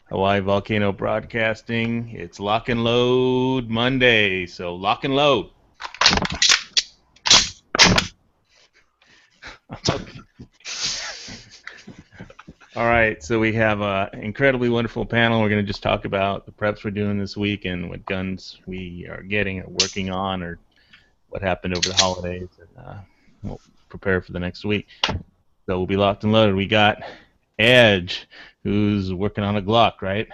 Hawaii Volcano Broadcasting. It's Lock and Load Monday, so lock and load. Okay. All right, so we have an incredibly wonderful panel. We're going to just talk about the preps we're doing this week and what guns we are getting or working on or what happened over the holidays, and we'll prepare for the next week. So we'll be locked and loaded. We got Edge, who's working on a Glock, right?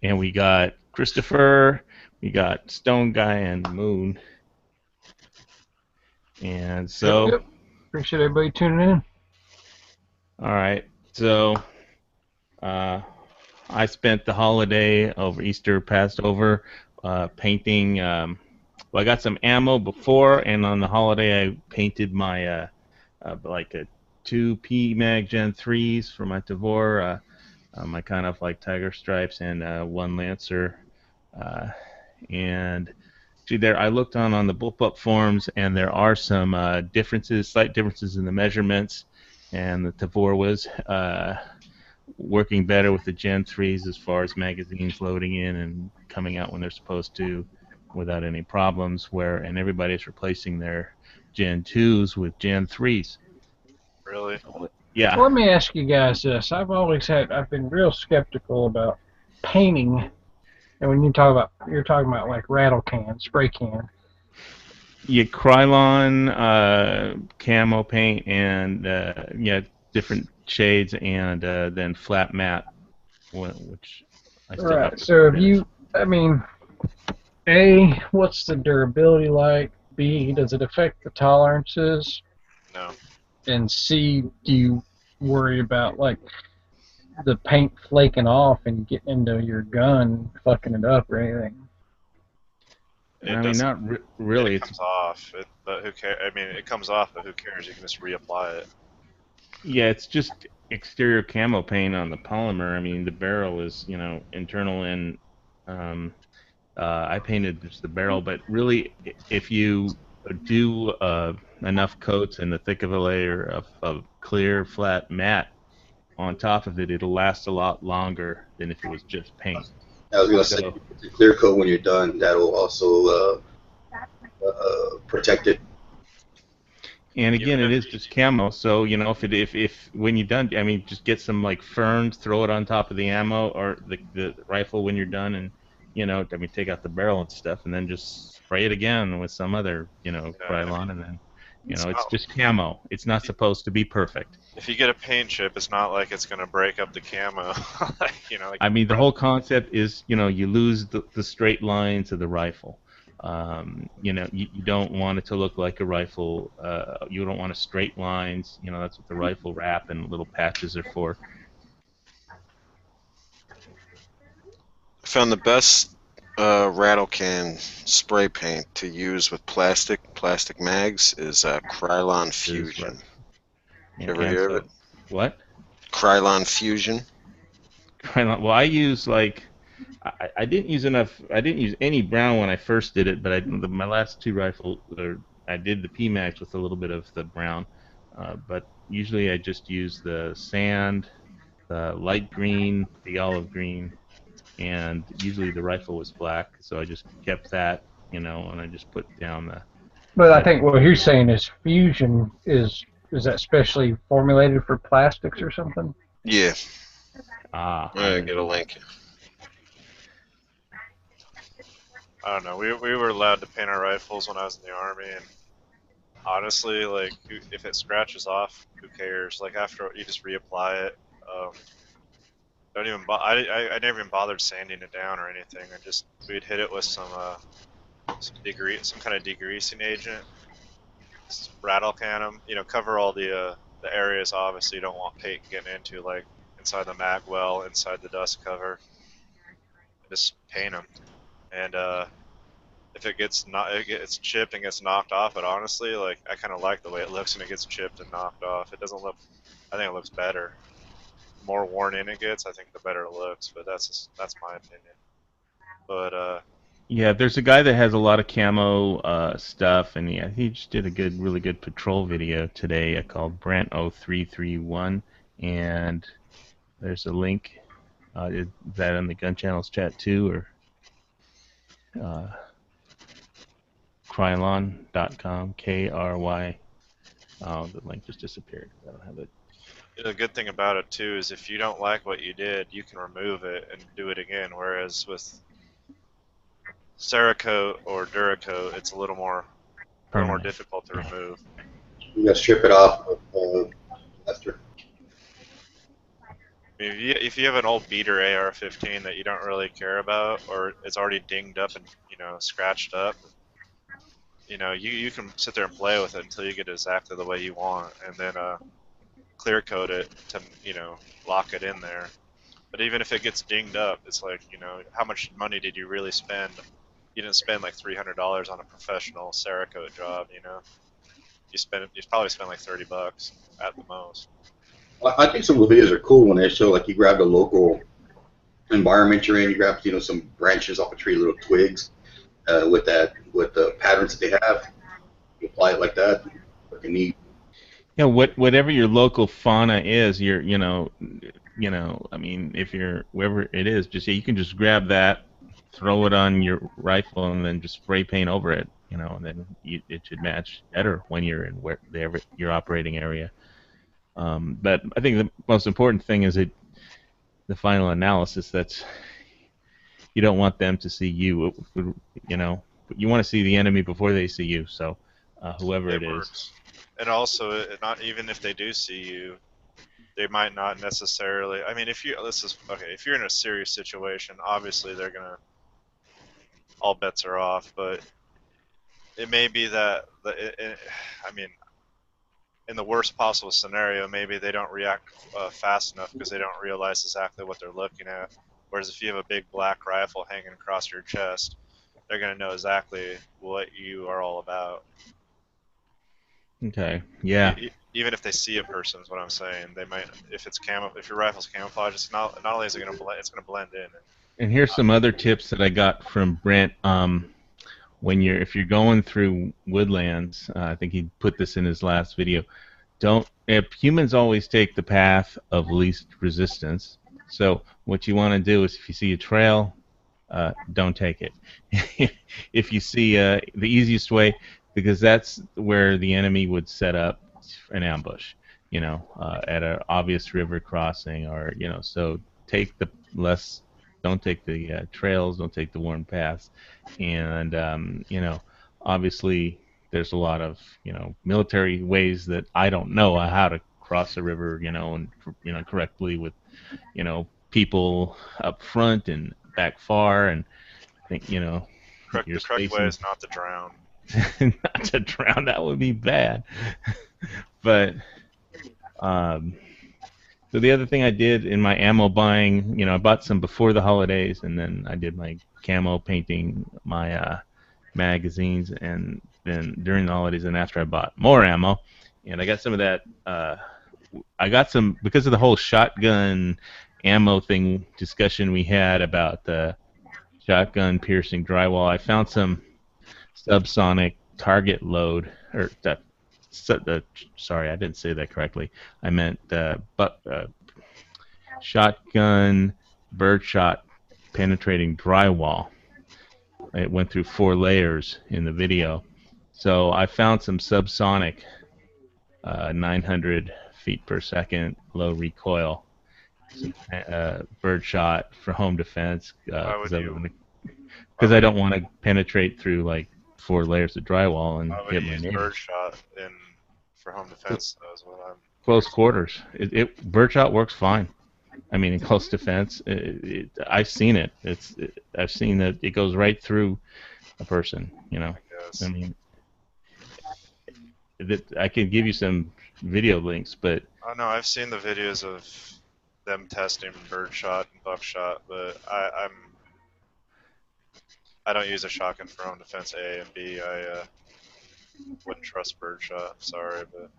And we got Christopher, we got Stone Guy, and Moon. And so, Yep. Appreciate everybody tuning in. all right. So, uh, I spent the holiday over Easter, passed over, painting. Well, I got some ammo before, and on the holiday, I painted my like a two P Mag Gen 3s for my Tavor, my kind of like Tiger Stripes, and one Lancer. Uh, and see there, I looked on the bullpup forums, and there are some differences, slight differences in the measurements, and the Tavor was working better with the Gen 3s as far as magazines loading in and coming out when they're supposed to without any problems, and everybody's replacing their Gen 2s with Gen 3s. Really? Yeah. Well, let me ask you guys this. I've been real skeptical about painting. And when you're talking about like rattle can, spray can. Yeah, Krylon camo paint and yeah, different shades, and then flat matte, which I still have Right. to So finish. what's the durability like? B, does it affect the tolerances? No. And C, do you worry about like the paint flaking off and getting into your gun, fucking it up or anything? It I mean, doesn't. not It really. It's comes off. But who cares? I mean, it comes off, but who cares? You can just reapply it. Yeah, it's just exterior camo paint on the polymer. I mean, the barrel is, internal, and um, I painted just the barrel, but really, if you do enough coats and the thick of a layer of clear, flat matte on top of it, it'll last a lot longer than if it was just paint. I was gonna say So, the clear coat when you're done. That'll also protect it. and Even again, it if is just camo. So, if when you're done, I mean, just get some like ferns, throw it on top of the ammo or the rifle when you're done, and I mean, take out the barrel and stuff, and then just spray it again with some other, I mean, Krylon, and then, it's it's not. just camo. It's not supposed to be perfect. If you get a paint chip, it's not like it's gonna break up the camo. Like I mean, the whole concept is, you lose the straight lines of the rifle. You don't want it to look like a rifle. You don't want straight lines. That's what the rifle wrap and little patches are for. I found the best rattle can spray paint to use with plastic mags is Krylon Is what, Fusion. Did you ever and hear of so it? what? Krylon Fusion. Well, I use like I didn't use enough. I didn't use any brown when I first did it, but my last two rifles, I did the PMax with a little bit of the brown. But usually I just use the sand, the light green, the olive green, and usually the rifle was black, so I just kept that, and I just put down the But I that. think what you're saying is fusion is that specially formulated for plastics or something? Yeah, I I didn't get a know that. link. I don't know. We were allowed to paint our rifles when I was in the army, and honestly, like if it scratches off, who cares? Like after you just reapply it. Don't even. I never even bothered sanding it down or anything. We'd hit it with some kind of degreasing agent, rattle can them. Cover all the areas obviously you don't want paint getting into, like inside the mag well, inside the dust cover. Just paint them, and if it gets chipped and gets knocked off, but honestly, like I kind of like the way it looks when it gets chipped and knocked off. It doesn't look. I think it looks better. The more worn in it gets, I think the better it looks. But that's my opinion. But Yeah, there's a guy that has a lot of camo stuff, and he just did a really good patrol video today called Brant0331, and there's a link. Is that on the Gun Channels chat too, or uh, Krylon.com, K-R-Y. Oh, the link just disappeared. I don't have it. The good thing about it too is if you don't like what you did, you can remove it and do it again. Whereas with Cerakote or Duracoat, it's a little more Permanent. difficult to remove. You gotta strip it off. Lester. I mean, if you have an old beater AR-15 that you don't really care about, or it's already dinged up and scratched up, you can sit there and play with it until you get exactly the way you want, and then clear coat it to lock it in there. But even if it gets dinged up, it's like how much money did you really spend? You didn't spend like $300 on a professional Cerakote job, You probably spent like $30 at the most. I think some of the videos are cool when they show like you grab the local environment you're in, you grab some branches off a tree, little twigs, with the patterns that they have. You apply it like that. Fucking neat. Yeah, whatever your local fauna is, I mean, if you're wherever it is, you can just grab that, throw it on your rifle, and then just spray paint over it, and then it should match better when you're in your operating area. But I think the most important thing is the final analysis. That's you don't want them to see you. You want to see the enemy before they see you. So whoever it is. And also, not even if they do see you, they might not necessarily. I mean, if you're in a serious situation, obviously they're gonna. All bets are off, but it may be that I mean, in the worst possible scenario, maybe they don't react fast enough because they don't realize exactly what they're looking at. Whereas if you have a big black rifle hanging across your chest, they're going to know exactly what you are all about. Okay. Yeah. Even if they see a person, is what I'm saying. They might, if your rifle's camouflage, it's not only is it going to blend, it's going to blend in. And here's some other tips that I got from Brent. If you're going through woodlands, I think he put this in his last video. If humans always take the path of least resistance. So what you want to do is if you see a trail, don't take it. If you see the easiest way, because that's where the enemy would set up an ambush, at an obvious river crossing, or so don't take the trails, don't take the worn paths, and obviously there's a lot of military ways that I don't know how to cross a river, and correctly with people up front and back far, and I think the correct way is not to drown. Not to drown, that would be bad. But so the other thing I did in my ammo buying, I bought some before the holidays, and then I did my camo painting, my magazines, and then during the holidays and after I bought more ammo, and I got some of that. I got some because of the whole shotgun ammo thing discussion we had about the shotgun piercing drywall. I found some subsonic target load, or sorry, I didn't say that correctly. I meant shotgun birdshot penetrating drywall. It went through 4 layers in the video. So I found some subsonic 900 feet per second low recoil birdshot for home defense. Because I don't want to penetrate through like 4 layers of drywall and hit my neighbor. Birdshot for home defense. As well. Close quarters. Birdshot works fine. I mean, in close defense, I've seen it. I've seen that it goes right through a person. Yes. I mean, I can give you some video links, but. Oh no, I've seen the videos of them testing birdshot and buckshot, but I don't use a shotgun for home defense A and B. I wouldn't trust birdshot. Sorry, but.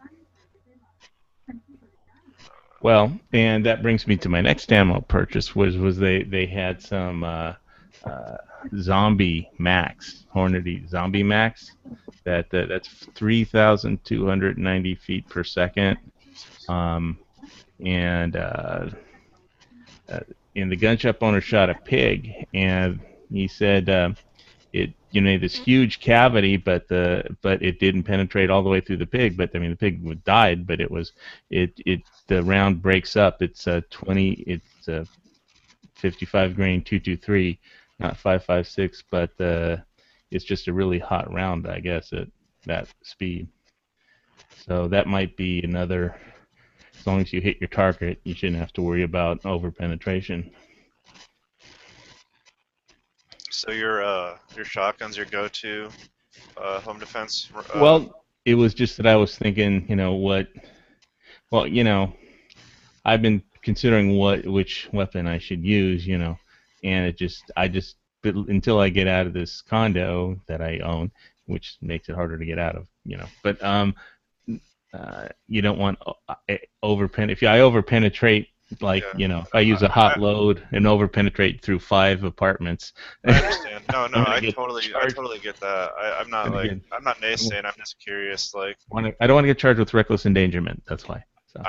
Well, and that brings me to my next ammo purchase. Was they had some Zombie Max, Hornady Zombie Max. That's 3,290 feet per second. Um, and the gun shop owner shot a pig, and he said this huge cavity, but it didn't penetrate all the way through the pig. But I mean, the pig died, but the round breaks up. It's 55 grain 223, not 5.56, but it's just a really hot round, I guess, at that speed. So that might be another. As long as you hit your target, you shouldn't have to worry about over penetration. So your shotgun's your go-to home defense. Well, it was just that I was thinking, I've been considering which weapon I should use, and until I get out of this condo that I own, which makes it harder to get out of, But you don't want if I over penetrate, like if I use a hot load and over penetrate through 5 apartments. I understand. No, I totally get that. I'm not naysaying. I'm just curious. Like, I don't want to get charged with reckless endangerment. That's why. So.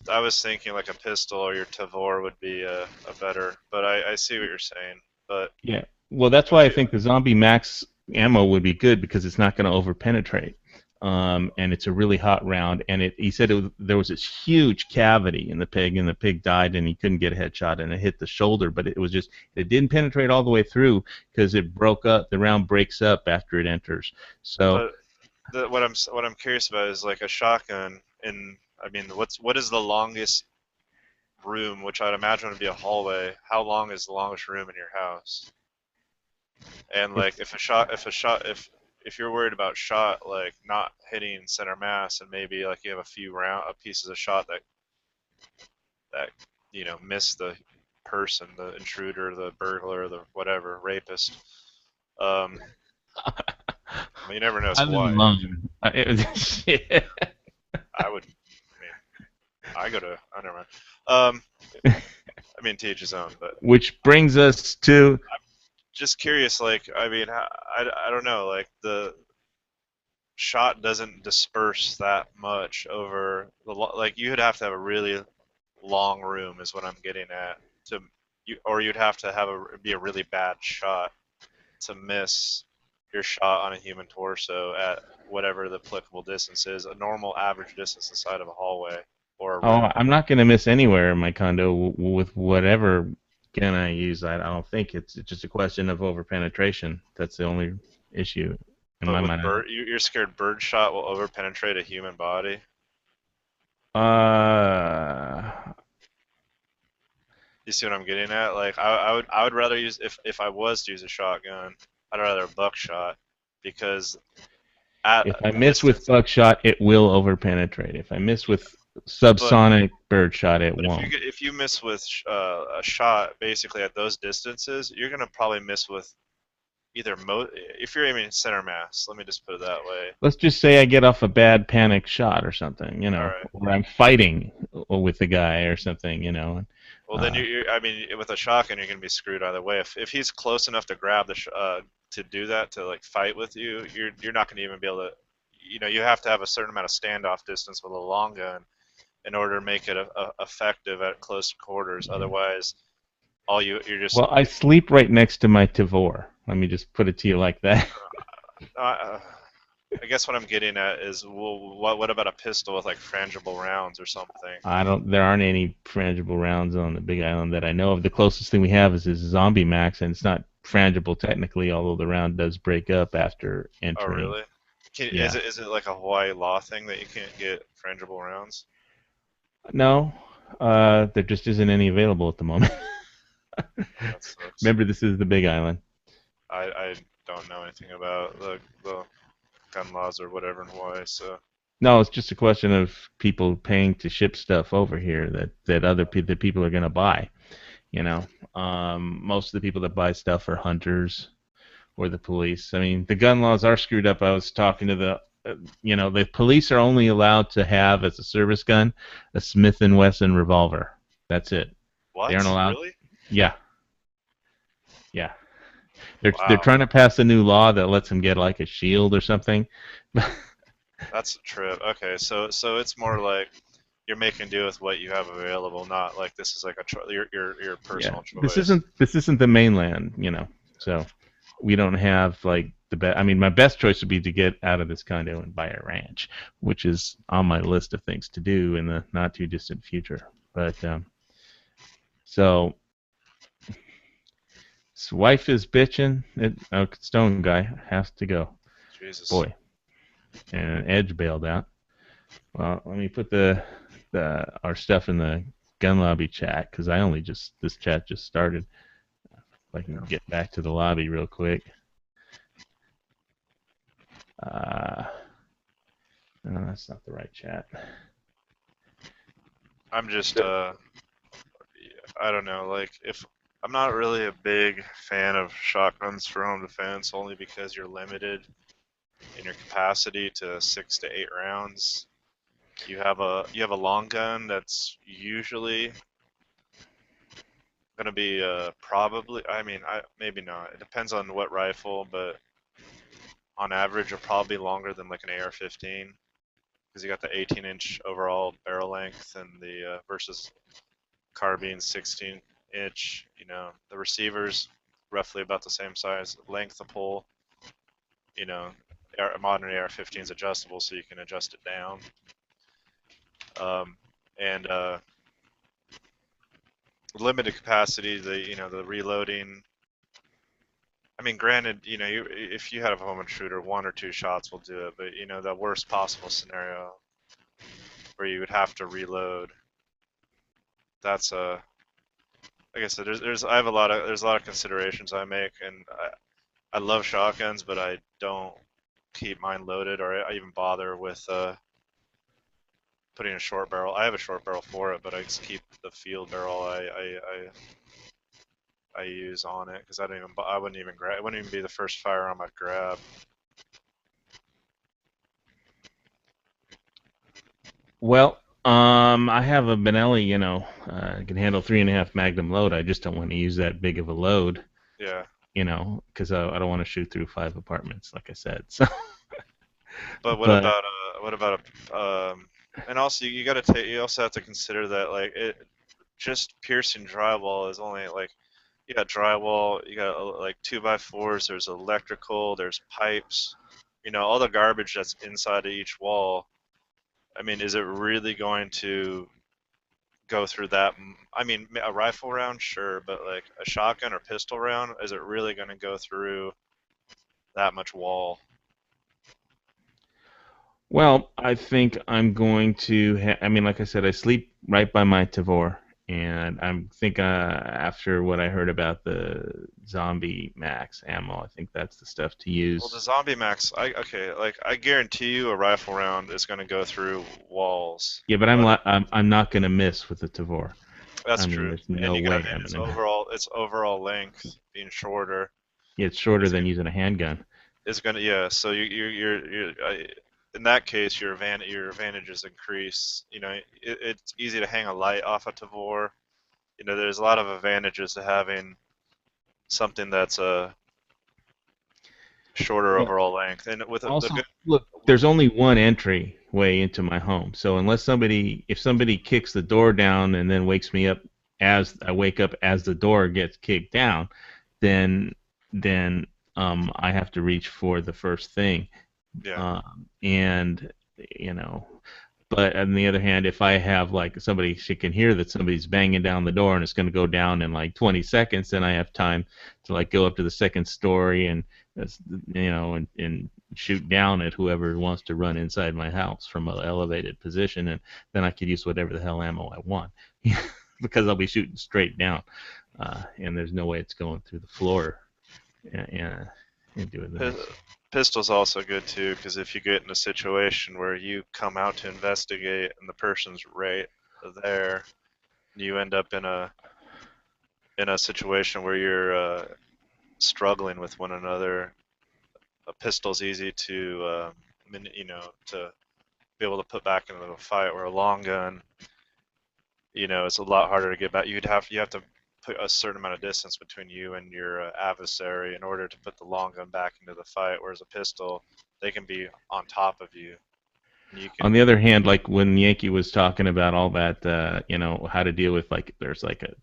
I was thinking like a pistol or your Tavor would be a better. But I see what you're saying. But yeah, well, that's why I think the Zombie Max ammo would be good, because it's not going to over penetrate. And it's a really hot round, and he said there was this huge cavity in the pig, and the pig died, and he couldn't get a headshot, and it hit the shoulder, but it didn't penetrate all the way through because it broke up. The round breaks up after it enters. So, what I'm curious about is like a shotgun. What is the longest room? Which I'd imagine would be a hallway. How long is the longest room in your house? And like if you're worried about shot like not hitting center mass, and maybe like you have a few pieces of shot that miss the person, the intruder, the burglar, the whatever, rapist. You never know. To each his own. But which brings us to. Just curious, like, I don't know, like, the shot doesn't disperse that much over like, you would have to have a really long room is what I'm getting at, or you'd have to be a really bad shot to miss your shot on a human torso at whatever the applicable distance is, a normal average distance inside of a hallway or a room. I'm not going to miss anywhere in my condo with whatever gun I use. I don't think it's just a question of over penetration. That's the only issue in my mind. You're scared bird shot will over penetrate a human body? You see what I'm getting at? Like, I would rather use, if I was to use a shotgun, I'd rather a buckshot, because if I miss with buckshot, it will over penetrate. If I miss with subsonic birdshot, it won't. If you miss with a shot, basically at those distances, you're gonna probably miss with either if you're aiming center mass. Let me just put it that way. Let's just say I get off a bad panic shot or something, right. Or I'm fighting with the guy or something, Well, then with a shotgun, you're gonna be screwed either way. If he's close enough to grab to do that, to like fight with you, you're not gonna even be able to. You have to have a certain amount of standoff distance with a long gun in order to make it effective at close quarters. Otherwise, you're just. Well, I sleep right next to my Tavor. Let me just put it to you like that. I guess what I'm getting at is, what about a pistol with like frangible rounds or something? There aren't any frangible rounds on the Big Island that I know of. The closest thing we have is this Zombie Max, and it's not frangible technically, although the round does break up after entering. Oh, really? Yeah. Is it like a Hawaii law thing that you can't get frangible rounds? No, there just isn't any available at the moment. Remember, this is the Big Island. I don't know anything about the gun laws or whatever in Hawaii, so. No, it's just a question of people paying to ship stuff over here that people are going to buy. Most of the people that buy stuff are hunters or the police. I mean, the gun laws are screwed up. I was talking to the police are only allowed to have as a service gun a Smith & Wesson revolver. That's it. What? They aren't allowed. Really? Yeah. Yeah. They're Wow, trying to pass a new law that lets them get like a shield or something. that's a trip. Okay, so it's more like you're making do with what you have available, not like this is like your Yeah, personal this choice. isn't the mainland, you know. So we don't have like the best. I mean, my best choice would be to get out of this condo and buy a ranch, which is on my list of things to do in the not too distant future. But so his wife is bitching. Stone guy has to go. Jesus. Boy, and Edge bailed out. Well, let me put the our stuff in the gun lobby chat because I only just this chat just started. If I can get back to the lobby real quick. No, that's not the right chat. I'm just I don't know, like if I'm not really a big fan of shotguns for home defense only because you're limited in your capacity to 6 to 8 rounds. You have a long gun that's usually going to be probably I mean I maybe not. It depends on what rifle, but on average are probably longer than like an AR-15 because you got the 18-inch overall barrel length and the versus carbine 16-inch. You know, the receivers roughly about the same size, length of pull. You know, a modern AR-15 is adjustable, so you can adjust it down. And limited capacity, the reloading. I mean, granted, if you had a home intruder, 1 or 2 shots will do it. But the worst possible scenario where you would have to reload. That's like I said, there's I have there's a lot of considerations I make, and I love shotguns, but I don't keep mine loaded or I even bother with putting a short barrel. I have a short barrel for it, but I just keep the field barrel I use on it because I wouldn't even grab. It wouldn't even be the first firearm I'd grab. Well, I have a Benelli, can handle 3.5 Magnum load. I just don't want to use that big of a load, Yeah, because I don't want to shoot through 5 apartments, like I said. So, but but what about and also you got to take. You also have to consider that like just piercing drywall is only like you got drywall, you got like 2x4s. There's electrical, there's pipes. All the garbage that's inside of each wall. I mean, is it really going to go through that? I mean, a rifle round, sure, but like a shotgun or pistol round, is it really going to go through that much wall? well, I think I'm going to. I mean, like I said, I sleep right by my Tavor, and I think after what I heard about the zombie max ammo, I think that's the stuff to Well, the use. zombie max, okay, like I guarantee you, a rifle round is going to go through walls. Yeah, but But I'm not going to miss with the Tavor. that's I mean, true, there's and no you got way I'm its going to. overall length being shorter. Yeah, it's shorter It's than using a handgun. It's gonna, yeah. So in that case, your advantages increase. It's easy to hang a light off a Tavor. There's a lot of advantages to having something that's a shorter Well, overall length, and with the also, good. look, there's only one entry way into my home. So if somebody kicks the door down and then wakes me up as I wake up as the door gets kicked down, then then I have to reach for the first thing. Yeah, And you know, but on the other hand, if I have like she can hear that somebody's banging down the door and it's going to go down in like 20 seconds, then I have time to like go up to the second story and and shoot down at whoever wants to run inside my house from an elevated position, and then I could use whatever the hell ammo I want because I'll be shooting straight down, and there's no way it's going through the floor and doing the next. pistol's also good too because if you get in a situation where you come out to investigate and the person's right there, you end up in a situation where you're struggling with one another. A pistol's easy to to be able to put back into a fight, where a long gun, it's a lot harder to get back. You have to put a certain amount of distance between you and your adversary in order to put the long gun back into the fight. Whereas a pistol, they can be on top of you. And you can. On the other hand, like when Yankee was talking about all that, you know, how to deal with like there's like a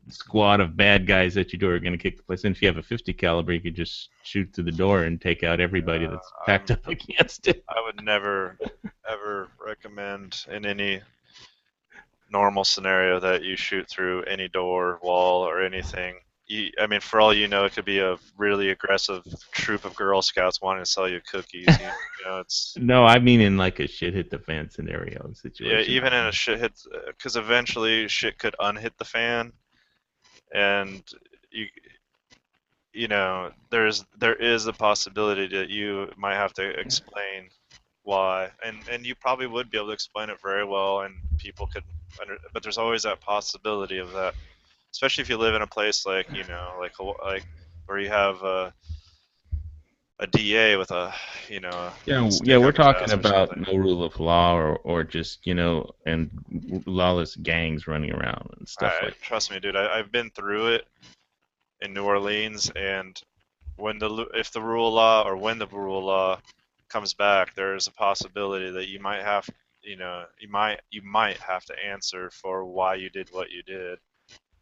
squad of bad guys at your door are going to kick the place in. If you have a 50 caliber, you could just shoot through the door and take out everybody that's packed up against it. I would never ever recommend in any normal scenario that you shoot through any door, wall, or anything. I mean, for all you know, it could be a really aggressive troop of Girl Scouts wanting to sell you cookies. You know, it's No, I mean in like a shit hit the fan scenario situation. yeah, even in a shit hit, because eventually shit could unhit the fan, and you know, there is a possibility that you might have to explain why, and you probably would be able to explain it very well, and people could but there's always that possibility of that, especially if you live in a place like, you know, like where you have a DA with a, you know, Yeah, we're stick up his talking ass or about something. no rule of law or just, you know, and lawless gangs running around and stuff like Trust me, dude, I've been through it in New Orleans, and when if the rule of law or when the rule of law comes back, there is a possibility that you might have, you know, you might have to answer for why you did what you did.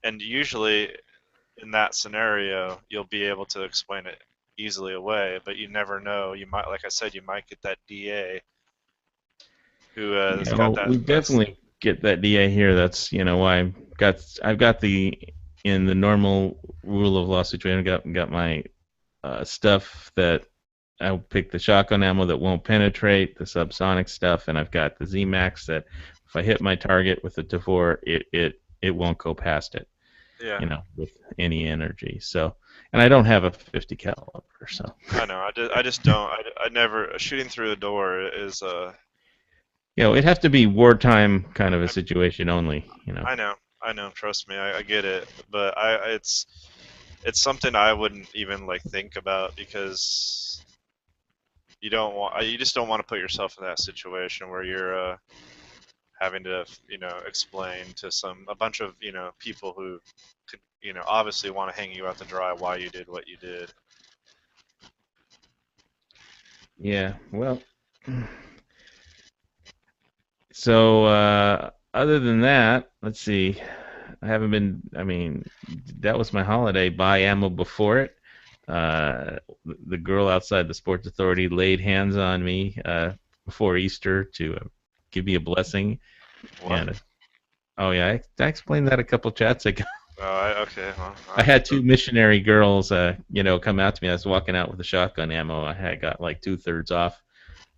And usually in that scenario, you'll be able to explain it easily away, but you never know. You might, like I said, you might get that DA who has Yeah, got well, that. we definitely get that DA here. That's, you know, why I've got the in the normal rule of law situation. Got my stuff that I'll pick the shotgun ammo that won't penetrate, the subsonic stuff, and I've got the Z-Max that if I hit my target with the Tavor, it won't go past it. Yeah. You know, with any energy. So, and I don't have a 50 caliber, so. I know. I just don't. I never shooting through a door is You know, it'd have to be wartime kind of a situation only. You know. I know. Trust me, I get it, but it's something I wouldn't even like think about, because you just don't want to put yourself in that situation where you're having to, you know, explain to a bunch of, you know, people who could, you know, obviously want to hang you out to dry why you did what you did. Yeah. Well. So other than that, let's see. I haven't been. I mean, that was my holiday. Buy ammo before it. The girl outside the Sports Authority laid hands on me before Easter to give me a blessing. What? And oh yeah, I explained that a couple chats ago. Okay. Well, I had two missionary girls, you know, come out to me. I was walking out with the shotgun ammo. I had got like 2/3 off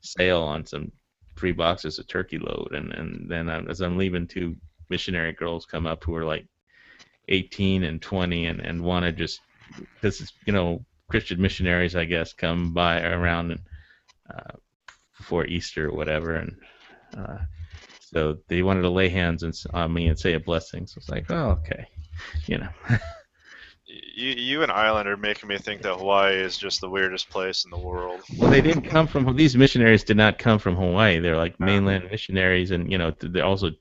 sale on some free boxes of turkey load, and then as I'm leaving, two missionary girls come up who were like 18 and 20 and want to just, this is, you know, Christian missionaries, I guess, come by around and before Easter or whatever, and so they wanted to lay hands on me and say a blessing. So it's like, oh, okay, you know. You and Ireland are making me think that Hawaii is just the weirdest place in the world. Well, they didn't come from, these missionaries did not come from Hawaii. They're like mainland missionaries, and, you know, they're also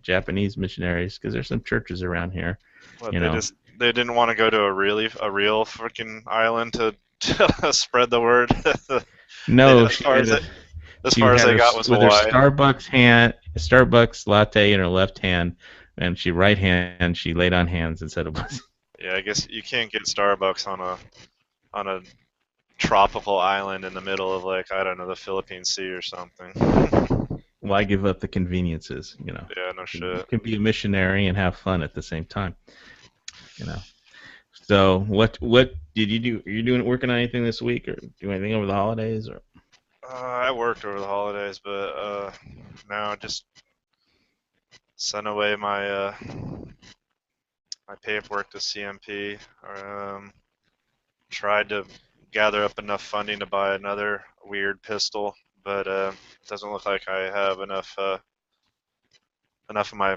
Japanese missionaries, because there's some churches around here. What, you know. they didn't want to go to a real freaking island to spread the word. No, as far as they got was with Hawaii. her Starbucks latte in her left hand, and she right hand she laid on hands and said a blessing. Yeah, I guess you can't get Starbucks on a tropical island in the middle of, like, I don't know, the Philippine Sea or something. Why give up the conveniences, you know? Yeah, no shit. You can be a missionary and have fun at the same time, you know. So what did you do? Are you working on anything this week, or do anything over the holidays, or? I worked over the holidays, but now just sent away my my paperwork to CMP. Tried to gather up enough funding to buy another weird pistol, but it doesn't look like I have enough of my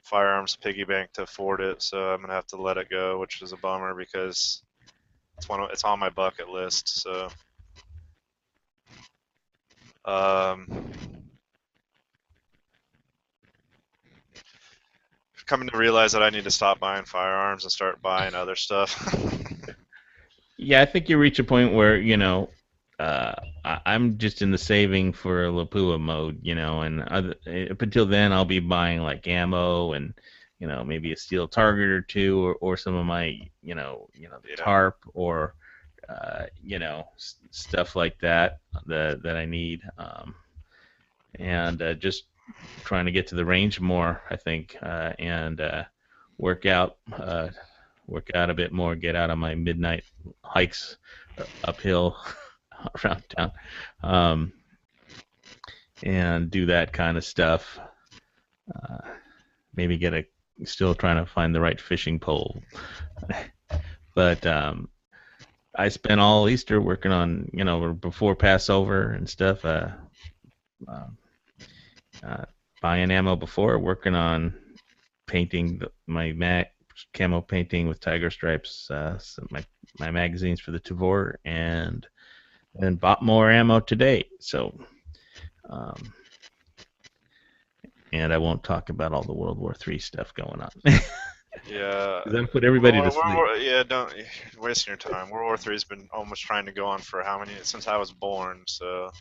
firearms piggy bank to afford it. So I'm gonna have to let it go, which is a bummer, because it's on my bucket list. So. coming to realize that I need to stop buying firearms and start buying other stuff. Yeah, I think you reach a point where, I'm just in the saving for Lapua mode, and up until then I'll be buying like ammo and, maybe a steel target or two, or some of my, the Yeah. tarp, or, stuff like that I need, and just trying to get to the range more, I think, and work out. Work out a bit more, get out on my midnight hikes uphill around town, and do that kind of stuff. Maybe still trying to find the right fishing pole. But I spent all Easter working on, before Passover and stuff, buying ammo before, working on painting my camo painting with tiger stripes, my magazines for the Tavor, and bought more ammo today. So, and I won't talk about all the World War III stuff going on. Yeah. That put everybody to sleep. Yeah, don't you're wasting your time. World War III's been almost trying to go on for how many since I was born, so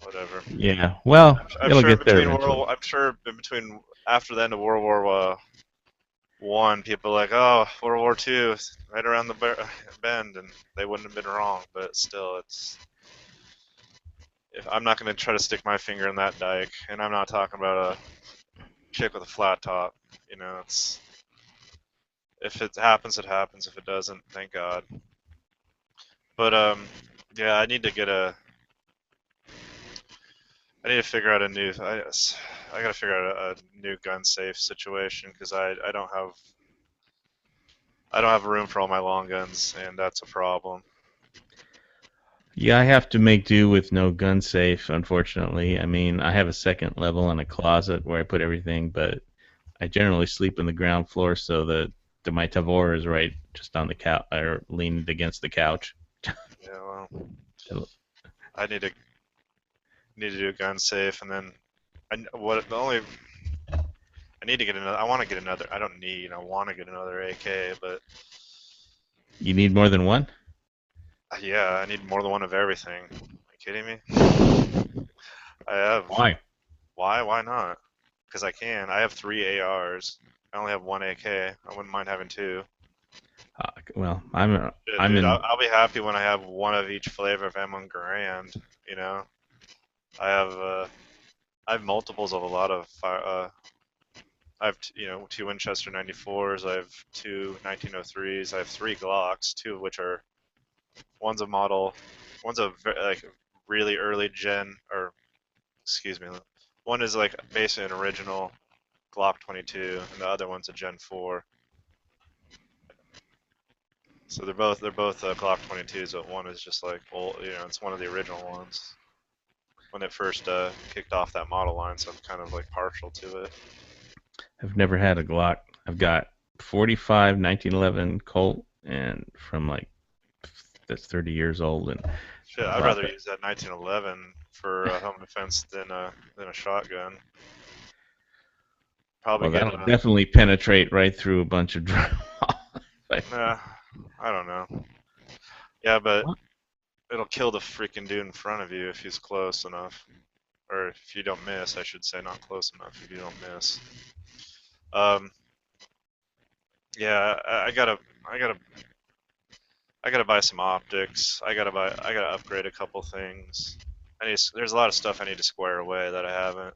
whatever. Yeah, well, I'm it'll sure get there eventually. I'm sure in between after the end of World War One, people are like, oh, World War II, right around the bend, and they wouldn't have been wrong. But still, I'm not going to try to stick my finger in that dike, and I'm not talking about a chick with a flat top. It's if it happens, it happens. If it doesn't, thank God. But yeah, I need to figure out I gotta figure out a new gun safe situation because I don't have room for all my long guns, and that's a problem. Yeah, I have to make do with no gun safe, unfortunately. I mean, I have a second level and a closet where I put everything, but I generally sleep on the ground floor, so my Tavor is right just on the couch, or leaned against the couch. Yeah, well, I need to do a gun safe, and then I need to get another. I want to get another. I don't need. I want to get another AK, but You need more than one? yeah, I need more than one of everything. Are you kidding me? I have. Why? Why? Why not? Because I can. I have 3 ARs. I only have 1 AK. I wouldn't mind having 2. Well, Dude, I'm in. I'll be happy when I have one of each flavor of M1 Garand. I have multiples of a lot of fire. I have 2 Winchester 94s. I have 2 1903s. I have 3 Glocks, 2 of which are one's a really early gen, or excuse me, one is like basically an original Glock 22, and the other one's a Gen 4. So they're both Glock 22s, but one is just like old, it's one of the original ones when it first kicked off that model line. So I'm kind of like partial to it. I've never had a Glock. I've got 45 1911 Colt, and from that's 30 years old, and Shit, I'd rather use that 1911 for home defense than a shotgun. Probably well, that'll definitely penetrate right through a bunch of drywall. I don't know. Yeah, but it'll kill the freaking dude in front of you if he's close enough, or if you don't miss. I should say, not close enough. If you don't miss. Yeah, I gotta buy some optics. I gotta upgrade a couple things. There's a lot of stuff I need to square away that I haven't.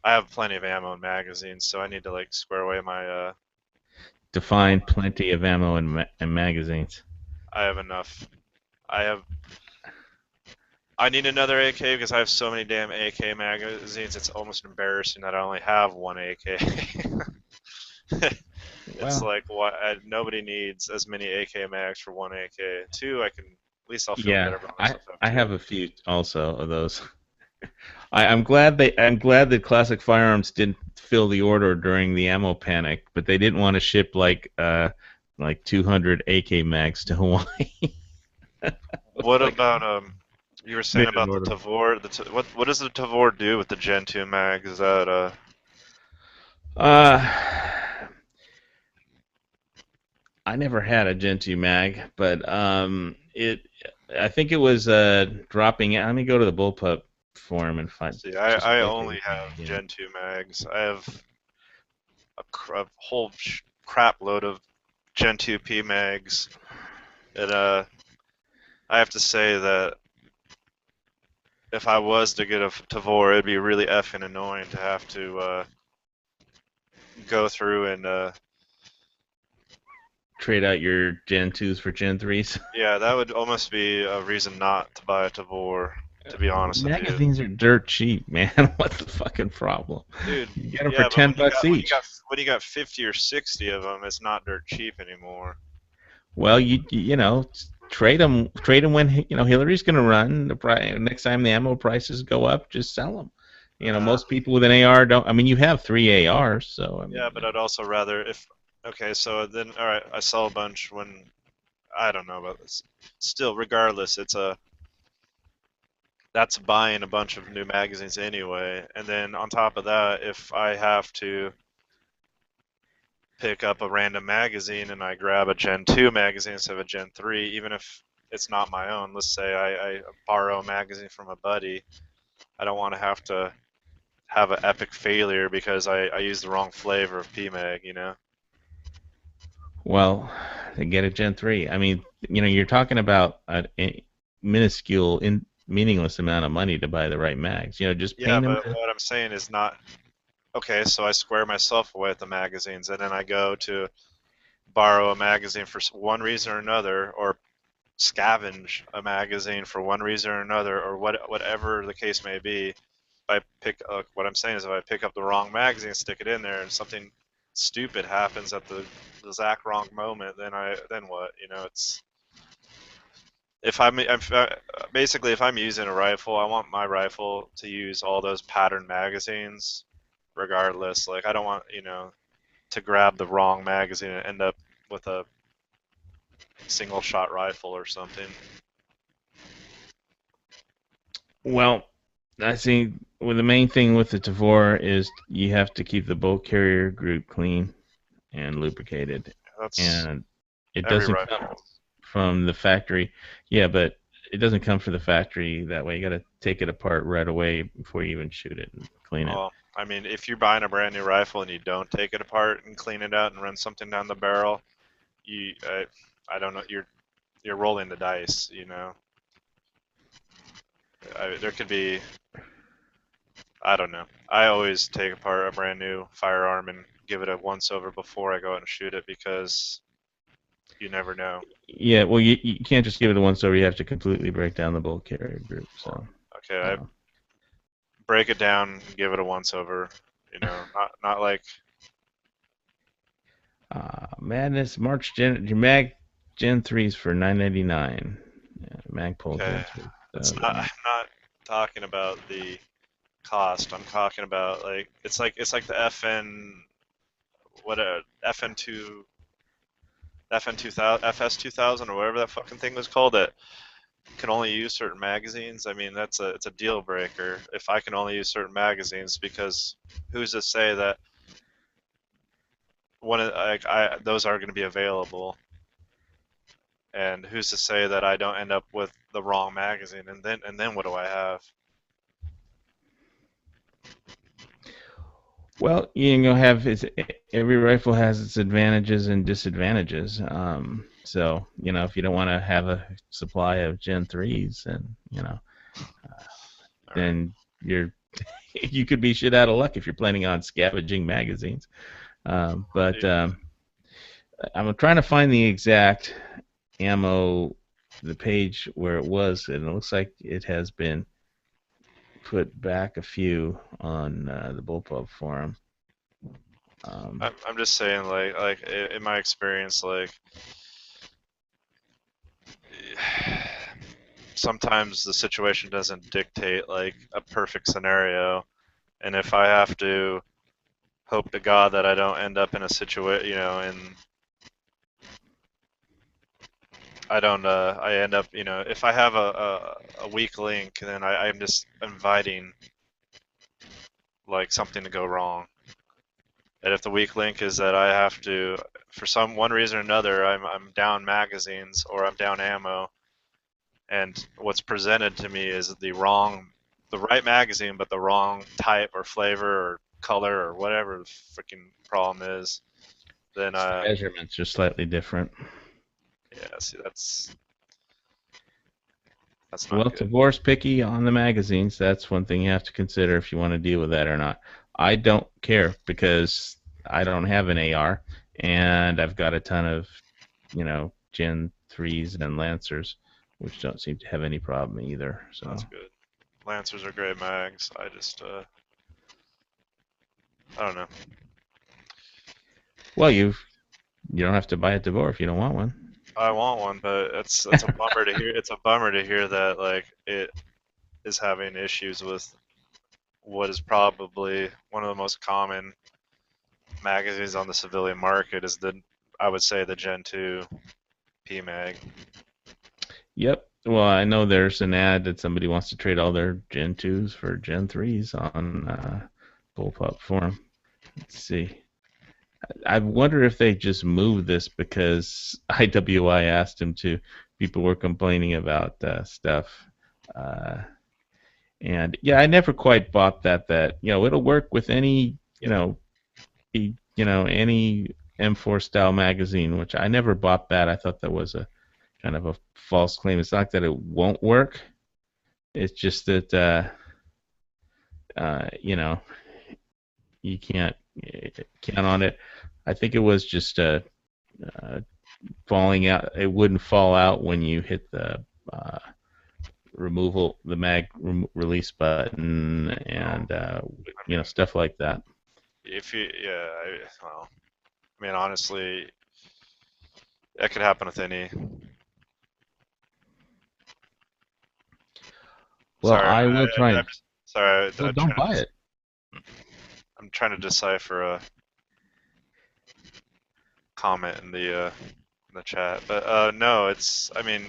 I have plenty of ammo and magazines, so I need to square away my. Define plenty of ammo and magazines. I have enough. I need another AK because I have so many damn AK magazines. It's almost embarrassing that I only have 1 AK. It's like nobody needs as many AK mags for 1 AK. 2, I can at least I'll feel better about myself. I have a few also of those. I'm glad that Classic Firearms didn't fill the order during the ammo panic, but they didn't want to ship like 200 AK mags to Hawaii. What about you were saying about the Tavor? What does the Tavor do with the Gen 2 mag? Is that Uh, I never had a Gen 2 mag, but I think it was dropping. Let me go to the Bullpup forum and find See, just I locate only that have again. Gen 2 mags. I have a whole crap load of Gen 2 P mags, and I have to say that if I was to get a Tavor, it'd be really effing annoying to have to go through and Trade out your Gen 2s for Gen 3s. yeah, that would almost be a reason not to buy a Tavor, to be honest with you. Magazines are dirt cheap, man. What's the fucking problem? Dude, You get them for yeah, but 10 bucks each. when you got 50 or 60 of them, it's not dirt cheap anymore. Well, you know, trade them when Hillary's going to run. Next time the ammo prices go up, just sell them. You know, most people with an AR don't. I mean, you have 3 ARs, so I mean. Yeah, but I'd also rather if okay, so then all right, I sell a bunch when I don't know about this. Still, regardless, that's buying a bunch of new magazines anyway. And then on top of that, if I have to pick up a random magazine and I grab a Gen 2 magazine instead of a Gen 3, even if it's not my own, let's say I borrow a magazine from a buddy, I don't want to have an epic failure because I used the wrong flavor of PMag, you know? Well, they get a Gen 3. I mean, you're talking about a minuscule, meaningless amount of money to buy the right mags. Just Yeah, paint them. but what I'm saying is not okay, so I square myself away at the magazines and then I go to borrow a magazine for one reason or another, or scavenge a magazine for one reason or another, or whatever the case may be. If I pick, what I'm saying is, if I pick up the wrong magazine, stick it in there, and something stupid happens at the exact wrong moment, then what? You know, it's if basically if I'm using a rifle, I want my rifle to use all those pattern magazines, regardless. Like I don't want to grab the wrong magazine and end up with a single shot rifle or something. Well, I think the main thing with the Tavor is you have to keep the bolt carrier group clean and lubricated, That's and it every doesn't come rifle. from the factory. Yeah, but it doesn't come from the factory that way. You got to take it apart right away before you even shoot it and clean it. Well, I mean, if you're buying a brand new rifle and you don't take it apart and clean it out and run something down the barrel, I don't know, you're rolling the dice, you know. There could be, I don't know. I always take apart a brand new firearm and give it a once over before I go out and shoot it because you never know. Yeah, well, you can't just give it a once over. You have to completely break down the bolt carrier group. So, Okay, I break it down and give it a once over, you know, not like Madness March Mag Gen 3s for $9.99. Magpul okay. Gen 3. It's not. I'm not talking about the cost. I'm talking about it's like the FN FN2 FN 2000 FS 2000 or whatever that fucking thing was called that can only use certain magazines. I mean it's a deal breaker if I can only use certain magazines because who's to say that those are going to be available, and who's to say that I don't end up with the wrong magazine and then what do I have? Well, have every rifle has its advantages and disadvantages. So if you don't want to have a supply of Gen 3s, then you could be shit out of luck if you're planning on scavenging magazines. But I'm trying to find the exact ammo, the page where it was, and it looks like it has been put back a few on the Bullpup forum. I'm just saying, like in my experience, sometimes the situation doesn't dictate like a perfect scenario, and if I have to hope to God that I don't end up in a situation, and I don't, I end up, if I have a weak link, then I'm just inviting like something to go wrong. And if the weak link is that I have to, for one reason or another, I'm down magazines or I'm down ammo, and what's presented to me is the right magazine, but the wrong type or flavor or color or whatever the freaking problem is, then Measurements are slightly different. yeah, see that's Well, not good. Tavor's picky on the magazines. That's one thing you have to consider if you want to deal with that or not. I don't care because I don't have an AR, and I've got a ton of, Gen 3s and Lancers, which don't seem to have any problem either. So That's good. Lancers are great mags. I just I don't know. well, you don't have to buy a Tavor if you don't want one. I want one, but it's a bummer to hear. It's a bummer to hear that like it is having issues with what is probably one of the most common magazines on the civilian market is I would say the Gen 2 PMag. Yep. Well, I know there's an ad that somebody wants to trade all their Gen 2s for Gen 3s on Bullpup Forum. Let's see. I wonder if they just moved this because IWI asked him to. People were complaining about stuff. And yeah, I never quite bought that it'll work with any, any M4 style magazine, which I never bought that. I thought that was a kind of a false claim. It's not that it won't work. It's just that you can't count on it. I think it was just falling out. It wouldn't fall out when you hit the mag release button, and stuff like that. If you, yeah, well, I mean, honestly, that could happen with any. Well, I will try. Sorry, well, don't buy it. I'm trying to decipher a comment in the chat, but no, it's. I mean,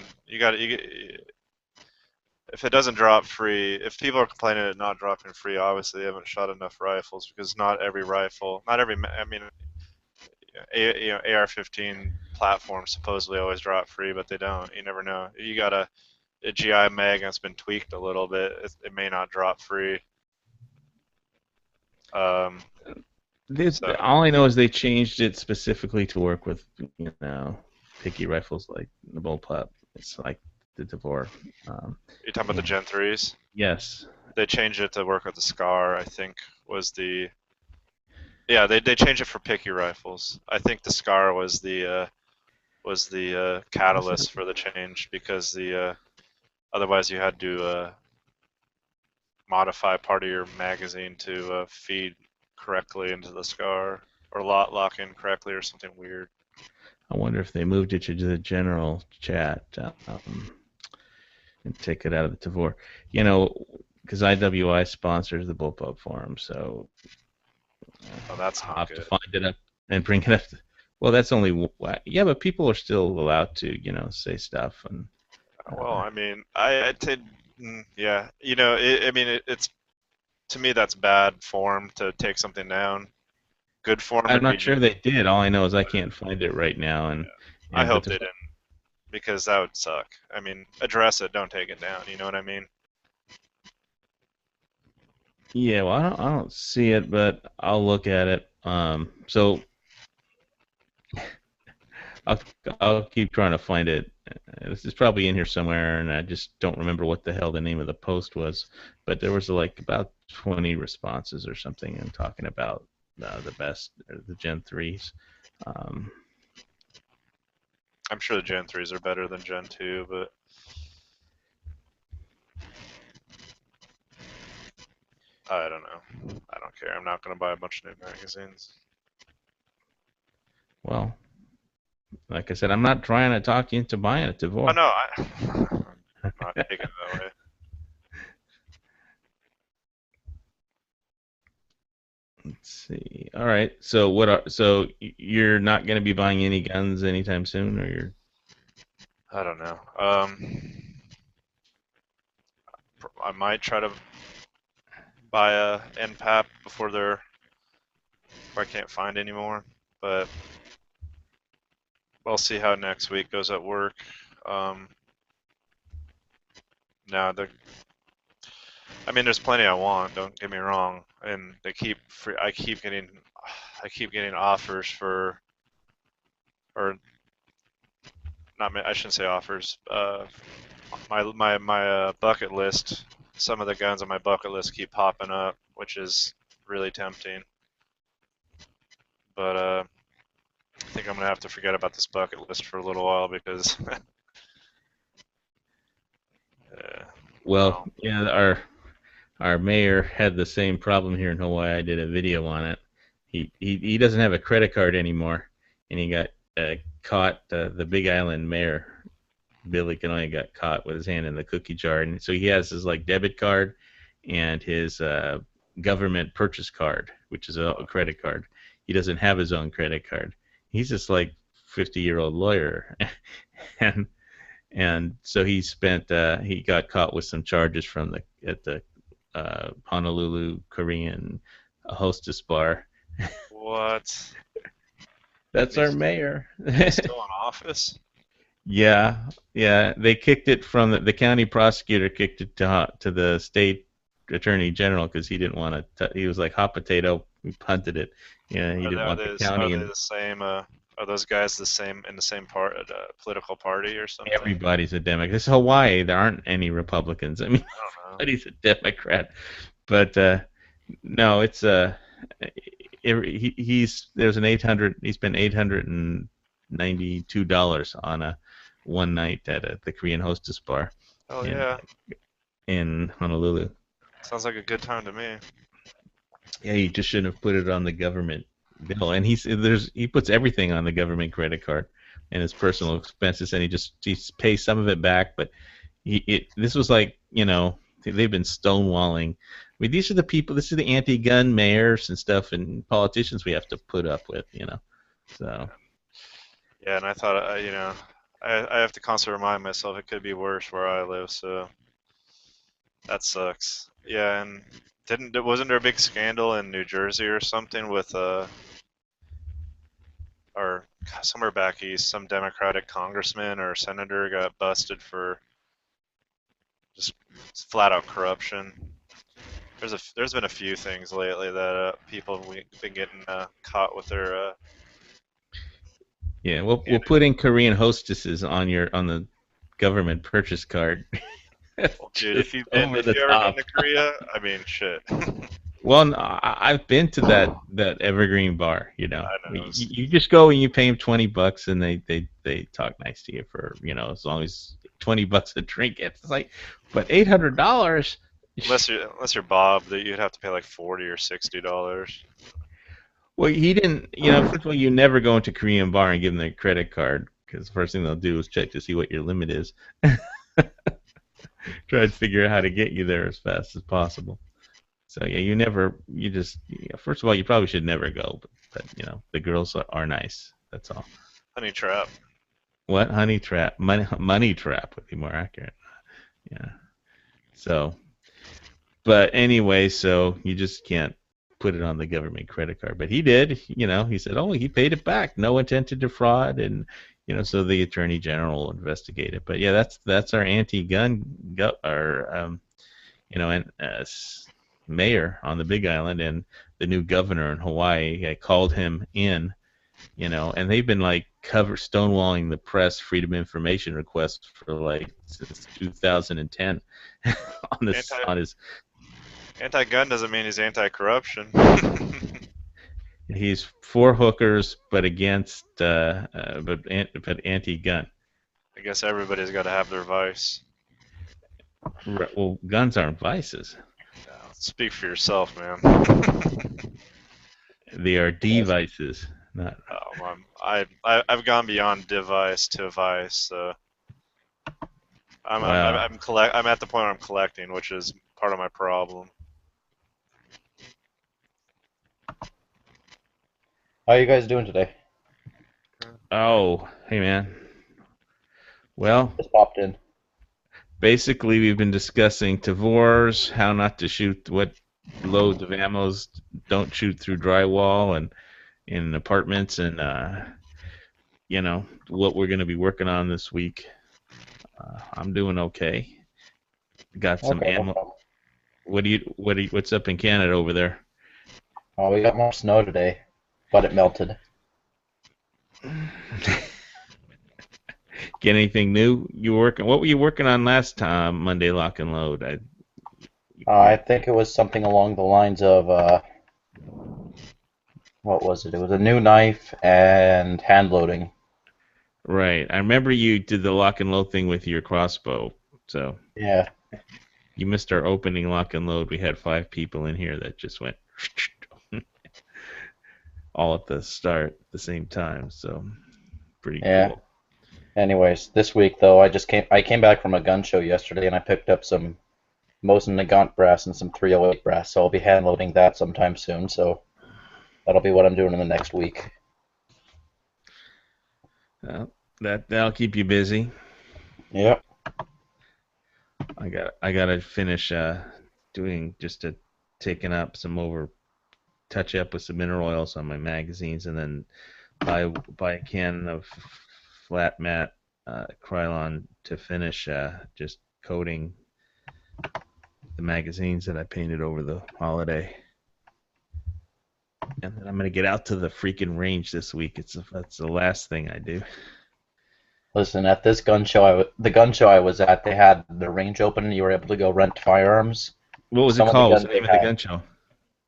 if it doesn't drop free, if people are complaining it not dropping free, obviously they haven't shot enough rifles because not every rifle, not every. I mean, AR-15 platforms supposedly always drop free, but they don't. You never know. You got a GI mag that's been tweaked a little bit, it may not drop free. All I know is they changed it specifically to work with picky rifles like the Bullpup. It's like the Tavor. You're talking about the Gen 3s? Yes. They changed it to work with the SCAR, I think was the. Yeah, they changed it for picky rifles. I think the SCAR was the catalyst for the change because otherwise you had to modify part of your magazine to feed correctly into the SCAR or lock in correctly or something weird. I wonder if they moved it to the general chat and take it out of the Tavor. Because IWI sponsors the Bullpup Forum, so that's I'll have to find it up and bring it up. Well, that's only but people are still allowed to say stuff and. Well, I mean, yeah, it's to me that's bad form to take something down. Good form. I'm not sure they did. All I know is I can't find it right now, and I hope they didn't, because that would suck. I mean, address it, don't take it down. You know what I mean? Yeah, well, I don't see it, but I'll look at it. So I'll keep trying to find it. This is probably in here somewhere, and I just don't remember what the hell the name of the post was. But there was like about 20 responses or something, and talking about the best, the Gen 3s. I'm sure the Gen 3s are better than Gen 2, but I don't know. I don't care. I'm not going to buy a bunch of new magazines. Well, like I said, I'm not trying to talk you into buying a Tavor. Oh, no, I'm not taking it that way. Let's see. All right. So you're not going to be buying any guns anytime soon, or you're? I don't know. I might try to buy a NPAP before they're I can't find anymore. But we'll see how next week goes at work. No, I mean, there's plenty I want. Don't get me wrong, and I keep getting offers for, or not. I shouldn't say offers. My bucket list. Some of the guns on my bucket list keep popping up, which is really tempting. But I think I'm gonna have to forget about this bucket list for a little while because. Well, yeah, our mayor had the same problem here in Hawaii. I did a video on it. He doesn't have a credit card anymore, and he got caught. The Big Island mayor, Billy Kanoya, got caught with his hand in the cookie jar, and so he has his like debit card and his government purchase card, which is a credit card. He doesn't have his own credit card. He's just like 50-year-old lawyer, and so he got caught with some charges at the Honolulu Korean hostess bar. What? That's our mayor. Still in office? Yeah. They kicked it from the county prosecutor kicked it to the state attorney general because he didn't want to. He was like hot potato. We punted it. Yeah, he didn't want the county. Are they the same? Are those guys the same in the same political party or something? Everybody's a Democrat. This is Hawaii. There aren't any Republicans. I mean, everybody's a Democrat. But no, it's there's an 800. He spent $892 on a one night at the Korean hostess bar. Oh yeah. In Honolulu. Sounds like a good time to me. Yeah, he just shouldn't have put it on the government bill, and he puts everything on the government credit card and his personal expenses, and he pays some of it back. But this was like, they've been stonewalling. I mean, these are the people. This is the anti-gun mayors and stuff, and politicians we have to put up with, So. Yeah, and I thought, I have to constantly remind myself it could be worse where I live, so that sucks. Yeah, and wasn't there a big scandal in New Jersey or something with or somewhere back east, some Democratic congressman or senator got busted for just flat out corruption. There's been a few things lately that people have been getting caught with their. Yeah, we'll put in Korean hostesses on the government purchase card. Well, dude, if you've ever been to Korea, I mean, shit. Well, I've been to that Evergreen bar. I know. You just go and you pay them $20, and they talk nice to you for as long as $20 a drink. It's like, but $800. Unless you're Bob, that you'd have to pay like $40 or $60. Well, he didn't. First of all, you never go into a Korean bar and give them their credit card because the first thing they'll do is check to see what your limit is. Try to figure out how to get you there as fast as possible. So yeah, first of all, you probably should never go, but the girls are nice. That's all. Honey trap. What? Honey trap? Money trap would be more accurate. Yeah. So, but anyway, so you just can't put it on the government credit card. But he did. He said, oh, he paid it back. No intent to defraud, and so the attorney general will investigate it. But yeah, that's our anti-gun, mayor on the Big Island, and the new governor in Hawaii. I called him in, and they've been like stonewalling the press freedom of information requests for like since 2010 on his. Anti-gun doesn't mean he's anti-corruption. He's for hookers, but against but anti-gun. I guess everybody's got to have their vice. Well, guns aren't vices. Speak for yourself, man. They are devices, not. Oh, I've gone beyond device to vice. So I'm at the point where I'm collecting, which is part of my problem. How are you guys doing today? Oh, hey man. Well, just popped in. Basically, we've been discussing Tavors, how not to shoot, what loads of ammos. Don't shoot through drywall and in apartments, and what we're going to be working on this week. I'm doing okay. Got some Okay, no ammo. problem. What's up in Canada over there? Oh, we got more snow today, but it melted. Get anything new? What were you working on last time? Monday Lock and Load. I think it was something along the lines of, what was it? It was a new knife and hand loading. Right. I remember you did the lock and load thing with your crossbow. So Yeah. you missed our opening lock and load. We had 5 people in here that just went all at the start at the same time. So pretty Yeah. cool. Anyways, this week though, I came back from a gun show yesterday and I picked up some Mosin Nagant brass and some 308 brass, so I'll be hand loading that sometime soon. So that'll be what I'm doing in the next week. Well, that'll keep you busy. Yep. I gotta finish taking up some touch up with some mineral oils on my magazines, and then buy a can of flat matte Krylon to finish just coating the magazines that I painted over the holiday. And then I'm gonna get out to the freaking range this week. That's the last thing I do. Listen, at this gun show, the gun show I was at, they had the range open and you were able to go rent firearms. What was Some it of the called? What's guns the name they of the had- gun show?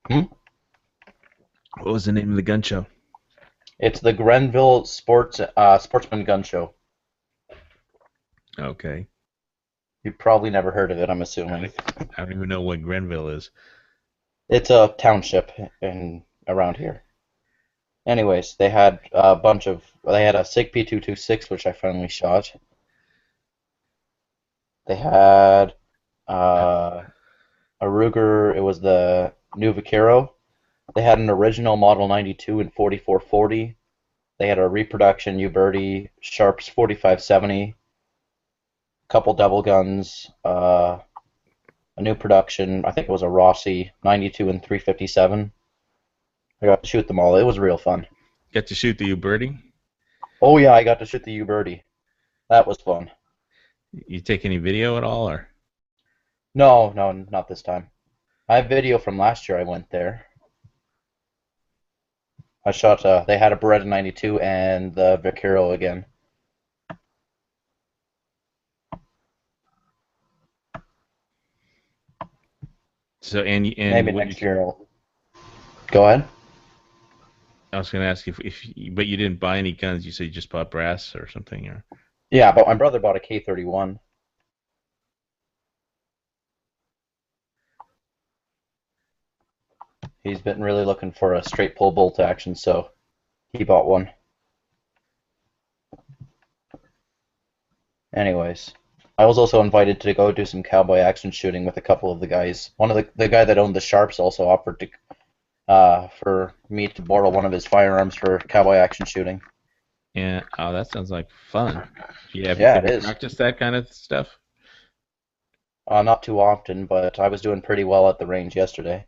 Hmm? What was the name of the gun show? It's the Grenville Sportsman Gun Show. Okay. You've probably never heard of it, I'm assuming. I don't even know what Grenville is. It's a township around here. Anyways, they had they had a SIG P226, which I finally shot. They had a Ruger, it was the new Vaquero. They had an original Model 92 in 4440. They had a reproduction Uberti Sharps 4570, a couple double guns, a new production, I think it was a Rossi 92 and 357. I got to shoot them all. It was real fun. Got to shoot the Uberti? Oh yeah, I got to shoot the Uberti. That was fun. You take any video at all, or? No, not this time. I have video from last year I went there. I shot, they had a Beretta 92 and the Vaquero again. So and Maybe what next year. Go ahead. I was going to ask but you didn't buy any guns. You said you just bought brass or something, or? Yeah, but my brother bought a K31. He's been really looking for a straight pull bolt action, so he bought one. Anyways, I was also invited to go do some cowboy action shooting with a couple of the guys. One of the guy that owned the Sharps also offered to for me to borrow one of his firearms for cowboy action shooting. Yeah. Oh, that sounds like fun. Yeah, Have it you is. practiced that kind of stuff? Not too often, but I was doing pretty well at the range yesterday.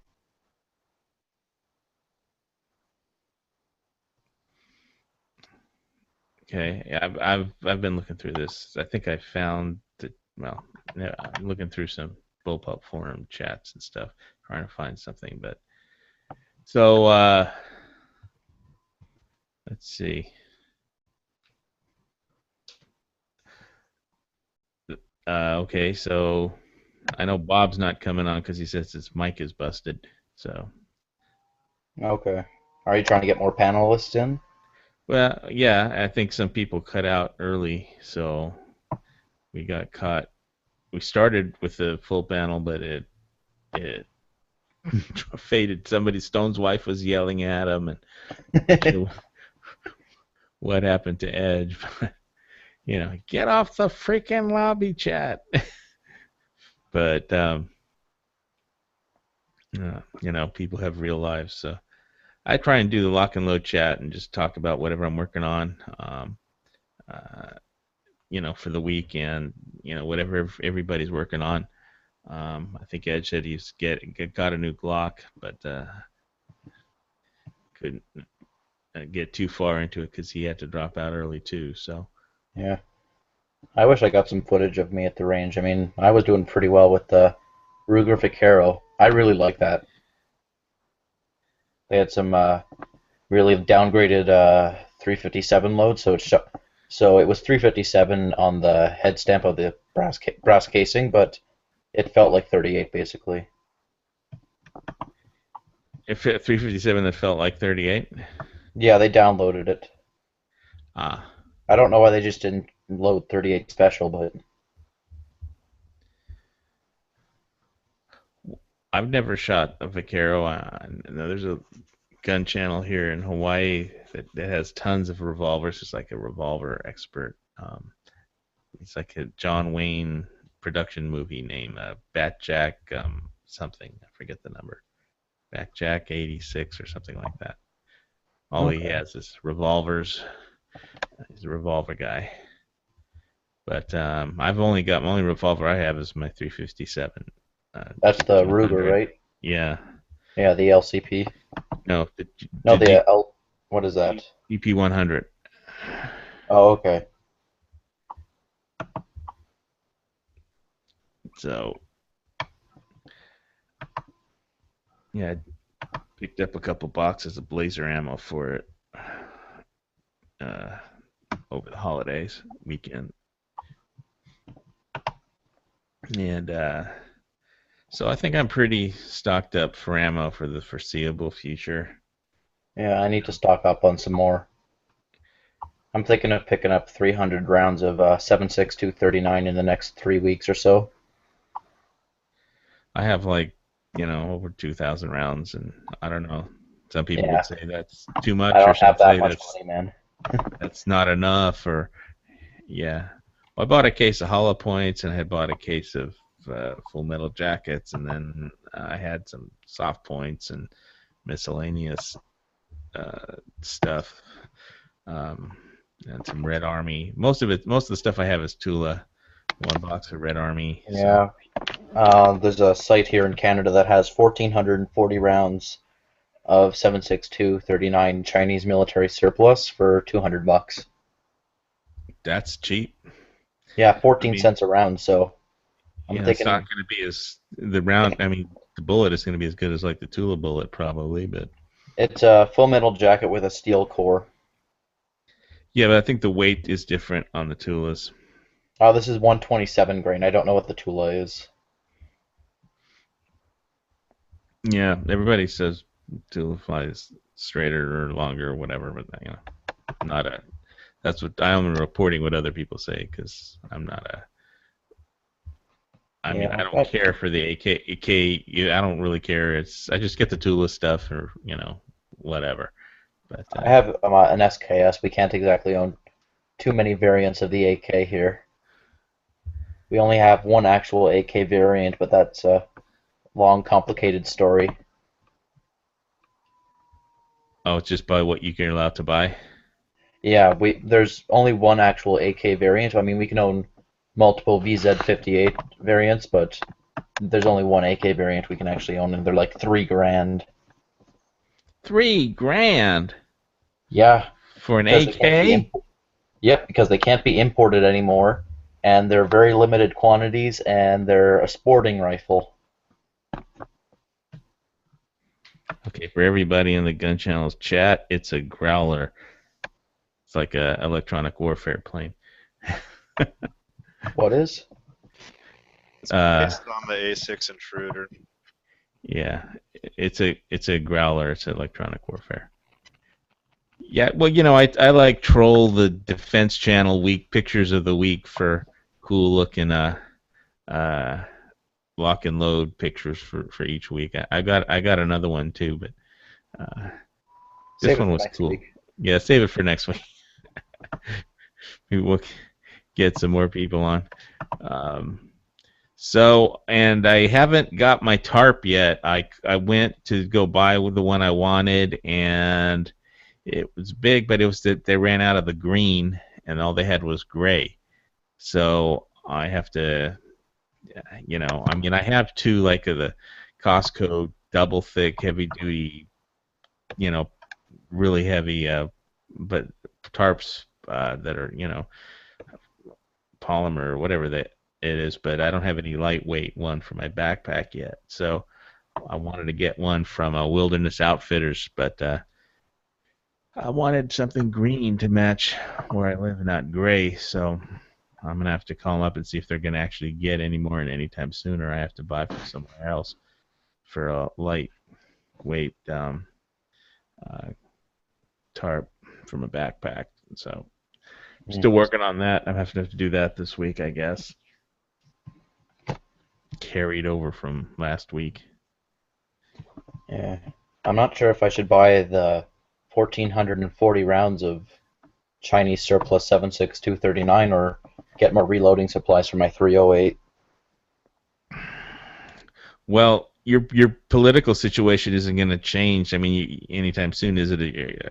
Okay. Yeah, I've been looking through this. I think I found well, no, I'm looking through some bullpup forum chats and stuff, trying to find something. But so let's see. Okay, so I know Bob's not coming on because he says his mic is busted. So, Okay. Are you trying to get more panelists in? well, yeah, I think some people cut out early, so we got caught. We started with the full panel, but it faded. Stone's wife was yelling at him, and what happened to Edge? Get off the freaking lobby chat. But people have real lives, so I try and do the lock and load chat and just talk about whatever I'm working on, for the week, and whatever everybody's working on. I think Ed said he's got a new Glock, but couldn't get too far into it because he had to drop out early too. So Yeah. I wish I got some footage of me at the range. I mean, I was doing pretty well with the Ruger Vaquero. I really like that. They had some really downgraded 357 load, so it was 357 on the head stamp of the brass casing, but it felt like 38 basically. it fit 357 that felt like 38. Yeah, they downloaded it. Ah, I don't know why they just didn't load 38 special, but I've never shot a Vaquero. There's a gun channel here in Hawaii that has tons of revolvers. It's like a revolver expert. It's like a John Wayne production movie name, Batjack something. I forget the number. Batjack 86 or something like that. All he Okay. has is revolvers. He's a revolver guy. But my only revolver I have is my 357. that's the 200. Ruger, right? Yeah. Yeah, the LCP. No, No, the the L. What is that? GP 100. Oh, okay. So, yeah, I picked up a couple boxes of Blazer ammo for it over the holidays weekend. And so I think I'm pretty stocked up for ammo for the foreseeable future. Yeah, I need to stock up on some more. I'm thinking of picking up 300 rounds of 7.62 39 in the next 3 weeks or so. I have like, over 2,000 rounds, and I don't know. Some people Yeah. would say that's too much, I or don't some have that say much money, man. that's not enough, or yeah. Well, I bought a case of hollow points, and I had bought a case of full metal jackets, and then I had some soft points and miscellaneous stuff, and some Red Army. Most of the stuff I have is Tula. One box of Red Army. So. Yeah. There's a site here in Canada that has 1,440 rounds of 7.62 39 Chinese military surplus for $200. That's cheap. Yeah, 14 cents a round. So I'm It's thinking not going to be as the round. I mean, the bullet is going to be as good as like the Tula bullet, probably. But it's a full metal jacket with a steel core. yeah, but I think the weight is different on the Tulas. Oh, this is 127 grain. I don't know what the Tula is. Yeah, everybody says Tula flies straighter or longer or whatever, but not a. That's what I'm reporting what other people say because I'm not a. I mean, I don't care for the AK. I don't really care. I just get the Tula stuff or whatever. But I have an SKS. We can't exactly own too many variants of the AK here. We only have one actual AK variant, but that's a long, complicated story. Oh, it's just by what you're allowed to buy? Yeah, there's only one actual AK variant. I mean, we can own multiple VZ58 variants, but there's only one AK variant we can actually own, and they're like $3,000. $3,000? Yeah. For an AK? Yep, because they can't be imported anymore, and they're very limited quantities, and they're a sporting rifle. Okay, for everybody in the Gun Channel's chat, it's a Growler. It's like a electronic warfare plane. What is? It's based on the A6 Intruder. Yeah, it's a Growler. It's electronic warfare. Yeah, well, I like troll the Defense Channel pictures of the week for cool looking lock and load pictures for each week. I got another one too, but this one was cool. Week. Yeah, save it for next week. Maybe we'll get some more people on. And I haven't got my tarp yet. I went to go buy the one I wanted, and it was big, but it was that they ran out of the green, and all they had was gray. So I have to you know, I mean, I have two like of the Costco double thick heavy duty, you know, really heavy, but tarps that are, you know, polymer or whatever that it is, but I don't have any lightweight one for my backpack yet. So I wanted to get one from Wilderness Outfitters, but I wanted something green to match where I live, not gray. So I'm gonna have to call them up and see if they're gonna actually get any more and anytime soon, or I have to buy from somewhere else for a lightweight uh, tarp from a backpack. So I'm still working on that. I'm having to do that this week, I guess. Carried over from last week. Yeah. I'm not sure if I should buy the 1,440 rounds of Chinese surplus 7.62 or get more reloading supplies for my 308. Well, your political situation isn't going to change. I mean, anytime soon, is it?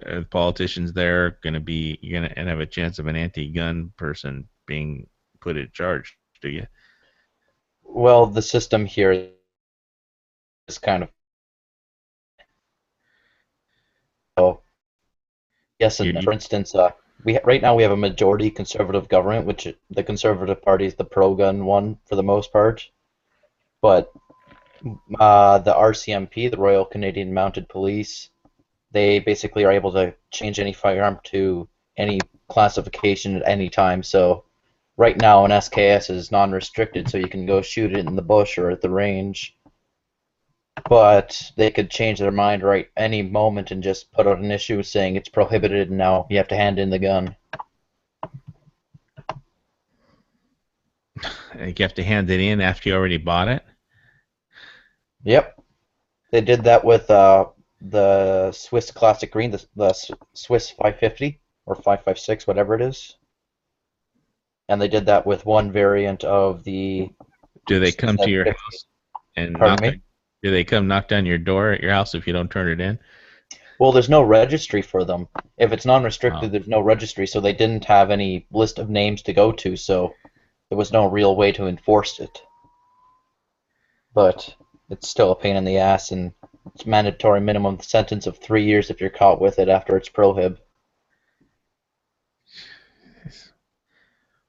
Are the politicians there going to be? You're going to have a chance of an anti-gun person being put in charge? Do you? Well, the system here is kind of so. Yes, and You, for instance, right now we have a majority conservative government, which the Conservative Party is the pro-gun one for the most part, but the RCMP, the Royal Canadian Mounted Police, they basically are able to change any firearm to any classification at any time. So right now an SKS is non-restricted, so you can go shoot it in the bush or at the range. But they could change their mind right any moment and just put out an issue saying it's prohibited and now you have to hand in the gun. have to hand it in after you already bought it. Yep. They did that with the Swiss Classic Green, the Swiss 550 or 556, whatever it is. And they did that with one variant of the. Do they come to your house and do they come knock down your door at your house if you don't turn it in? Well, there's no registry for them. If it's non-restricted, there's no registry, so they didn't have any list of names to go to, so there was no real way to enforce it. But it's still a pain in the ass, and it's mandatory minimum sentence of 3 years if you're caught with it after it's prohib.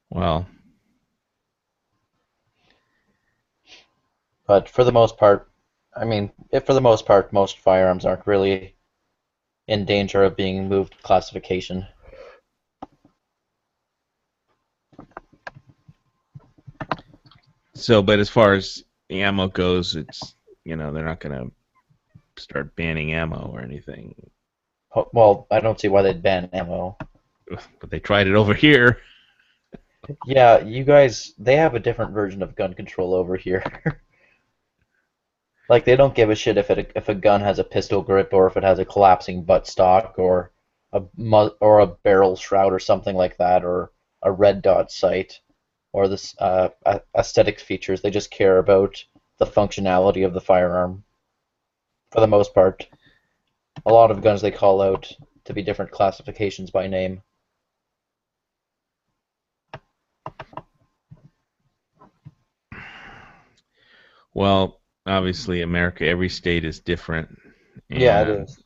Well, but for the most part, I mean, for the most part, most firearms aren't really in danger of being moved classification. So, but as far as the ammo goes, it's, you know, they're not going to start banning ammo or anything. Well, I don't see why they'd ban ammo. But they tried it over here. Yeah, you guys, they have a different version of gun control over here. Like, they don't give a shit if a gun has a pistol grip or if it has a collapsing buttstock or a barrel shroud or something like that, or a red dot sight or this aesthetic features. They just care about the functionality of the firearm for the most part. A lot of guns they call out to be different classifications by name. Well, obviously, America, every state is different. And, yeah, it is.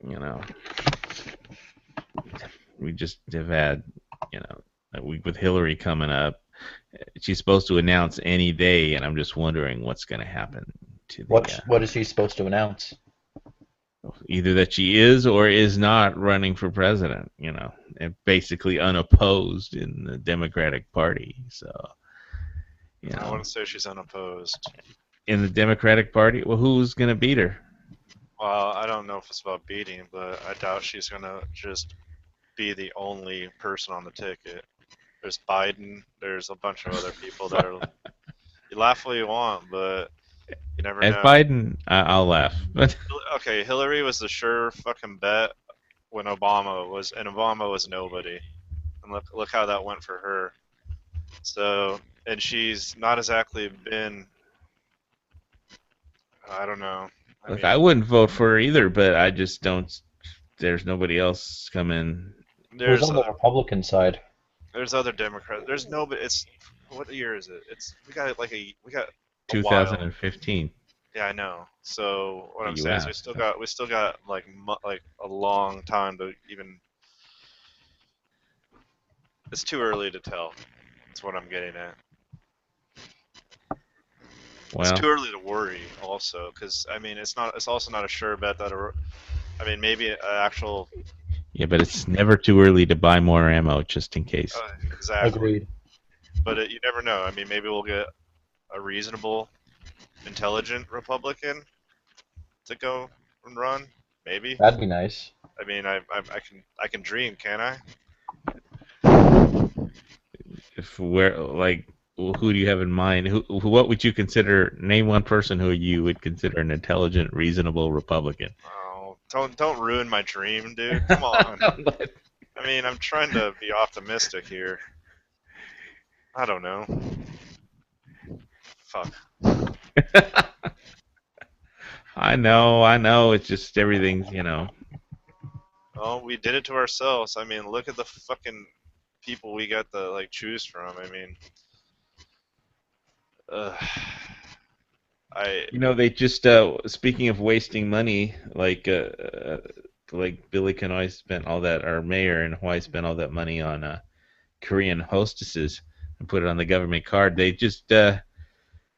You know, we just have had, you know, a week with Hillary coming up. She's supposed to announce any day, and I'm just wondering what's going to happen to the. What is she supposed to announce? Either that she is or is not running for president, you know, and basically unopposed in the Democratic Party. So, you know, I wouldn't say she's unopposed. In the Democratic Party, well, who's going to beat her? Well, I don't know if it's about beating, but I doubt she's going to just be the only person on the ticket. There's Biden. There's a bunch of other people that are. You laugh all you want, but you never know. At Biden, I'll laugh. Okay, Hillary was the sure fucking bet when Obama was nobody, and look how that went for her. So, and she's not exactly been. I don't know. Look, I wouldn't vote for her either, but I just don't. There's nobody else coming. Who's on the Republican side? There's other Democrats. There's nobody. It's what year is it? We got a while. 2015. Yeah, I know. So what I'm You saying is asked. we still got like a long time to even. It's too early to tell. That's what I'm getting at. It's Well, too early to worry, also, because I mean, it's also not a sure bet that I mean, maybe an actual. yeah, but it's never too early to buy more ammo just in case. Exactly. Agreed. But you never know. I mean, maybe we'll get a reasonable, intelligent Republican to go and run. Maybe. That'd be nice. I mean, I can dream, can I? If who do you have in mind? What would you consider? Name one person who you would consider an intelligent, reasonable Republican. Oh, don't ruin my dream, dude. Come on. I mean, I'm trying to be optimistic here. I don't know. Fuck. I know. It's just everything's, Well, we did it to ourselves. I mean, look at the fucking people we got to like choose from. I mean, They just speaking of wasting money, like Billy Kenoi spent all that, our mayor in Hawaii spent all that money on Korean hostesses and put it on the government card. They just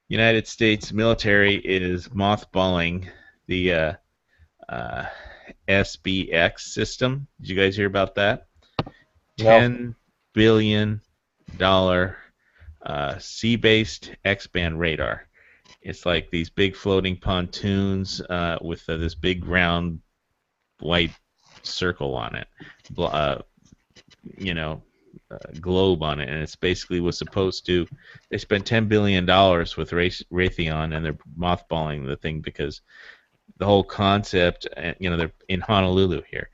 United States military is mothballing the SBX system. Did you guys hear about that? No. $10 billion sea-based X-band radar. It's like these big floating pontoons with this big round white circle on it, globe on it, and it's basically was supposed to. They spent $10 billion with Raytheon, and they're mothballing the thing because the whole concept, they're in Honolulu here,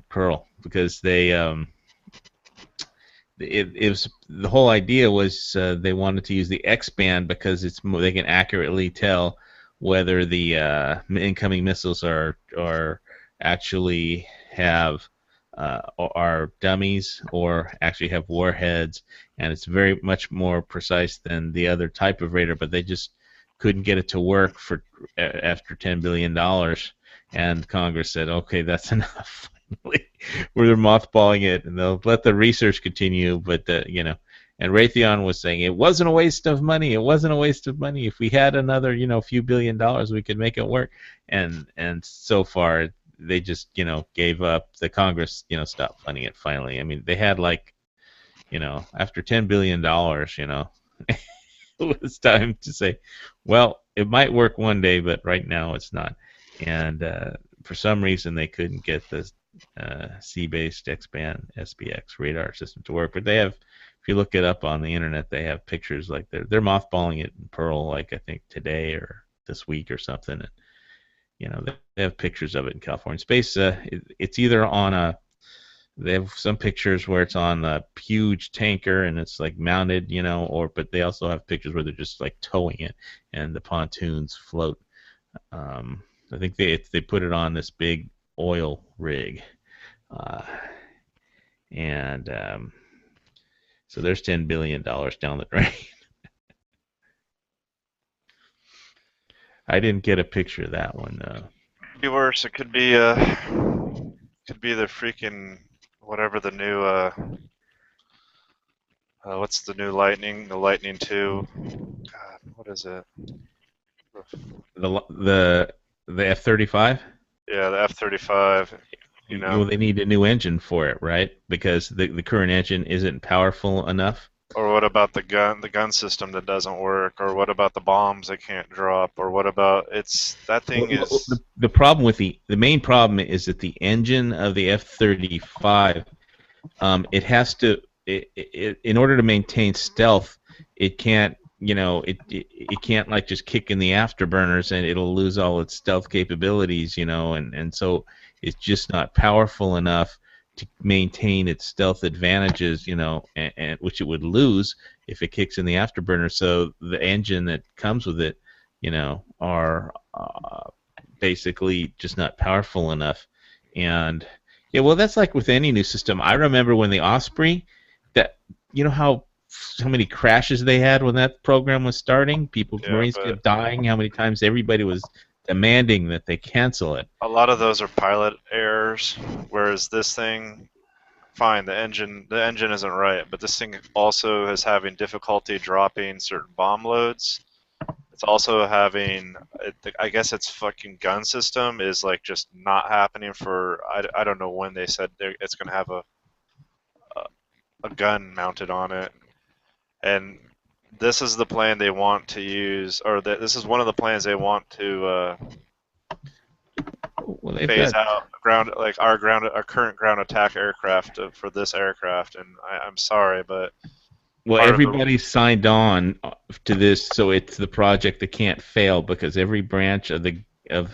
Pearl, because they it was the whole idea was they wanted to use the X-band because they can accurately tell whether the incoming missiles are actually are dummies or actually have warheads, and it's very much more precise than the other type of radar, but they just couldn't get it to work after $10 billion, and Congress said, okay, that's enough. Where they're mothballing it, and they'll let the research continue, but and Raytheon was saying it wasn't a waste of money. It wasn't a waste of money. If we had another, few $1 billion, we could make it work. And so far, they just, gave up. The Congress, stopped funding it finally. I mean, they had after $10 billion, it was time to say, well, it might work one day, but right now it's not. And for some reason, they couldn't get the sea-based X-band SBX radar system to work, but they have. If you look it up on the internet, they have pictures like they're mothballing it in Pearl, like I think today or this week or something. And they have pictures of it in California space. It's either on they have some pictures where it's on a huge tanker and it's like mounted, but they also have pictures where they're just like towing it and the pontoons float. I think they put it on this big oil rig, and so there's $10 billion down the drain. I didn't get a picture of that one though. Could be worse. It could be the freaking whatever the new what's the new Lightning? The Lightning 2. God, what is it? The F-35. Yeah, the F-35. Well, they need a new engine for it, right? Because the current engine isn't powerful enough. Or what about the gun system that doesn't work? Or what about the bombs that can't drop? Or what about the problem with the main problem is that the engine of the F-35, it has to in order to maintain stealth, it can't it can't like just kick in the afterburners and it'll lose all its stealth capabilities, and so it's just not powerful enough to maintain its stealth advantages, and which it would lose if it kicks in the afterburner. So the engine that comes with it, are basically just not powerful enough. And yeah, well, that's like with any new system. I remember when the Osprey, that how how many crashes they had when that program was starting? Yeah, Marines but- kept dying. How many times everybody was demanding that they cancel it? A lot of those are pilot errors, whereas this thing, fine, the engine isn't right, but this thing also is having difficulty dropping certain bomb loads. It's also having, I guess its fucking gun system is like just not happening for, I don't know when they said it's going to have a gun mounted on it. And this is the plan they want to use, or this is one of the plans they want to Well, they've phase got, out our current ground attack aircraft for this aircraft. And I'm sorry, but well, part of the- everybody signed on to this, so it's the project that can't fail because every branch of the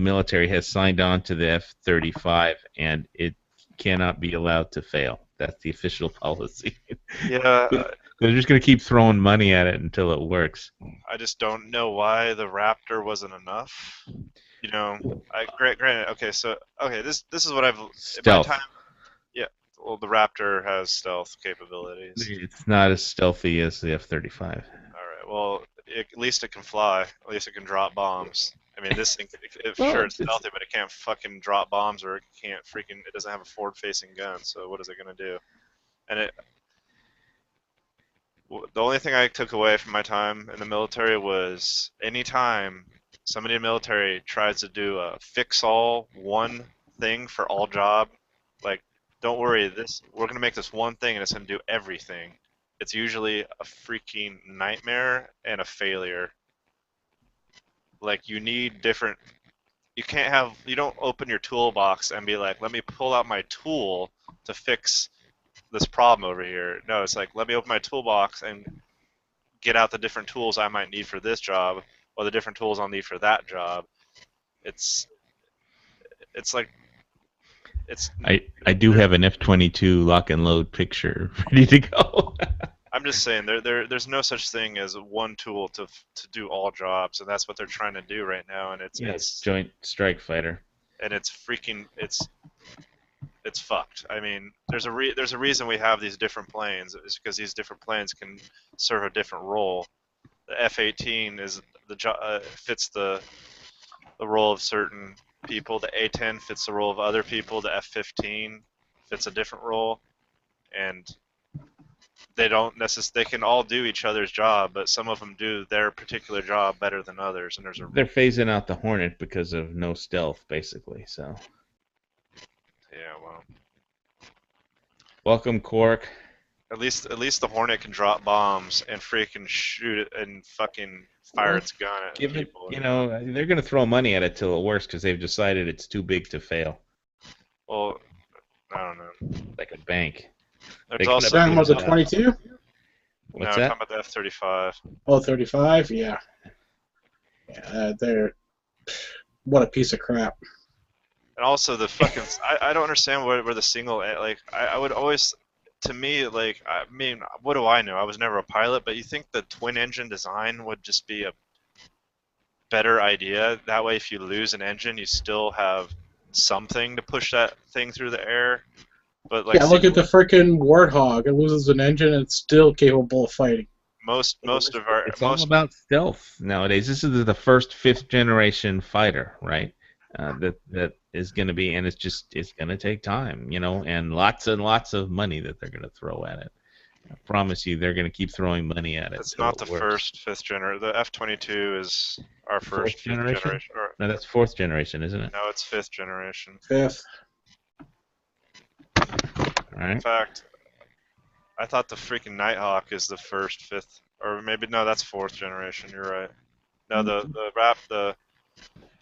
military has signed on to the F-35, and it cannot be allowed to fail. That's the official policy. yeah, They're just going to keep throwing money at it until it works. I just don't know why the Raptor wasn't enough. You know, granted, okay, this is what I've Stealth. In my time, yeah. Well, the Raptor has stealth capabilities. It's not as stealthy as the F-35. All right. Well, at least it can fly. At least it can drop bombs. I mean, this thing, Well, sure, it's it's- stealthy, but it can't fucking drop bombs, or it doesn't have a forward-facing gun. So what is it gonna do? And the only thing I took away from my time in the military was anytime somebody in the military tries to do a fix-all one thing for all job, like, don't worry, we're gonna make this one thing and it's gonna do everything. It's usually a freaking nightmare and a failure. Like, you need different. You don't open your toolbox and be like, let me pull out my tool to fix this problem over here. No, it's like, let me open my toolbox and get out the different tools I might need for this job, or the different tools I'll need for that job. It's like, I do have an F-22 lock and load picture ready to go. I'm just saying there's no such thing as one tool to do all jobs, and that's what they're trying to do right now. And it's Joint Strike Fighter. and it's freaking it's fucked. I mean, there's a reason we have these different planes. It's because these different planes can serve a different role. The F-18 is fits the role of certain people. The A-10 fits the role of other people. The F-15 fits a different role, and they can all do each other's job, but some of them do their particular job better than others. And They're phasing out the Hornet because of no stealth, basically. So, yeah, well, welcome, Quark. at least the Hornet can drop bombs and freaking shoot it and fucking fire its gun at Give it, people. they're going to throw money at it till it works because they've decided it's too big to fail, Well, I don't know. like a bank. There's They also could've- Talking about the 22? What's no, that? I'm talking about the F-35. Oh, 35? Yeah. Yeah, they're. What a piece of crap. And also the fucking I don't understand where the single like I would always, to me, like, I mean, what do I know? I was never a pilot, but you think the twin engine design would just be a better idea? That way, if you lose an engine, you still have something to push that thing through the air. But like, Yeah, look at the freaking Warthog. It loses an engine and it's still capable of fighting. most of our It's all about stealth nowadays. This is the first fifth-generation fighter, right? That is going to be, and it's going to take time, and lots of money that they're going to throw at it. I promise you, they're going to keep throwing money at it. It's till not it the works. first fifth generation. The F-22 is our first fifth generation. Or, No, that's fourth generation, isn't it? no, it's fifth generation. Fifth. All right. In fact, I thought the freaking Nighthawk is the first fifth, or maybe no, that's fourth generation. You're right. No, the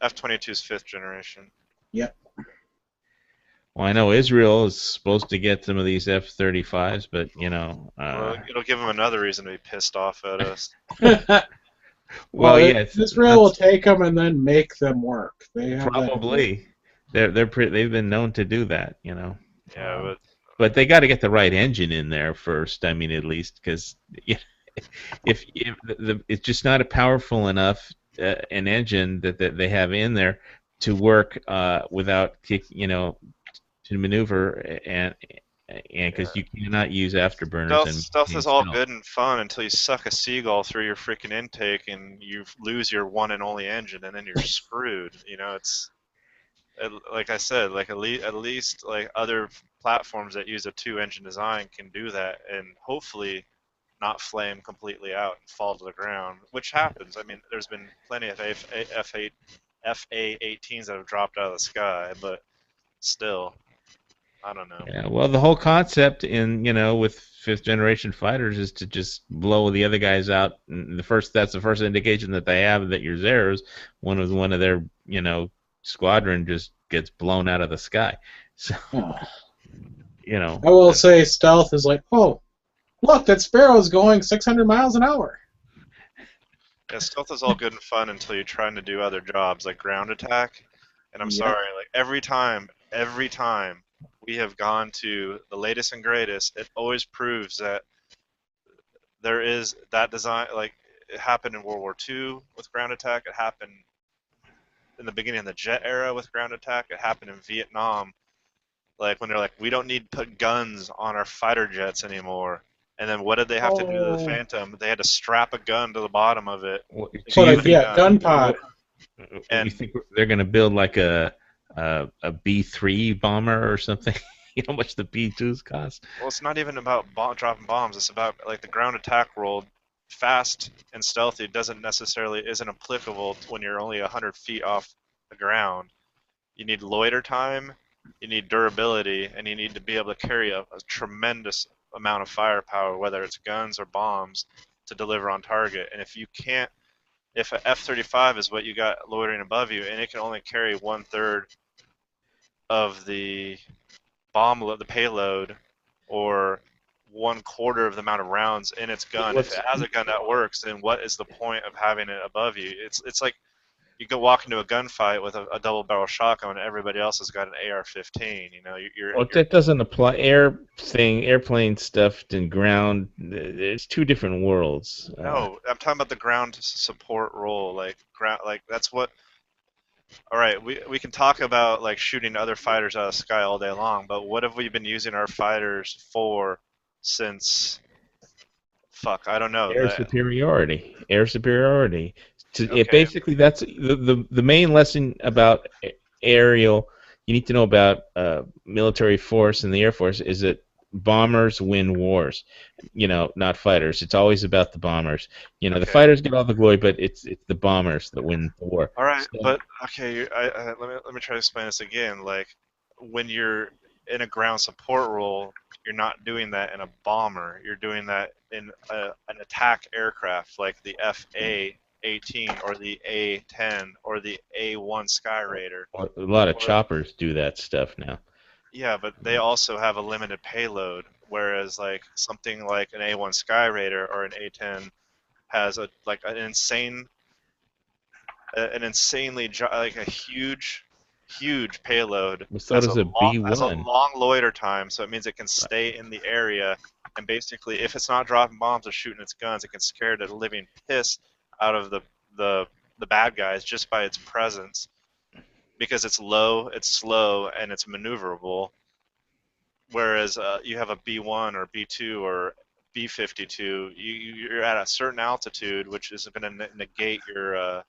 F-22 is fifth generation. Well, I know Israel is supposed to get some of these F-35s, but Well, it'll give them another reason to be pissed off at us. well, yeah, Israel will take them and then make them work. They have that- probably they've been known to do that, Yeah, but But they got to get the right engine in there first. I mean, at least because if it's just not a powerful enough an engine that they have in there to work without to maneuver and because you cannot use afterburners Stealth, and stealth maintain is all stealth. good and fun until you suck a seagull through your freaking intake and you lose your one and only engine, and then you're screwed. You know, like I said, like at least like other platforms that use a two-engine design can do that, and hopefully not flame completely out and fall to the ground, which happens. I mean, there's been plenty of FA-18s that have dropped out of the sky, but still, I don't know. Yeah, well, the whole concept with fifth generation fighters is to just blow the other guys out. And that's the first indication that they have that you're theirs. One of their squadron just gets blown out of the sky. So I will say stealth is like, oh, look, that sparrow's going 600 miles an hour. Yeah, stealth is all good and fun until you're trying to do other jobs like ground attack. And I'm Yep. sorry, like every time we have gone to the latest and greatest, it always proves that there is that design. Like it happened in World War II with ground attack. It happened in the beginning of the jet era with ground attack. It happened in Vietnam. Like when they're like, we don't need to put guns on our fighter jets anymore. And then what did they have to do to the Phantom? They had to strap a gun to the bottom of it. Gun pod. And you think they're going to build like a B-3 bomber or something? You know how much the B-2s cost? Well, it's not even about dropping bombs. It's about like the ground attack role. Fast and stealthy isn't applicable when you're only 100 feet off the ground. You need loiter time, you need durability, and you need to be able to carry a tremendous amount of firepower, whether it's guns or bombs, to deliver on target. And if an F-35 is what you got loitering above you, and it can only carry 1/3 of the the payload, or 1/4 of the amount of rounds in its gun. If it has a gun that works, then what is the point of having it above you? It's like you go walk into a gunfight with a double-barrel shotgun, and everybody else has got an AR-15. You know, that doesn't apply. Airplane stuff and ground. It's two different worlds. No, I'm talking about the ground support role. Like that's what. All right, we can talk about like shooting other fighters out of the sky all day long, but what have we been using our fighters for since? Fuck, I don't know. Air superiority. Okay. Basically, that's the main lesson about aerial. You need to know about military force and the Air Force is that bombers win wars. Not fighters. It's always about the bombers. The fighters get all the glory, but it's the bombers that win the war. All right, but okay, let me try to explain this again. Like when you're in a ground support role, you're not doing that in a bomber. You're doing that in an attack aircraft like the FA-18 or the A-10 or the A-1 Skyraider. A lot of choppers do that stuff now. Yeah, but they also have a limited payload, whereas like something like an A-1 Skyraider or an A-10 has an huge payload. So does a B-1. Has a long loiter time, so it means it can stay in the area, and basically, if it's not dropping bombs or shooting its guns, it can scare the living piss out of the bad guys just by its presence, because it's low, it's slow, and it's maneuverable. Whereas you have a B-1 or B-2 or B-52, you're at a certain altitude, which is going to negate your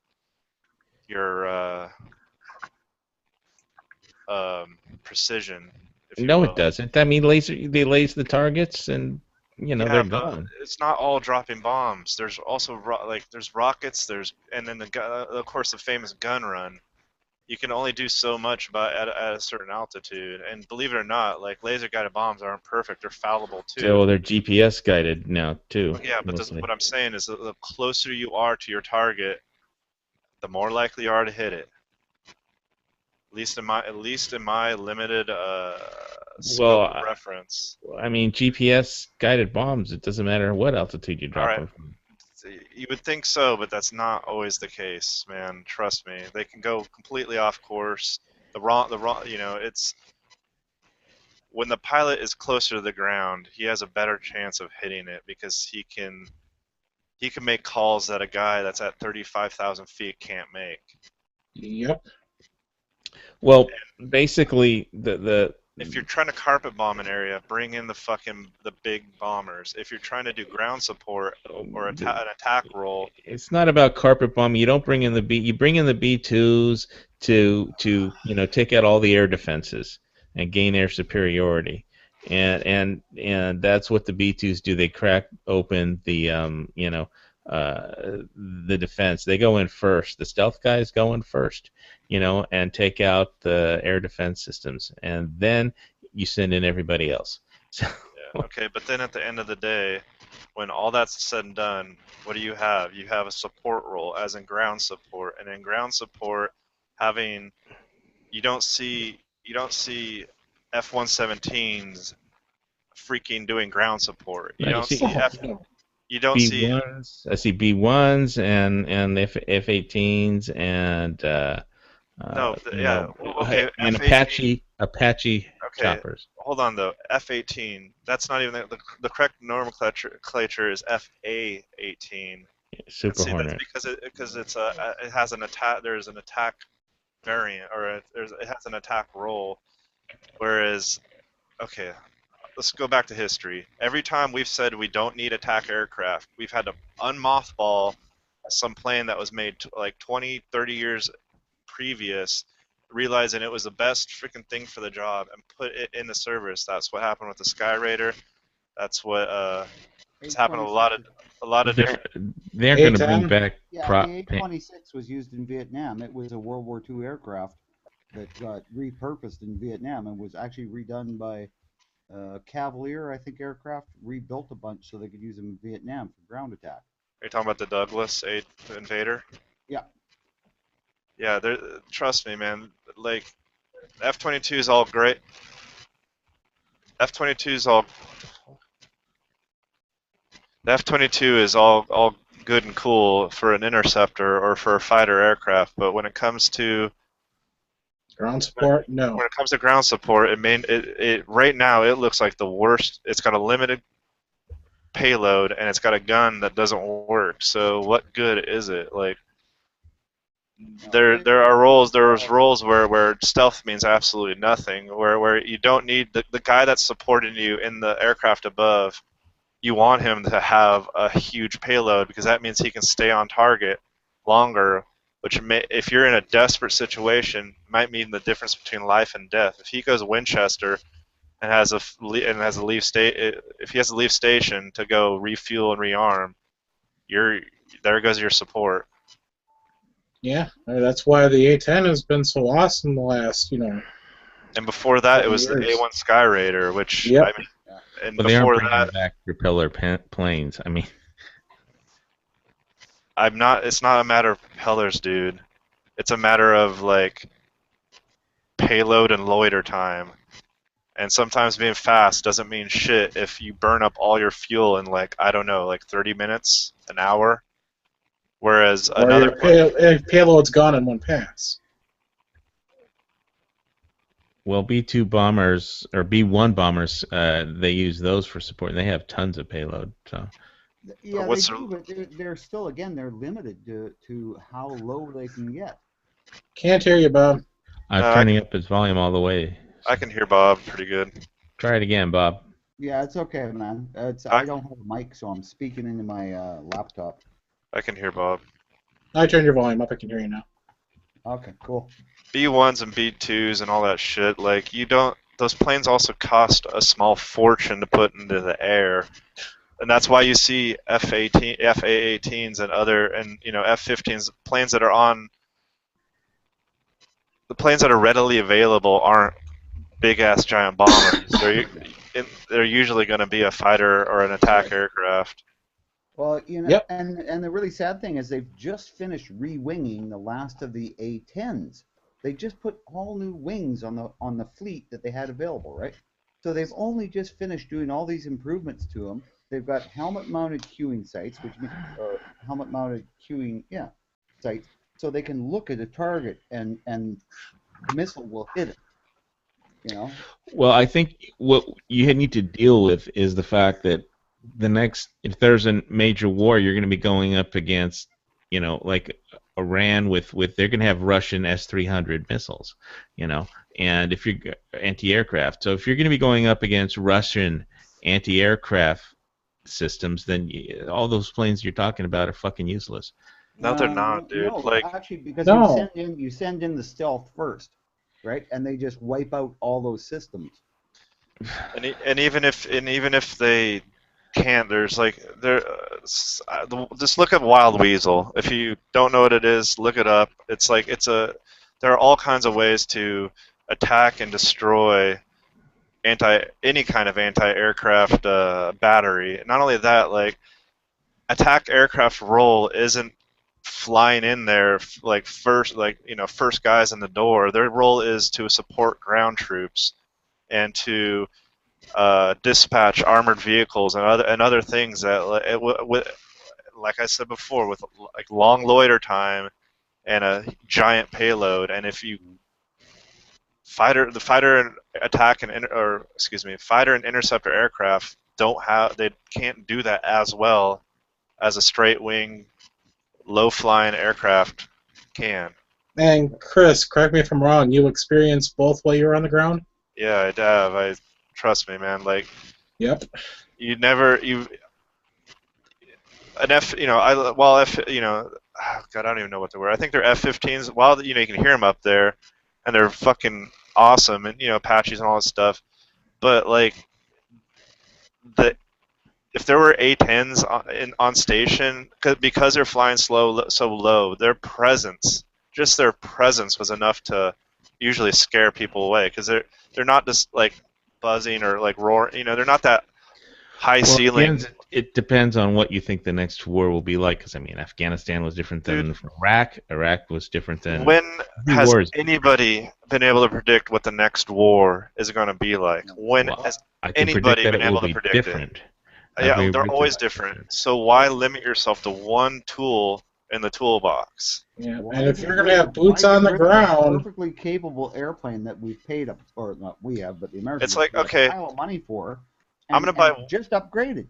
precision. No, it doesn't. I mean, they laser the targets, and they're gone. It's not all dropping bombs. There's also there's rockets. And then of course the famous gun run. You can only do so much at a certain altitude, and believe it or not, like laser guided bombs aren't perfect. They're fallible too. So they're GPS guided now too. Yeah, but what I'm saying is that the closer you are to your target, the more likely you are to hit it. At least in my limited scope of reference. I mean, GPS guided bombs. It doesn't matter what altitude you drop them from. You would think so, but that's not always the case, man. Trust me. They can go completely off course. It's when the pilot is closer to the ground, he has a better chance of hitting it because he can make calls that a guy that's at 35,000 feet can't make. Yep. Well, basically, the if you're trying to carpet bomb an area, bring in the big bombers. If you're trying to do ground support or an attack roll, it's not about carpet bombing. You don't bring in the you bring in the B2s to take out all the air defenses and gain air superiority. And that's what the B2s do. They crack open the the defense. They go in first. The stealth guys go in first, and take out the air defense systems, and then you send in everybody else. So, yeah, okay, but then at the end of the day, when all that's said and done, what do you have? You have a support role, as in ground support, and in ground support, you don't see F-117s freaking doing ground support. You don't see B1s. I see B1s and F-18s and okay, and F-18. Apache Okay, choppers. hold on though. F-18. That's not even the correct nomenclature is FA-18. Super Hornet. That's because it has an attack. There's an attack variant, or it has an attack role. Whereas, okay, let's go back to history. Every time we've said we don't need attack aircraft, we've had to unmothball some plane that was made like 20, 30 years previous, realizing it was the best freaking thing for the job, and put it in the service. That's what happened with the Sky Raider. That's what it's happened a lot of different. They're going to bring back the A-26 was used in Vietnam. It was a World War II aircraft that got repurposed in Vietnam and was actually redone by Cavalier, I think, rebuilt a bunch so they could use them in Vietnam for ground attack. Are you talking about the Douglas 8 Invader? Yeah. Yeah, trust me, man. Like, F-22 is all great. F-22 is all good and cool for an interceptor or for a fighter aircraft, but when it comes to ground support, no. When it comes to ground support, it right now it looks like the worst. It's got a limited payload and it's got a gun that doesn't work. So what good is it? Like, there's roles where stealth means absolutely nothing, where you don't need the guy that's supporting you in the aircraft above. You want him to have a huge payload because that means he can stay on target longer, which if you're in a desperate situation, might mean the difference between life and death. If he goes Winchester and has to leave station to go refuel and rearm, there goes your support. Yeah, that's why the A-10 has been so awesome the last, And before that, it was the A-1 Sky Raider, which and but before they aren't bringing back propeller planes. I mean, it's not a matter of propellers, dude. It's a matter of like payload and loiter time. And sometimes being fast doesn't mean shit if you burn up all your fuel in like 30 minutes, an hour. Whereas another payload's gone in one pass. Well, B2 bombers or B1 bombers, they use those for support, and they have tons of payload. So. Yeah, they do, but they're still, again, they're limited to how low they can get. Can't hear you, Bob. I'm turning up his volume all the way. I can hear Bob pretty good. Try it again, Bob. Yeah, it's okay, man. I don't have a mic, so I'm speaking into my laptop. I can hear Bob. I turned your volume up. I can hear you now. Okay, cool. B1s and B2s and all that shit, like, those planes also cost a small fortune to put into the air. And that's why you see FA-18s and F-15s, planes that are readily available aren't big-ass giant bombers. They're usually going to be a fighter or an attack aircraft. Well, yep. And the really sad thing is they've just finished re-winging the last of the A-10s. They just put all new wings on the fleet that they had available, right? So they've only just finished doing all these improvements to them. They've got helmet-mounted queuing sights, helmet-mounted queuing, sights, so they can look at a target and the missile will hit it. Well, I think what you need to deal with is the fact that if there's a major war, you're going to be going up against, like Iran with they're going to have Russian S-300 missiles, and if you're anti-aircraft. So if you're going to be going up against Russian anti-aircraft systems, then all those planes you're talking about are fucking useless. No, they're not, dude. No, Like, actually, because No. you send in the stealth first, right? And they just wipe out all those systems. and even if they can't, there's just look at Wild Weasel. If you don't know what it is, look it up. It's like there are all kinds of ways to attack and destroy any kind of anti-aircraft battery. Not only that, like, attack aircraft role isn't flying in there like first guys in the door. Their role is to support ground troops and to dispatch armored vehicles and other things that, like I said before, with like long loiter time and a giant payload. And if you fighter and interceptor aircraft they can't do that as well as a straight wing, low flying aircraft can. And Chris, correct me if I'm wrong. You experienced both while you were on the ground. Yeah, I have. Trust me, man. Like, Yep. I don't even know what they were. I think they're F-15s. While you can hear them up there, and they're fucking awesome, and Apaches and all that stuff. But like, if there were A-10s on station, because they're flying so low, their presence was enough to usually scare people away, because they're not just like buzzing or like roaring. They're not that high ceiling. It depends on what you think the next war will be like, because Afghanistan was different than Iraq. Iraq was different than. When has anybody been able to predict what the next war is going to be like? When has anybody been able to predict it? Yeah, they're always different. So why limit yourself to one tool in the toolbox? Yeah, and if you're going to have boots on the ground, perfectly capable airplane that we've paid up, or not we have, but the Americans. It's like, okay, a pile of money for. I'm going to buy just upgraded.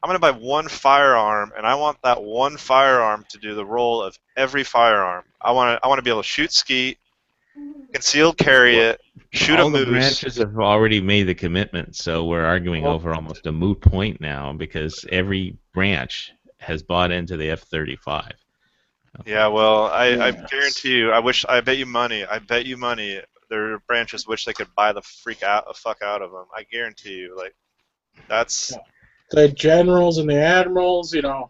I'm going to buy one firearm, and I want that one firearm to do the role of every firearm. I want to be able to shoot skeet, concealed carry it, shoot a moose. All the branches have already made the commitment, so we're arguing over almost a moot point now, because every branch has bought into the F-35. Yeah, well, I guarantee you, I bet you money, their branches wish they could buy the fuck out of them. I guarantee you, like, that's... The generals and the admirals, how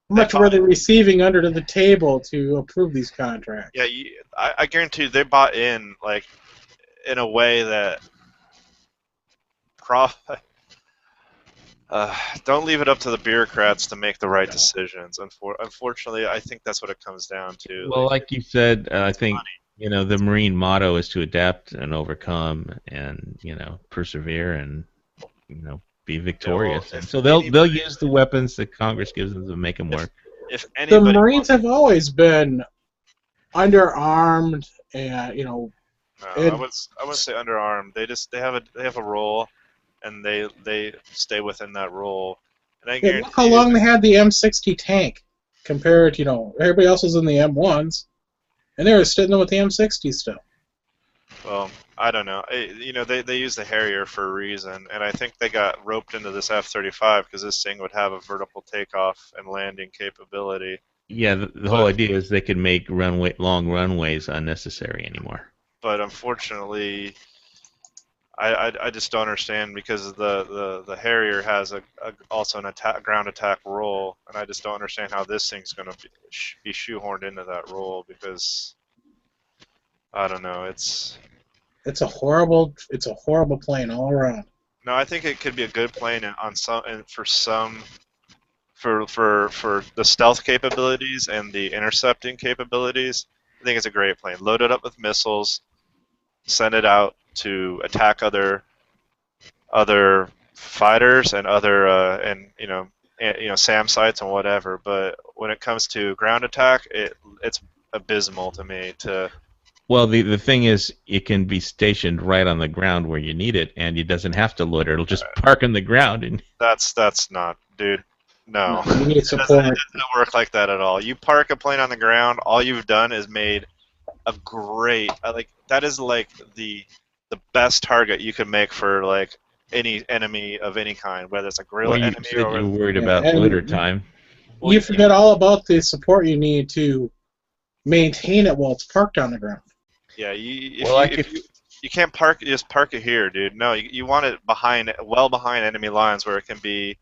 much were they receiving under the table to approve these contracts? Yeah, I guarantee you they bought in, like, in a way that don't leave it up to the bureaucrats to make the right decisions. Unfortunately, I think that's what it comes down to. Well, like you said, I think the Marine motto is to adapt and overcome, and persevere, and be victorious. Yeah, well, and so they'll use the weapons that Congress gives them to make them work. If anybody the Marines have always been underarmed, and No, I wouldn't say underarmed. They have a role, and they stay within that role. And I guarantee look how long they had the M60 tank compared. Everybody else was in the M1s, and they were sitting with the M60 still. Well, I don't know. They use the Harrier for a reason, and I think they got roped into this F-35 because this thing would have a vertical takeoff and landing capability. Yeah, the whole idea is they could make long runways unnecessary anymore. But unfortunately, I just don't understand, because the Harrier has also an ground attack role, and I just don't understand how this thing's going to be shoehorned into that role, because I don't know. It's a horrible plane all around. No, I think it could be a good plane for the stealth capabilities and the intercepting capabilities. I think it's a great plane. Load it up with missiles, send it out to attack other fighters and other SAM sites and whatever. But when it comes to ground attack, it's abysmal to me. Well, the thing is, it can be stationed right on the ground where you need it, and it doesn't have to loiter. It'll just park on the ground. And that's not, dude. No. You need It doesn't support. work like that at all. You park a plane on the ground, all you've done is made a great that is like the best target you can make for like any enemy of any kind, whether it's a guerrilla Well, you enemy said or you were worried Yeah, about and litter time. well, You forget all about the support you need to maintain it while it's parked on the ground. yeah, you, Well, like if you can't just park it here, dude. No, you want it well behind enemy lines where it can be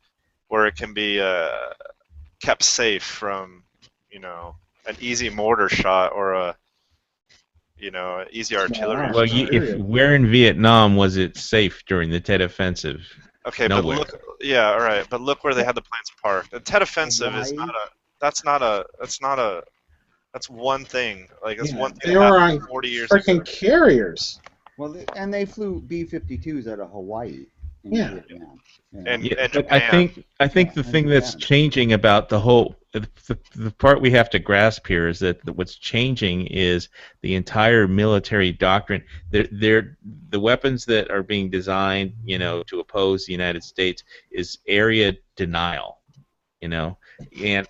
kept safe from an easy mortar shot or a easy artillery arms. Well, shot. if where in Vietnam was it safe during the Tet Offensive? Okay, Nowhere. but all right, but look where they had the planes parked. The Tet Offensive is Hawaii? that's one thing. Like that's Yeah, one thing they that were happened on 40 years freaking ago. carriers. Well, and they flew B-52s out of Hawaii in Yeah. Vietnam. And Yeah, and but I Japan. think Yeah, the and thing that's Japan. changing about the part we have to grasp here is that what's changing is the entire military doctrine. The weapons that are being designed, to oppose the United States is area denial, and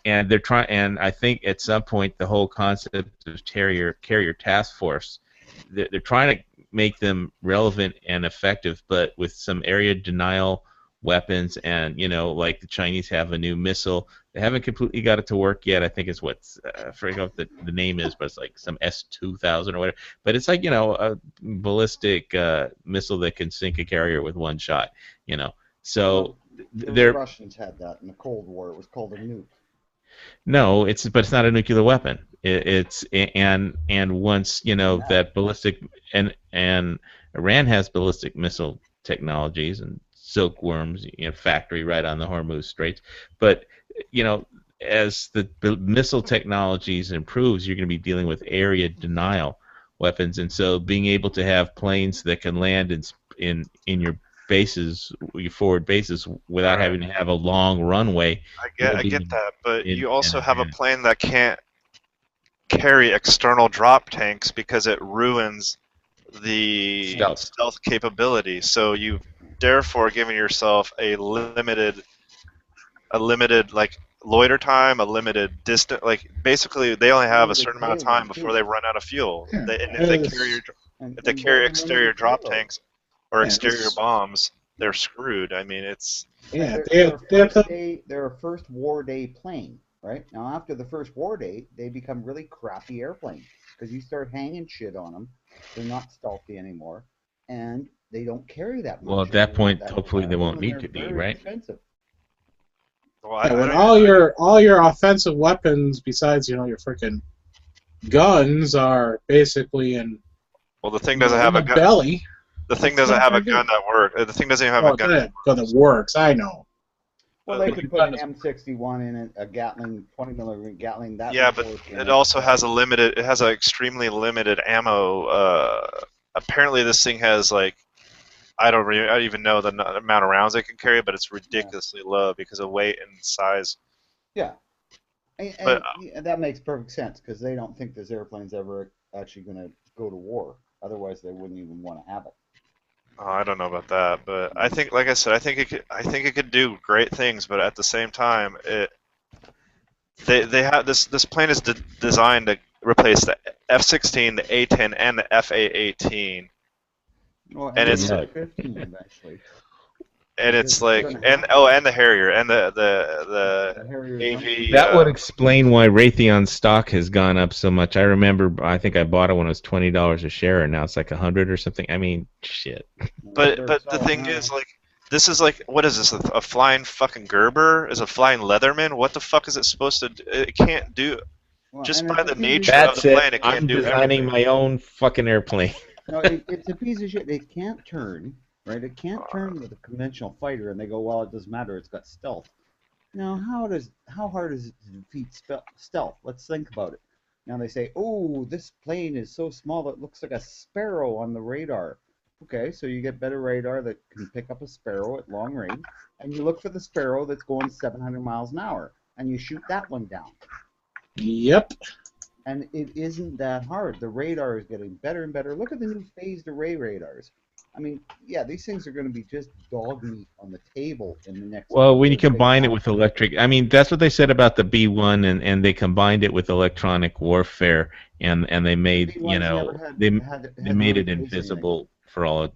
they're trying. And I think at some point the whole concept of carrier task force, they're trying to make them relevant and effective, but with some area denial weapons, and like the Chinese have a new missile. They haven't completely got it to work yet. I think it's I forget what the name is, but it's like some S-2000 or whatever. But it's like a ballistic missile that can sink a carrier with one shot. So The they're Russians had that in the Cold War. It was called a nuke. no, but it's not a nuclear weapon. And once that ballistic and Iran has ballistic missile technologies and silkworms, factory right on the Hormuz Straits. But as the missile technologies improves, you're going to be dealing with area denial weapons, and so being able to have planes that can land in your bases, your forward bases, without Right. having to have a long runway. I get that, but in- you also in have a advance. plane that can't carry external drop tanks because it ruins the Stealth. capability. So you've therefore given yourself a limited like loiter time, a limited distance. Like basically, they only have a certain amount of time before they run out of fuel. Yeah, And if they carry exterior drop tanks or Yeah, exterior it's- bombs, they're screwed. I mean, it's Yeah, They're they have to. they're a first war day plane, right? Now after the first war day, they become really crappy airplanes because you start hanging shit on them. They're not stealthy anymore, and they don't carry that much. Well, at that and they're point, not that hopefully they reliable, won't and need they're to be, very right? expensive. well, I Yeah, when don't all your offensive weapons, besides your freaking guns, are basically in well, the thing doesn't have a the gun. belly. The thing It's doesn't not have a very gun good. that works. The thing doesn't even have Oh, a gun. that works. I know. Well, they But could the put gun an is- M61 in it, a Gatling 20 millimeter Gatling. That Yeah, would but work in it also has it has an extremely limited ammo. Apparently, this thing has like I don't even know the amount of rounds it can carry, but it's ridiculously low because of weight and size. Yeah, and But- that makes perfect sense because they don't think this airplane's ever actually going to go to war. Otherwise, they wouldn't even want to have it. Oh, I don't know about that, but I think, like I said, I think it could do great things, but at the same time, they have this plane is designed to replace the F-16, the A-10, and the FA-18, Well, And it's- the 15 eventually. and Because it's like gonna and happen. and the Harrier and the The Harriers don't- AV. That would explain why Raytheon stock has gone up so much. I remember, I think I bought it when it was $20 a share, and now it's like $100 or something. I mean, shit. But they're the selling thing now. is, like, this is like, what is this? A flying fucking Gerber? Is a flying Leatherman? What the fuck is it supposed to do? It can't do. Well, Just and by it's the a piece of nature shit. of the plane, it can't I'm do designing everything. my own fucking airplane. No, it's a piece of shit. It can't turn, right? It can't turn with a conventional fighter, and they go, well, it doesn't matter. It's got stealth. Now, how hard is it to defeat stealth? Let's think about it. Now they say, oh, this plane is so small that it looks like a sparrow on the radar. Okay, so you get better radar that can pick up a sparrow at long range, and you look for the sparrow that's going 700 miles an hour, and you shoot that one down. Yep. And it isn't that hard. The radar is getting better and better. Look at the new phased array radars. I mean, yeah, these things are going to be just dog meat on the table in the next. Well, when you big combine it battle. with electric, I mean, that's what they said about the B1, and they combined it with electronic warfare, and they made, B1's never they had made no it place in anything. invisible for all Yeah,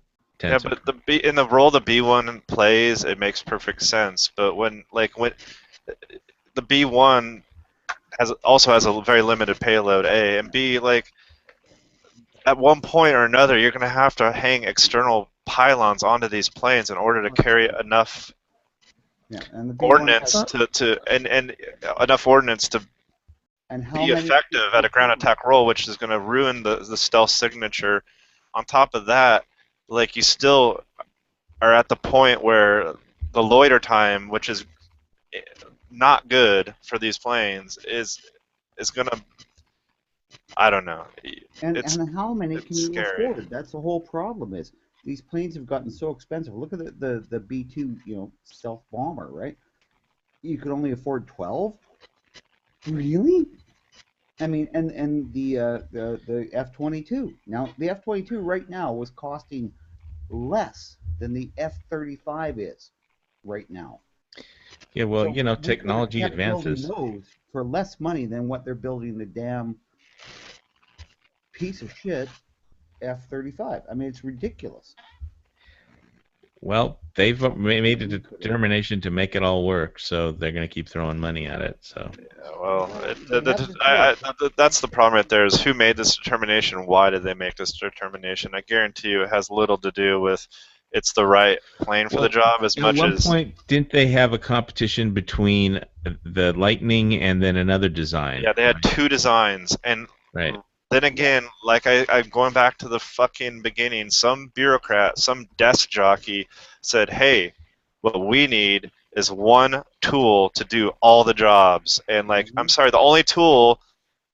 intents and but in the role the B1 plays, it makes perfect sense. But when the B1 also has a very limited payload, A, and B, like at one point or another, you're gonna have to hang external pylons onto these planes in order to carry enough Yeah, and the B1 ordnance has, and enough ordnance to and how be many effective at a ground attack role, which is going to ruin the stealth signature. On top of that, like you still are at the point where the loiter time, which is not good for these planes, is going to, I don't know. And It's how many it's can you scary. afford? That's the whole problem. Is these planes have gotten so expensive. Look at the B2, stealth bomber, right? You could only afford 12. Really? I mean, and the F-22. Now the F-22 right now was costing less than the F-35 is right now. yeah, well, So we could have technology kept building advances. those for less money than what they're building the damn piece of shit F-35. I mean, it's ridiculous. Well, they've made a We could have. determination to make it all work, so they're going to keep throwing money at it. So, Yeah, well, They have the choice. that's the problem right there. Is who made this determination? Why did they make this determination? I guarantee you, it has little to do with it's the right plane for the job as at much one as point, didn't they have a competition between the Lightning and then another design? yeah, they had two designs, and Right. then again, like I'm going back to the fucking beginning. Some bureaucrat, some desk jockey said, "Hey, what we need is one tool to do all the jobs." And like, I'm sorry, the only tool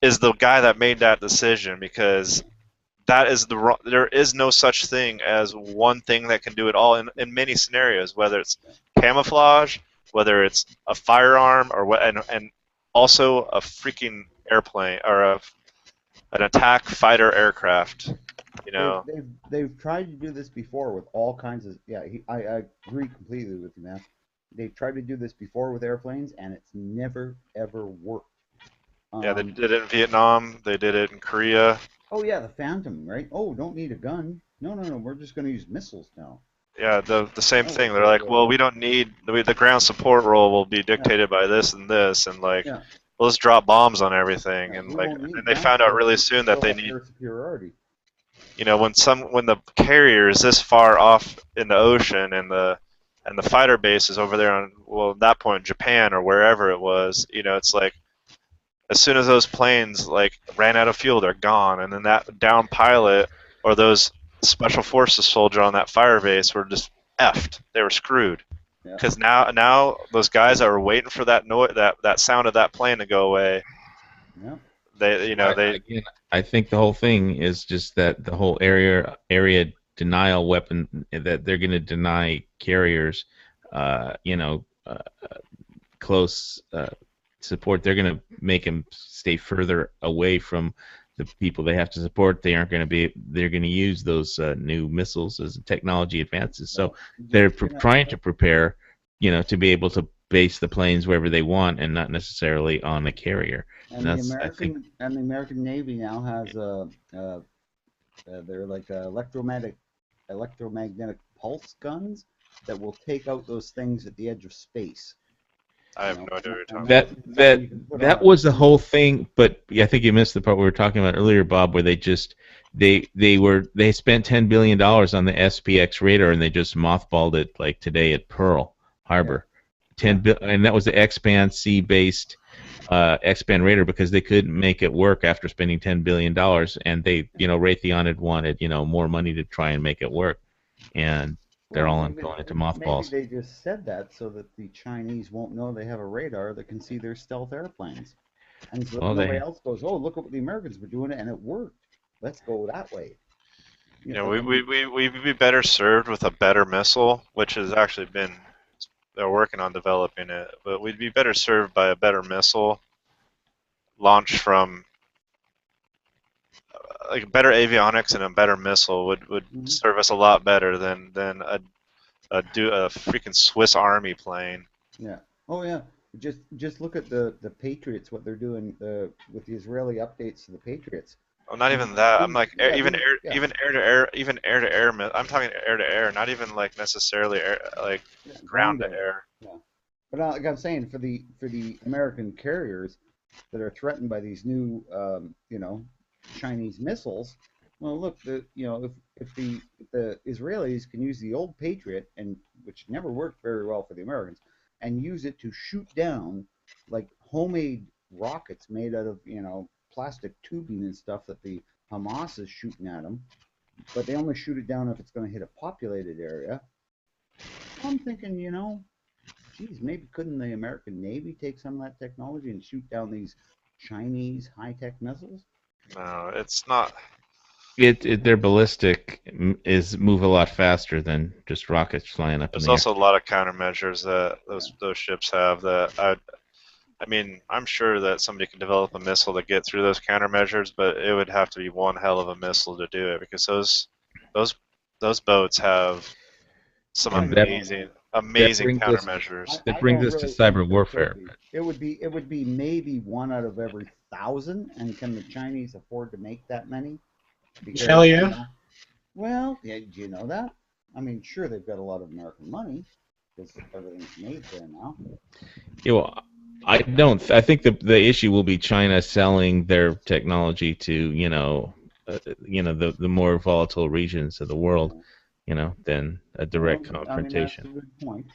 is the guy that made that decision because that is there is no such thing as one thing that can do it all in many scenarios, whether it's camouflage, whether it's a firearm, or what, and also a freaking airplane or an attack fighter aircraft. They've tried to do this before with all kinds of I agree completely with you, man. They've tried to do this before with airplanes, and it's never ever worked. Yeah, they did it in Vietnam. They did it in Korea. Oh yeah, the Phantom, right? Oh, don't need a gun. No, we're just going to use missiles now. Yeah, the same thing. They're like, well, we don't need the ground support role will be dictated by this and this, and like, well, let's drop bombs on everything, and like, and they found out really soon that they need air superiority. when the carrier is this far off in the ocean and the fighter base is over there on at that point Japan or wherever it was, it's like as soon as those planes like ran out of fuel, they're gone, and then that down pilot or those special forces soldier on that fire base were just effed. They were screwed because now those guys that were waiting for that that sound of that plane to go away. Yeah. Again, I think the whole thing is just that the whole area denial weapon that they're going to deny carriers, close support. They're going to make them stay further away from the people they have to support. They aren't going to be. They're going to use those new missiles as technology advances. So they're trying to prepare, to be able to base the planes wherever they want and not necessarily on a carrier. And the American Navy now has they're like electromagnetic pulse guns that will take out those things at the edge of space. I have no idea what you're talking about. That was the whole thing, but I think you missed the part we were talking about earlier, Bob, where they spent $10 billion on the SPX radar and they just mothballed it like today at Pearl Harbor. And that was the X-band C-based X-band radar because they couldn't make it work after spending $10 billion, and they, Raytheon had wanted, more money to try and make it work, and they're going into mothballs. Maybe they just said that so that the Chinese won't know they have a radar that can see their stealth airplanes, and so nobody else goes, oh, look at what the Americans were doing, and it worked. Let's go that way. We'd be better served with a better missile, which has actually been. They're working on developing it, but we'd be better served by a better missile launched from like better avionics and a better missile would Mhm. serve us a lot better than a freaking Swiss Army plane. Yeah. Oh yeah. Just look at the Patriots, what they're doing with the Israeli updates to the Patriots. Oh, not even that. I'm like Yeah, even air, yeah. even air to air, even air to air. I'm talking air to air, not even like necessarily air, like Yeah, ground to air. Yeah. But like I'm saying, for the American carriers that are threatened by these new, Chinese missiles, well, look, if the Israelis can use the old Patriot, and which never worked very well for the Americans, and use it to shoot down like homemade rockets made out of plastic tubing and stuff that the Hamas is shooting at them, but they only shoot it down if it's going to hit a populated area. I'm thinking, geez, maybe couldn't the American Navy take some of that technology and shoot down these Chinese high-tech missiles? No, it's not. Their ballistic is move a lot faster than just rockets flying up in There's the also a lot of countermeasures that those ships have that I mean, I'm sure that somebody could develop a missile to get through those countermeasures, but it would have to be one hell of a missile to do it because those boats have some And that- amazing brings us- countermeasures. That I brings don't us to really cyber think there warfare. could be. It would be maybe 1 out of every 1,000, and can the Chinese afford to make that many? Because, Hell yeah. Well, yeah, do you know that? I mean, sure, they've got a lot of American money because everything's made there now. Yeah, well, I don't. I think the issue will be China selling their technology to the more volatile regions of the world, than a direct Well, confrontation. I mean, that's a good point.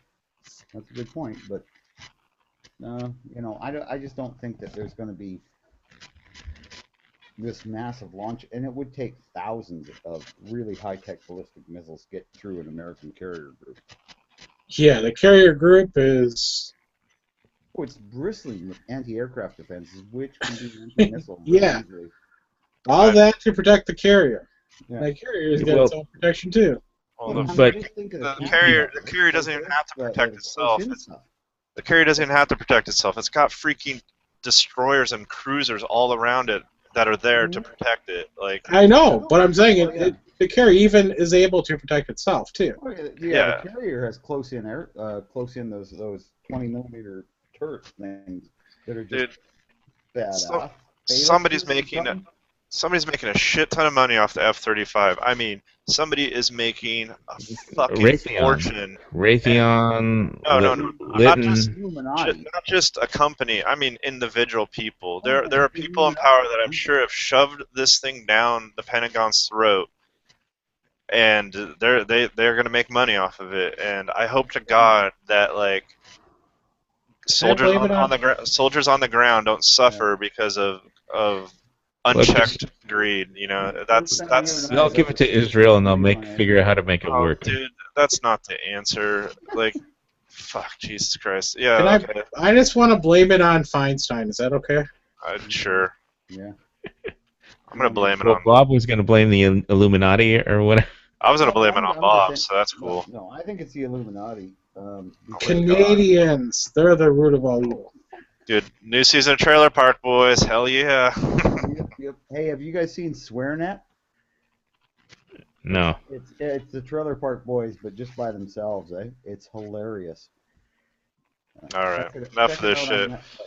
That's a good point, but I just don't think that there's going to be this massive launch, and it would take thousands of really high-tech ballistic missiles to get through an American carrier group. Yeah, the carrier group is. Oh, it's bristling with anti-aircraft defenses, which can be anti-missile. Yeah. Easily. All that to protect the carrier. Yeah. The carrier's got Well- its own protection too. Well, Yeah, the, I mean, just think of the counter- carrier doesn't even have to that protect is close itself. in stuff. The carrier doesn't even have to protect itself. It's got freaking destroyers and cruisers all around it that are there to protect it. Like, I know, but I'm saying Oh, yeah. the carrier even is able to protect itself too. Oh, yeah, Yeah. the carrier has close in those 20mm turret things that are dude, just badass. so- Payloads somebody's or making something? a shit ton of money off the F-35. I mean, somebody is making a fucking Raytheon. fortune. Raytheon, No, not just Litton, Illuminati. not just a company. I mean, individual people. There are people in power that I'm sure have shoved this thing down the Pentagon's throat, and they're going to make money off of it. And I hope to God that like soldiers blame it on soldiers on the ground don't suffer because of unchecked greed. That's they'll give it to Israel and they'll figure out how to make it oh, work. dude, that's not the answer. Like, fuck, Jesus Christ. Yeah, And okay, I just want to blame it on Feinstein. Is that okay? sure. Yeah. I'm gonna blame it Well, on. Bob was going to blame the Illuminati or whatever. I was gonna blame it I'm on just Bob, saying- so that's cool. No, I think it's the Illuminati. Because- Canadians, they're the root of all evil. Dude, new season of Trailer Park Boys. Hell yeah. Yep. Hey, have you guys seen SwearNet? No. It's the Trailer Park Boys, but just by themselves, eh? It's hilarious. All right, Check it- enough check of it this out shit. on Netflix.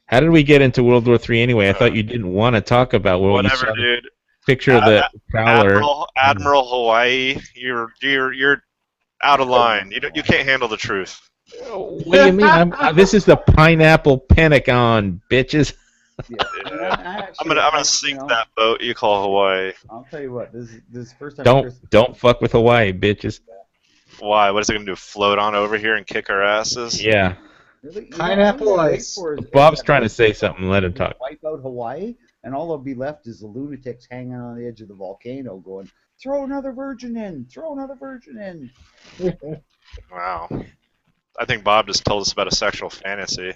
How did we get into World War III anyway? I thought you didn't want to talk about World War Whatever, saw the dude. picture of the prowler. Admiral Hawaii, you're out of line. You can't handle the truth. What do you mean? This is the Pineapple Pentagon, bitches. Yeah. And I I'm gonna sink that boat you call Hawaii. I'll tell you what. This is first time. Don't fuck with Hawaii, bitches. Why? What is it gonna do? Float on over here and kick our asses? Yeah. Really? Pineapple what I'm ice. waiting for is Bob's that trying to they say something. Let him talk. Wipe out Hawaii, and all that'll be left is the lunatics hanging on the edge of the volcano, going, "Throw another virgin in! Throw another virgin in!" Wow. I think Bob just told us about a sexual fantasy.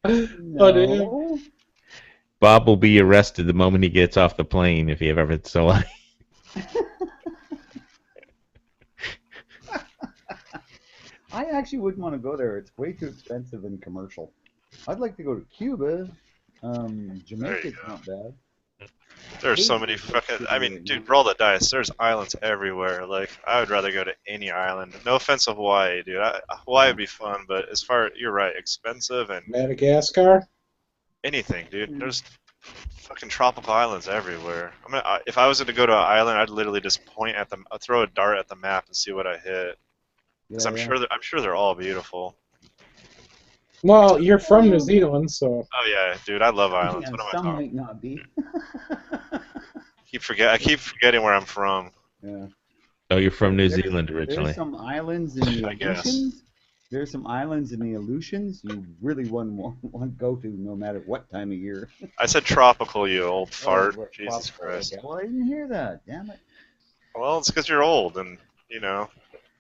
No. Bob will be arrested the moment he gets off the plane if he ever so. I actually wouldn't want to go there. It's way too expensive and commercial. I'd like to go to Cuba. Jamaica's go. not bad. There's so Haiti many looks fucking. pretty I mean, right dude, now. roll the dice. There's islands everywhere. Like, I would rather go to any island. No offense to Hawaii, dude. Hawaii would be fun, but as far you're right, expensive and Madagascar. anything, dude. Mm. There's fucking tropical islands everywhere. If I was to go to an island, I'd literally just point at them, throw a dart at the map and see what I hit. Because Yeah, I'm sure they're all beautiful. Well, you're from New Zealand, so Oh yeah, dude, I love islands. And What am I some talking? might not be. I keep forgetting where I'm from. Yeah. Oh, you're from New There's- Zealand originally. There's some islands in the I guess. Aleutians. There's some islands in the Aleutians you really wouldn't want to go to no matter what time of year. I said tropical, you old fart. Oh, what Jesus tropical, Christ. okay. Well, I didn't hear that. Damn it. Well, it's because you're old, and you know.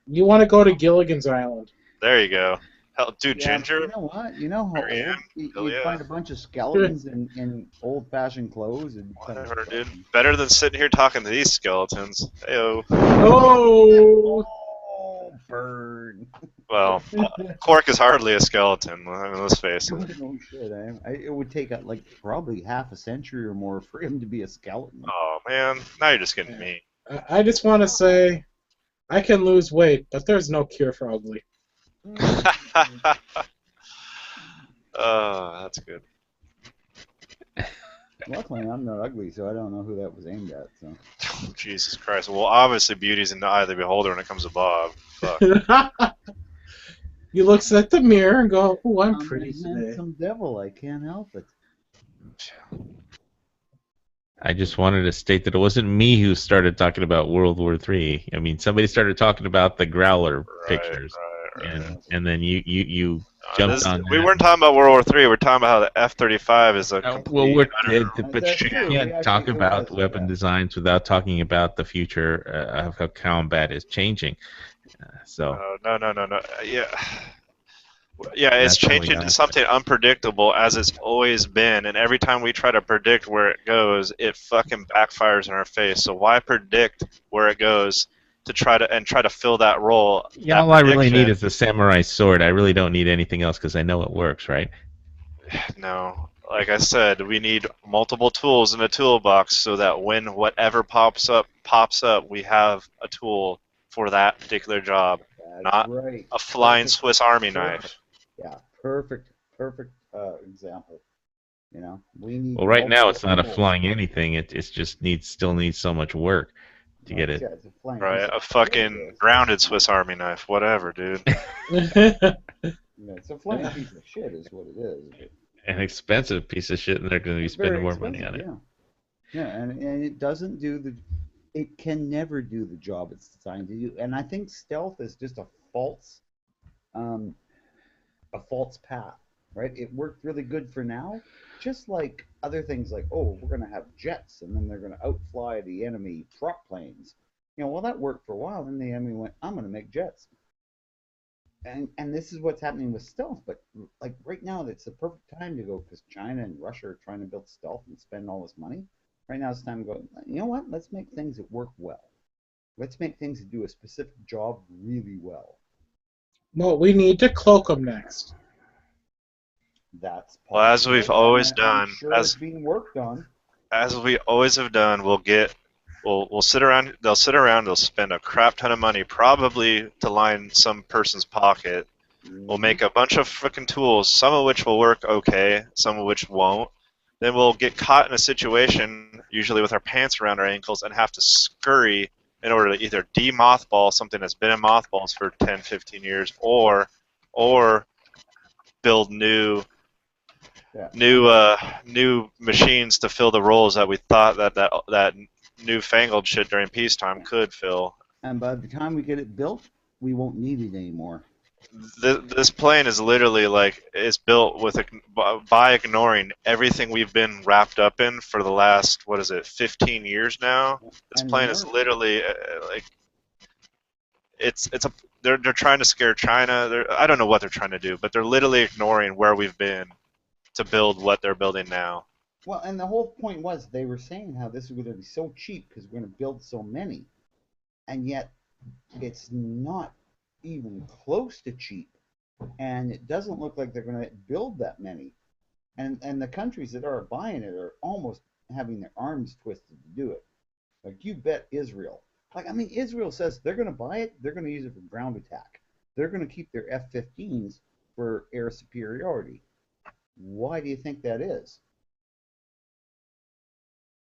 you want to go to Gilligan's Island. There you go. Hell, dude, Yeah, Ginger. You know what? You know how Marianne? old Hell you'd yeah. find a bunch of skeletons in old-fashioned clothes and Whatever, dude. Better than sitting here talking to these skeletons. Heyo. Oh, Oh, burn. Well, Quark is hardly a skeleton. I mean, let's face it. No shit. It would take like probably half a century or more for him to be a skeleton. Oh man, now you're just getting me. I just want to say, I can lose weight, but there's no cure for ugly. Oh, that's good. Luckily, I'm not ugly, so I don't know who that was aimed at. So. Jesus Christ. Well, obviously, beauty's in the eye of the beholder when it comes to Bob. Fuck. He looks at the mirror and go, "Oh, I'm pretty a today." handsome devil. I can't help it. I just wanted to state that it wasn't me who started talking about World War III. I mean, somebody started talking about the Growler pictures, Right. and then you jumped on We that. weren't talking about World War III. We're talking about how the F-35 is a complete. Well, but That's you true. can't We talk actually about realized weapon that. designs without talking about the future of how combat is changing. So No. Yeah. Yeah, it's That's all we changing got. to something unpredictable as it's always been, and every time we try to predict where it goes, it fucking backfires in our face. So why predict where it goes to try to fill that role? yeah, that all I really prediction? need is the samurai sword. I really don't need anything else because I know it works, right? No. Like I said, we need multiple tools in a toolbox so that when whatever pops up, we have a tool for that particular job. That's Not right. a flying Perfect. Swiss Army Perfect. knife. Yeah, perfect example. You know, we need. Well, right now it's not a multiple flying anything. It's just still needs so much work to tools. get it. Yeah, it's a flying Right, piece a of fucking shit. grounded Swiss Army knife. Whatever, dude. Yeah, it's a flying piece of shit, is what it is. An expensive piece of shit, and they're going to be It's very spending more money on expensive, it. Yeah, and it doesn't do the. It can never do the job it's designed to do, and I think stealth is just a false path, right? It worked really good for now, just like other things like, oh, we're going to have jets, and then they're going to outfly the enemy prop planes. You know, well, that worked for a while, and the enemy went, I'm going to make jets. And this is what's happening with stealth, but like right now, it's the perfect time to go because China and Russia are trying to build stealth and spend all this money. Right now, it's time to go, you know what? Let's make things that work well. Let's make things that do a specific job really well. Well, we need to cloak them next. That's Well, as we've possible, always and I'm done, sure it's being worked on. As we always have done, we'll sit around. They'll sit around. They'll spend a crap ton of money, probably to line some person's pocket. We'll make a bunch of freaking tools, some of which will work okay, some of which won't. Then we'll get caught in a situation, usually with our pants around our ankles, and have to scurry in order to either de-mothball something that's been in mothballs for 10, 15 years, or build new machines to fill the roles that we thought that newfangled shit during peacetime could fill. And by the time we get it built, we won't need it anymore. This plane is literally it's built by ignoring everything we've been wrapped up in for the last 15 years now. This And plane is more. literally they're trying to scare China. I don't know what they're trying to do, but they're literally ignoring where we've been to build what they're building now. Well, and the whole point was they were saying how this is going to be so cheap because we're going to build so many, and yet it's not even close to cheap, and it doesn't look like they're going to build that many. And the countries that are buying it are almost having their arms twisted to do it. Like, you bet Israel. Like, I mean, Israel says they're going to buy it, they're going to use it for ground attack. They're going to keep their F-15s for air superiority. Why do you think that is?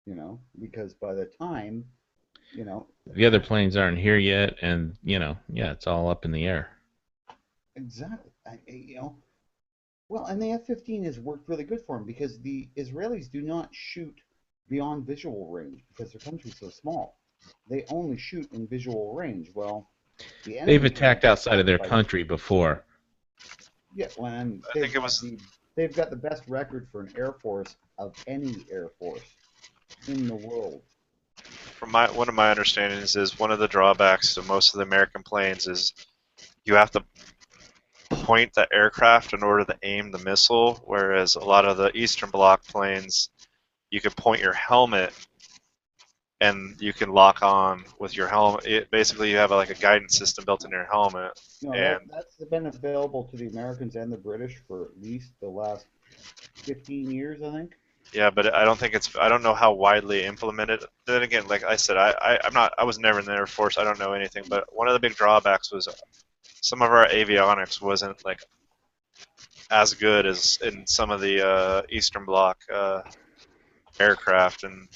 You know, because by the time, you know, The other planes aren't here yet, and yeah, it's all up in the air. exactly, you know, well, and the F-15 has worked really good for them because the Israelis do not shoot beyond visual range because their country's so small. They only shoot in visual range. Well, the They've enemy attacked outside of their country before. Yeah, well, and I think it was. they've got the best record for an air force of any air force in the world. From one of my understandings is one of the drawbacks to most of the American planes is you have to point the aircraft in order to aim the missile, whereas a lot of the Eastern Bloc planes, you can point your helmet and you can lock on with your helmet. Basically, you have like a guidance system built into your helmet. No, And that's been available to the Americans and the British for at least the last 15 years, I think. yeah, but I don't think I don't know how widely implemented. Then again, like I said, I was never in the Air Force. I don't know anything. But one of the big drawbacks was some of our avionics wasn't like as good as in some of the Eastern Bloc aircraft. And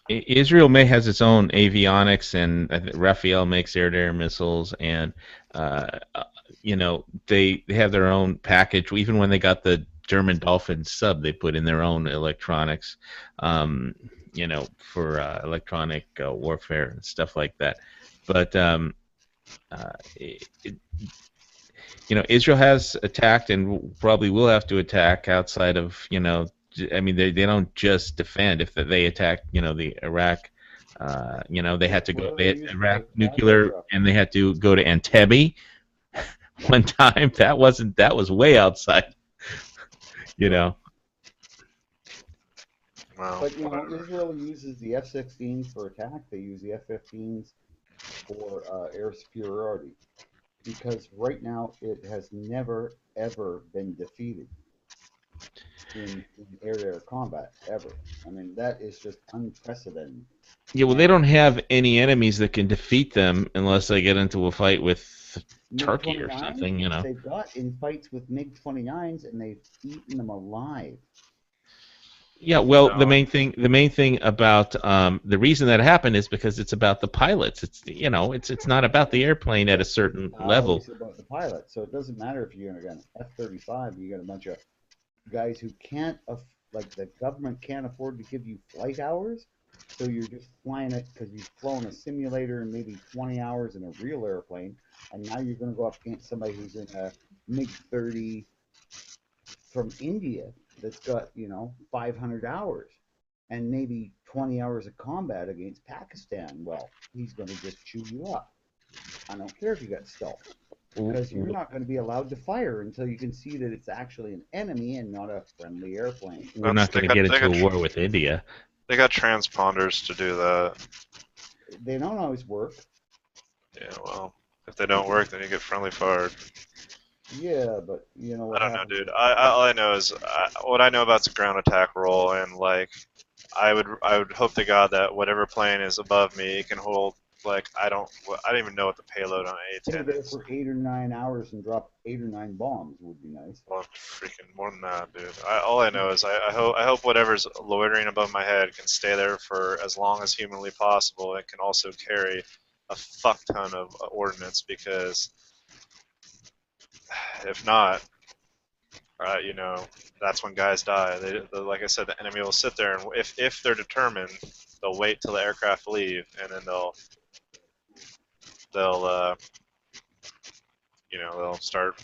Israel has its own avionics, and Rafael makes air-to-air missiles, and they have their own package. Even when they got the German Dolphin sub, they put in their own electronics, for electronic warfare and stuff like that. But Israel has attacked and probably will have to attack outside of, I mean, they don't just defend. If they attack, the Iraq, they had to go, they had Iraq nuclear, and they had to go to Entebbe one time. That was way outside, well, But Israel uses the F-16s for attack. They use the F-15s for air superiority, because right now it has never ever been defeated in air-to-air combat ever. I mean, that is just unprecedented. Yeah, well, they don't have any enemies that can defeat them unless they get into a fight with Turkey or something, They've got in fights with MiG-29s, and they've eaten them alive. Yeah, well, the main thing about the reason that happened is because it's about the pilots. It's not about the airplane at a certain level. It's about the pilot. So it doesn't matter if you're going to F-35. You got a bunch of guys who can't, like, the government can't afford to give you flight hours. So you're just flying it because you've flown a simulator and maybe 20 hours in a real airplane, and now you're going to go up against somebody who's in a MiG-30 from India that's got 500 hours and maybe 20 hours of combat against Pakistan. Well, he's going to just chew you up. I don't care if you got stealth, because you're not going to be allowed to fire until you can see that it's actually an enemy and not a friendly airplane. We're not going to get into a war with India. They got transponders to do that. They don't always work. Yeah, well, if they don't work, then you get friendly fired. Yeah, but what I don't know, dude. All I know is what I know about the ground attack role, and like, I would hope to God that whatever plane is above me can hold. Like, I don't even know what the payload on A-10 is. For 8 or 9 hours and drop 8 or 9 bombs would be nice. Well, freaking more than that, dude. All I know is I hope whatever's loitering above my head can stay there for as long as humanly possible. It can also carry a fuck ton of ordnance, because if not, that's when guys die. Like I said, the enemy will sit there, and if they're determined, they'll wait till the aircraft leave, and then they'll start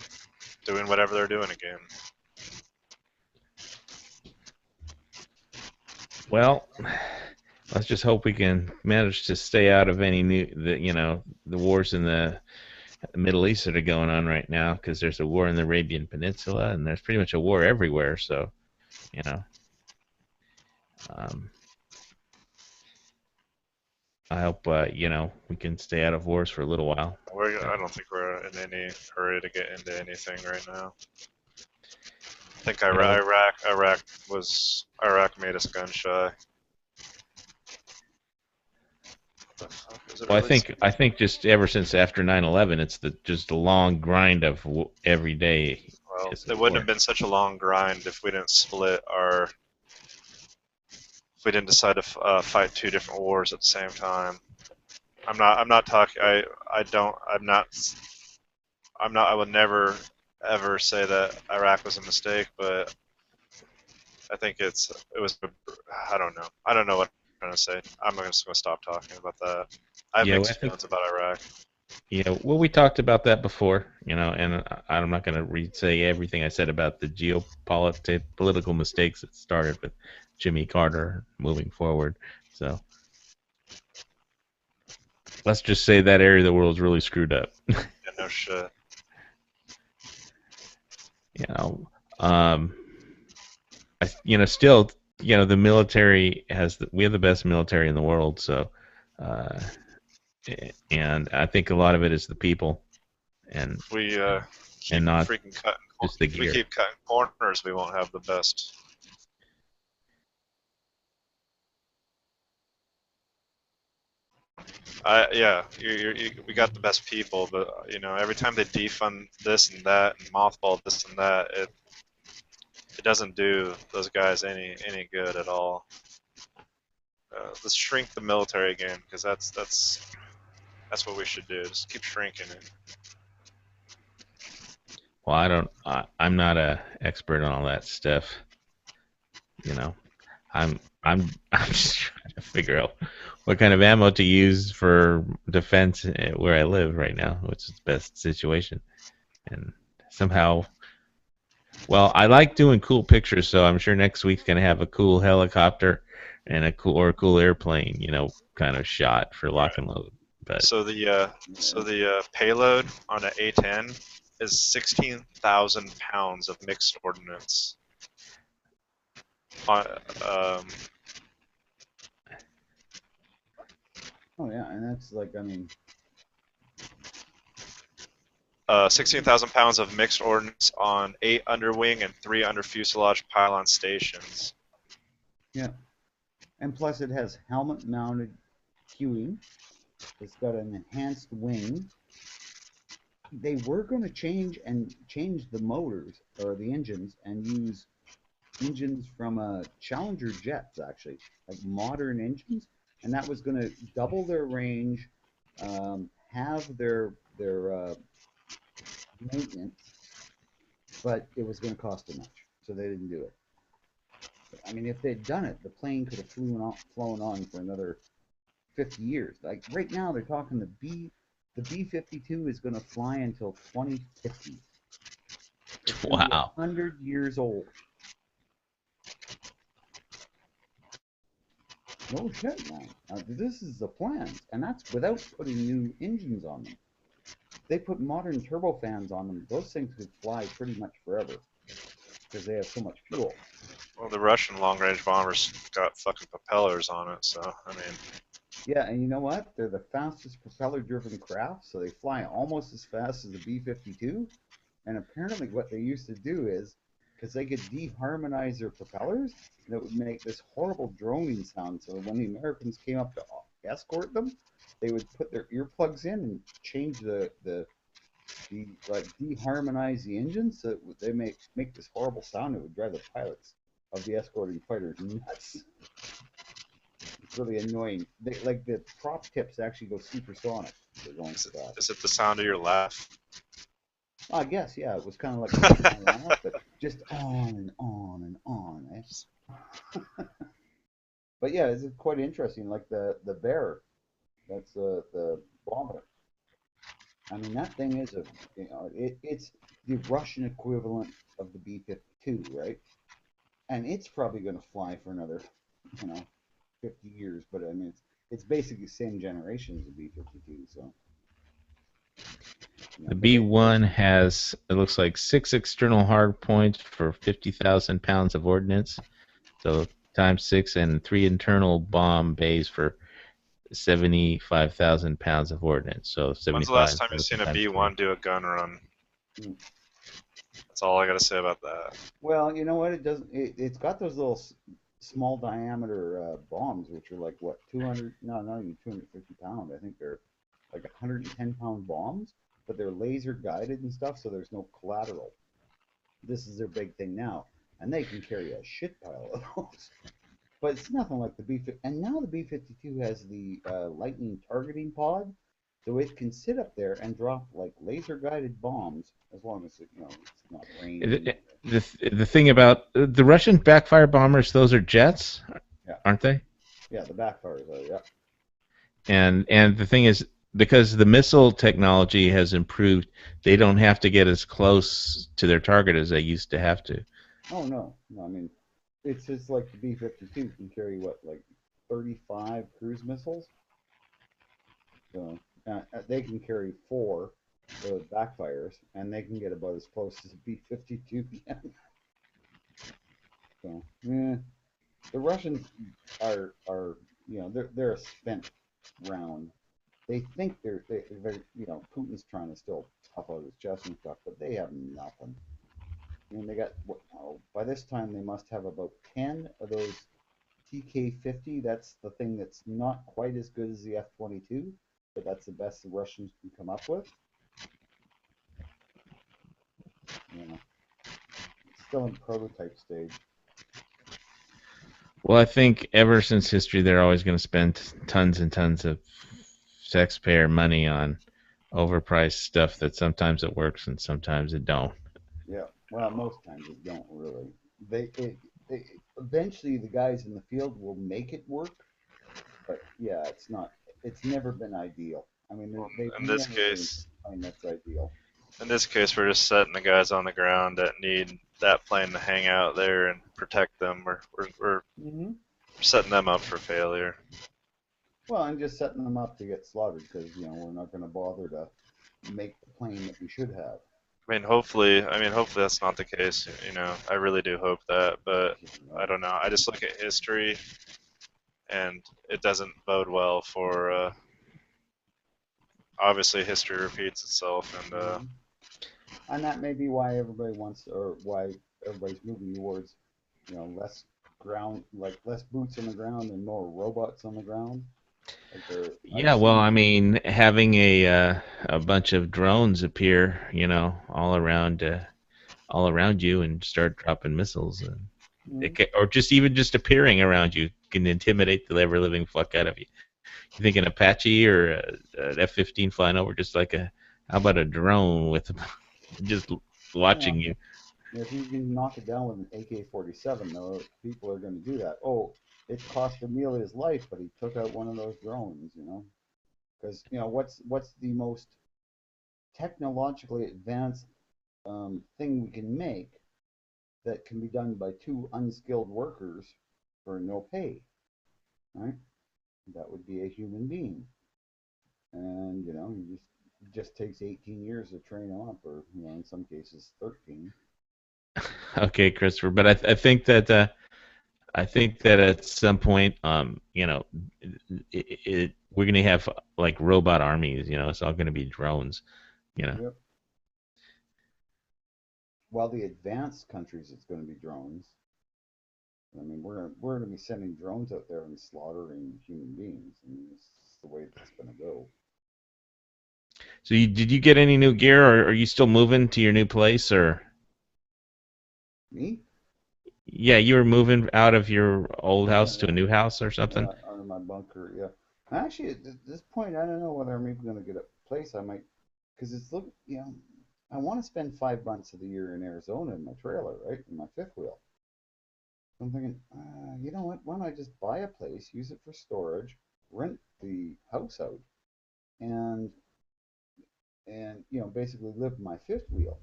doing whatever they're doing again. Well, let's just hope we can manage to stay out of any the wars in the Middle East that are going on right now, because there's a war in the Arabian Peninsula, and there's pretty much a war everywhere. So, I hope we can stay out of wars for a little while. I don't think we're in any hurry to get into anything right now. think Iraq made us gun shy. The fuck, is it Well, really I think just ever since after 9/11, it's just a long grind of every day. Well, is it a wouldn't war. have been such a long grind if we didn't if we didn't decide to fight two different wars at the same time. I would never ever say that Iraq was a mistake, but I think I don't know. I don't know what I'm trying to say. I'm just going to stop talking about that. I have Yeah, mixed feelings about Iraq. Yeah, well, we talked about that before, and I'm not going to re-say everything I said about the political mistakes that started with Jimmy Carter moving forward. So let's just say that area of the world is really screwed up. Yeah, no shit. Still, the military we have the best military in the world. So, and I think a lot of it is the people, and We keep and not freaking cutting. just the If we gear. keep cutting corners, we won't have the best. We got the best people, but every time they defund this and that and mothball this and that, it doesn't do those guys any good at all. Let's shrink the military again, because that's what we should do. Just keep shrinking it. Well, I'm not a expert on all that stuff. I'm just trying to figure out what kind of ammo to use for defense where I live right now, which is the best situation. And somehow, well, I like doing cool pictures, so I'm sure next week's gonna have a cool helicopter and a cool airplane, kind of shot for lock and load. But So the payload on an A10 is 16,000 pounds of mixed ordnance. Oh yeah, and that's like, I mean, 16,000 pounds of mixed ordnance on 8 underwing and 3 under fuselage pylon stations. yeah. And plus it has helmet-mounted queuing. It's got an enhanced wing. They were going to change the motors or the engines and use engines from Challenger jets, actually, like modern engines, and that was going to double their range, have their maintenance, but it was going to cost too much, so they didn't do it. I mean, if they'd done it, the plane could have flown on for another 50 years. Like right now, they're talking the B-52 is going to fly until 2050. It's gonna be wow. 100 years old. No shit, man. This is the plans, and that's without putting new engines on them. They put modern turbofans on them. Those things could fly pretty much forever because they have so much fuel. Well, the Russian long-range bombers got fucking propellers on it, so I mean. Yeah, and you know what? They're the fastest propeller-driven craft, so they fly almost as fast as the B-52. And apparently, what they used to do is, because they could deharmonize their propellers, and it would make this horrible droning sound. So when the Americans came up to escort them, they would put their earplugs in and change deharmonize the engine, so they make this horrible sound. It would drive the pilots of the escorting fighters nuts. It's really annoying. Like the prop tips actually go supersonic. They're going so fast. Is it the sound of your laugh? I guess, yeah. It was kind of like a laugh, but just on and on and on. But yeah, it's quite interesting. Like the Bear, that's the bomber. I mean, that thing is it's the Russian equivalent of the B-52, right? And it's probably going to fly for another, 50 years. But I mean, it's basically the same generation as the B-52. So The B-1 has, it looks like, 6 external hard points for 50,000 pounds of ordnance. So times 6, and 3 internal bomb bays for 75,000 pounds of ordnance. So 75. When's the last time you've seen a B-1 do a gun run? That's all I got to say about that. Well, you know what? It doesn't. It's got those little small diameter bombs, which are like what 200? No, not even 250 pound. I think they're like 110-pound bombs, but they're laser guided and stuff, so there's no collateral. This is their big thing now, and they can carry a shit pile of those. But it's nothing like the B-50. And now the B-52 has the lightning targeting pod, so it can sit up there and drop like laser guided bombs as long as it's not raining. The thing about the Russian backfire bombers, those are jets, Yeah. aren't they? Yeah, the backfires are. Yeah. And the thing is, because the missile technology has improved, they don't have to get as close to their target as they used to have to. Oh no, I mean, it's just like the B-52 can carry what, like 35 cruise missiles. So they can carry 4 backfires, and they can get about as close as a B-52 can. So the Russians are they're a spent round. They think they're Putin's trying to still tough out his chest and stuff, but they have nothing. I mean, they got by this time they must have about 10 of those TK-50. That's the thing that's not quite as good as the F-22, but that's the best the Russians can come up with. It's still in prototype stage. Well, I think ever since history, they're always going to spend tons and tons of taxpayer money on overpriced stuff that sometimes it works and sometimes it don't. Yeah, well, most times it don't really. They eventually the guys in the field will make it work, but yeah, it's not. It's never been ideal. I mean, In this case, that's ideal. In this case, we're just setting the guys on the ground that need that plane to hang out there and protect them. We're setting them up for failure. Well, I'm just setting them up to get slaughtered because we're not going to bother to make the plane that we should have. I mean, hopefully that's not the case. I really do hope that, but I don't know. I just look at history, and it doesn't bode well for. Obviously, history repeats itself, and that may be why everybody wants, or why everybody's moving towards, less ground, like less boots on the ground and more robots on the ground. Yeah, well, I mean, having a bunch of drones appear, all around you and start dropping missiles, and or just appearing around you can intimidate the ever living fuck out of you. You think an Apache or an F-15 flying over, just like how about a drone with just watching you? If you can knock it down with an AK-47, though, people are going to do that. Oh, it cost Emil his life, but he took out one of those drones, Because, what's the most technologically advanced thing we can make that can be done by 2 unskilled workers for no pay, right? That would be a human being. And, it just takes 18 years to train them up, or, in some cases 13. Okay, Christopher, but I think that at some point, we're going to have like robot armies. It's all going to be drones. Yep. Well, the advanced countries, it's going to be drones. I mean, we're going to be sending drones out there and slaughtering human beings. I mean, it's the way that's going to go. So, did you get any new gear, or are you still moving to your new place, or? Me? Yeah, you were moving out of your old house to a new house or something? Out of my bunker, yeah. Actually, at this point, I don't know whether I'm even going to get a place. I might, because I want to spend 5 months of the year in Arizona in my trailer, right, in my fifth wheel. I'm thinking, you know what? Why don't I just buy a place, use it for storage, rent the house out, and basically live my fifth wheel,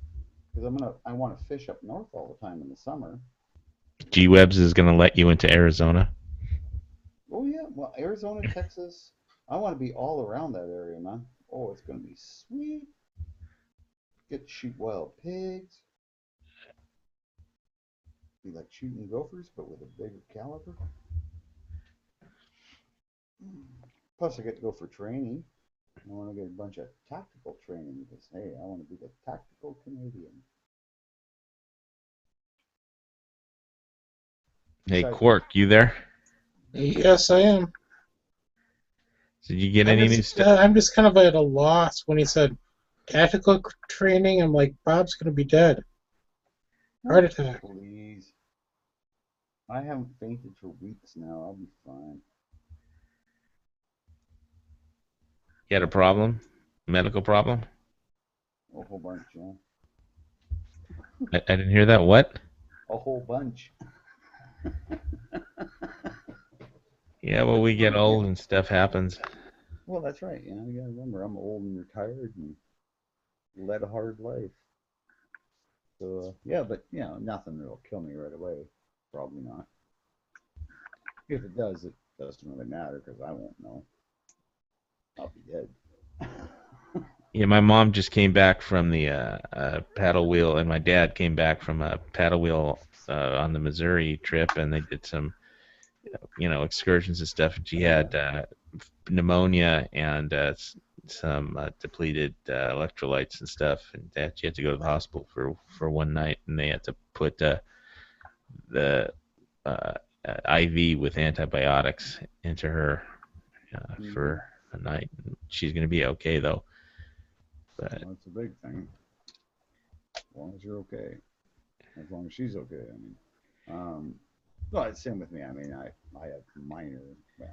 because I want to fish up north all the time in the summer. G-Webs is going to let you into Arizona. Oh yeah, well, Arizona, Texas, I want to be all around that area, man. Oh, it's going to be sweet. Get to shoot wild pigs. Be like shooting gophers, but with a bigger caliber. Plus, I get to go for training. I want to get a bunch of tactical training because, hey, I want to be the tactical Canadian. Hey, Besides- Quark, you there? Yes, I am. Did you get any new stuff? I'm just kind of at a loss when he said tactical training. I'm like, Bob's gonna be dead. Heart attack. Please. I haven't fainted for weeks now. I'll be fine. You had a problem? Medical problem? A whole bunch, yeah. I didn't hear that. What? A whole bunch. Yeah, well, we get old and stuff happens. Well, that's right. You know, you gotta remember, I'm old and retired and led a hard life. So yeah, but you know, nothing that'll kill me right away. Probably not. If it does, it doesn't really matter because I won't know. I'll be dead. Yeah, my mom just came back from the paddle wheel, and my dad came back from a paddle wheel on the Missouri trip, and they did some, excursions and stuff. And she had pneumonia and some depleted electrolytes and stuff, and she had to go to the hospital for one night, and they had to put the IV with antibiotics into her for a night. She's going to be okay though. But Well, that's a big thing. As long as you're okay. As long as she's okay, I mean. Well, it's same with me. I mean, I have minor major.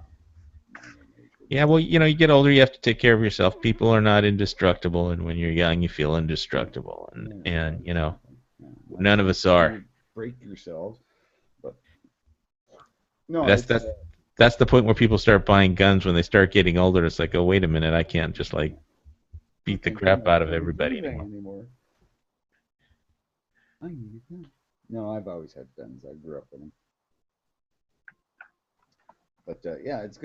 yeah, well, you get older, you have to take care of yourself. People are not indestructible, and when you're young, you feel indestructible, and none of us are. You break yourselves, but no, That's the point where people start buying guns when they start getting older. It's like, oh, wait a minute, I can't just like beat the crap out of everybody anymore. I need a gun. No, I've always had guns. I grew up with them. But yeah, it's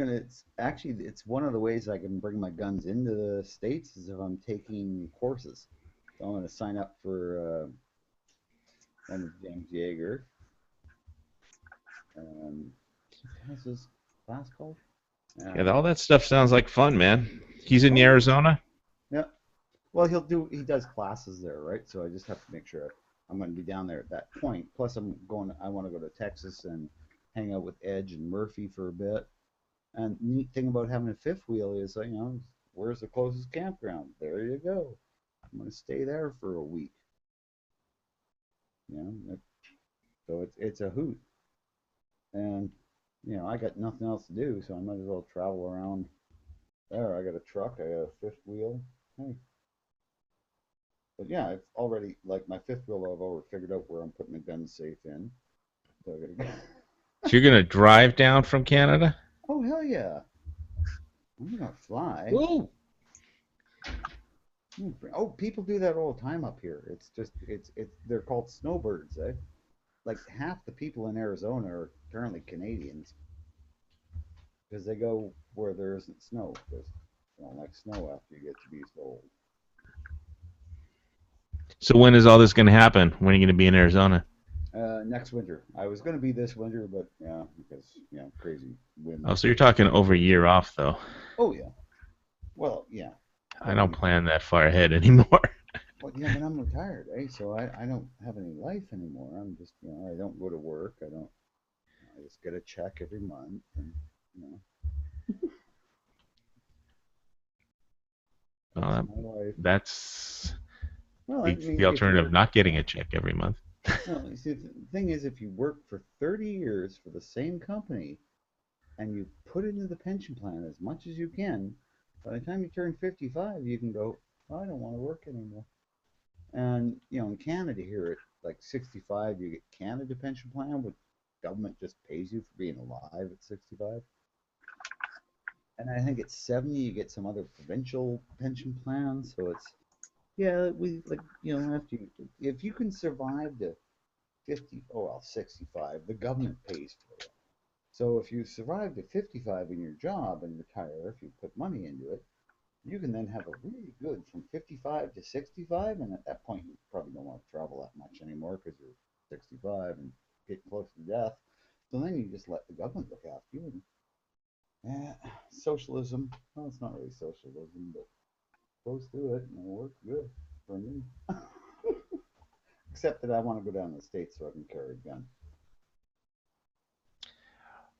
one of the ways I can bring my guns into the States is if I'm taking courses. So I'm going to sign up for one of James Yeager. What's his class called? Yeah, all that stuff sounds like fun, man. He's in Arizona? Yeah. Well, he does classes there, right? So I just have to make sure I'm going to be down there at that point. Plus, I want to go to Texas and hang out with Edge and Murphy for a bit. And the neat thing about having a fifth wheel is, where's the closest campground? There you go. I'm going to stay there for a week. So it's a hoot. And, I got nothing else to do, so I might as well travel around there. I got a truck, I got a fifth wheel. Hey. But yeah, I've already, like my fifth wheel, I've already figured out where I'm putting the gun safe in. So I gotta go. So you're going to drive down from Canada? Oh, hell yeah. I'm going to fly. Whoa. Oh, people do that all the time up here. They're called snowbirds, eh? Like half the people in Arizona are apparently Canadians. Because they go where there isn't snow. Because they don't like snow after you get to be so old. So when is all this going to happen? When are you going to be in Arizona? Next winter. I was going to be this winter, but yeah, because crazy wind. Oh, so you're talking over a year off, though. Oh yeah. Well, yeah. I don't plan that far ahead anymore. Well, yeah, but I'm retired, eh? So I don't have any life anymore. I'm just, I don't go to work. I just get a check every month, and Well, my life. that's Well, I the mean, alternative of not getting a check every month. No, you see, the thing is, if you work for 30 years for the same company and you put into the pension plan as much as you can, by the time you turn 55, you can go, I don't want to work anymore. And, in Canada here, at like 65, you get Canada pension plan, but government just pays you for being alive at 65. And I think at 70, you get some other provincial pension plan. So it's, if you can survive to 65, the government pays for it. So if you survive to 55 in your job and retire, if you put money into it, you can then have a really good from 55 to 65, and at that point you probably don't want to travel that much anymore because you're 65 and get close to death. So then you just let the government look after you. And, socialism. Well, it's not really socialism, but close to it, and it works good for me. Except that I want to go down to the States so I can carry a gun.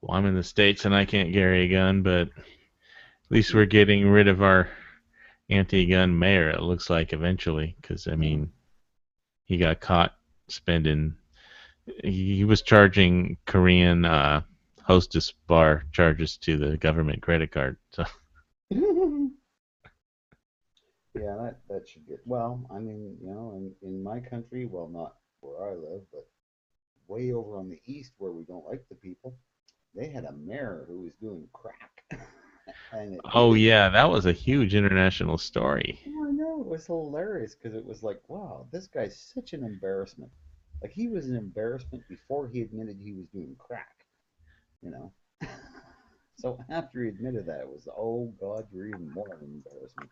Well, I'm in the States and I can't carry a gun, but at least we're getting rid of our anti-gun mayor, it looks like, eventually. Because, I mean, he got caught spending. He was charging Korean hostess bar charges to the government credit card. So. Yeah, that should get. Well, I mean, in my country, well, not where I live, but way over on the east where we don't like the people, they had a mayor who was doing crack. And Oh yeah, that was a huge international story. I know, it was hilarious because it was like, wow, this guy's such an embarrassment. Like he was an embarrassment before he admitted he was doing crack, you know. So after he admitted that, it was, oh God, you're even more of an embarrassment.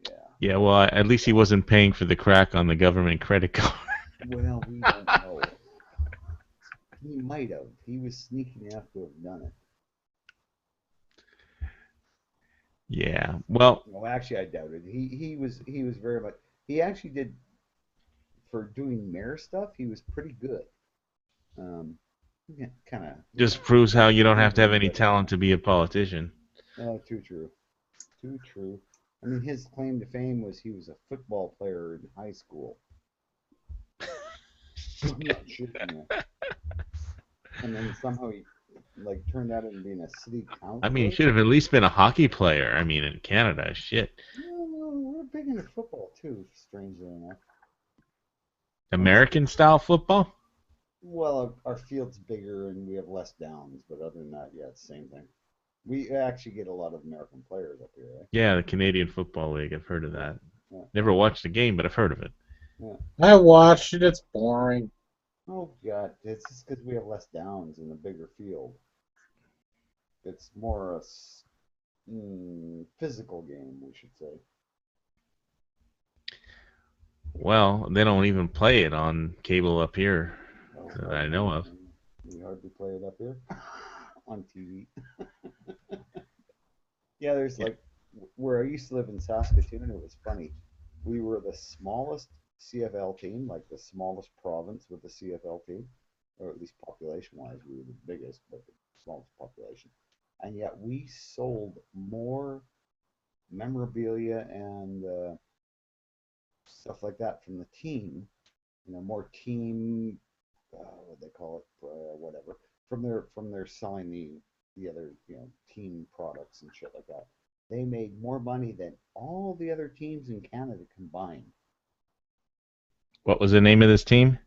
Yeah. Yeah, well, at least he wasn't paying for the crack on the government credit card. Well, we don't know. He might have. He was sneaky enough to have done it. Yeah. Well, No, actually, I doubt it. He was very much. He actually did, for doing mayor stuff. He was pretty good. Kind of. just proves how you don't have to have any talent to be a politician. Oh, too true. Too true. I mean, his claim to fame was he was a football player in high school. I'm not shooting you. And then somehow he turned out into being a city councilor. I mean, he should have at least been a hockey player. I mean, in Canada, shit. Well, we're big into football too, strangely enough. American style football? Well, our field's bigger and we have less downs, but other than that, yeah, it's the same thing. We actually get a lot of American players up here, right? Yeah, the Canadian Football League. I've heard of that. Yeah. Never watched the game, but I've heard of it. Yeah. I watched it. It's boring. Oh God, it's just because we have less downs in a bigger field. It's more a physical game, we should say. Well, they don't even play it on cable up here that I know of. We hardly play it up here on TV. Yeah, there's where I used to live in Saskatoon, it was funny. We were the smallest CFL team, like the smallest province with the CFL team, or at least population-wise, we were the biggest, but the smallest population. And yet we sold more memorabilia and stuff like that from the team, more team, what they call it, whatever, from their selling the other team products and shit like that. They made more money than all the other teams in Canada combined. What was the name of this team?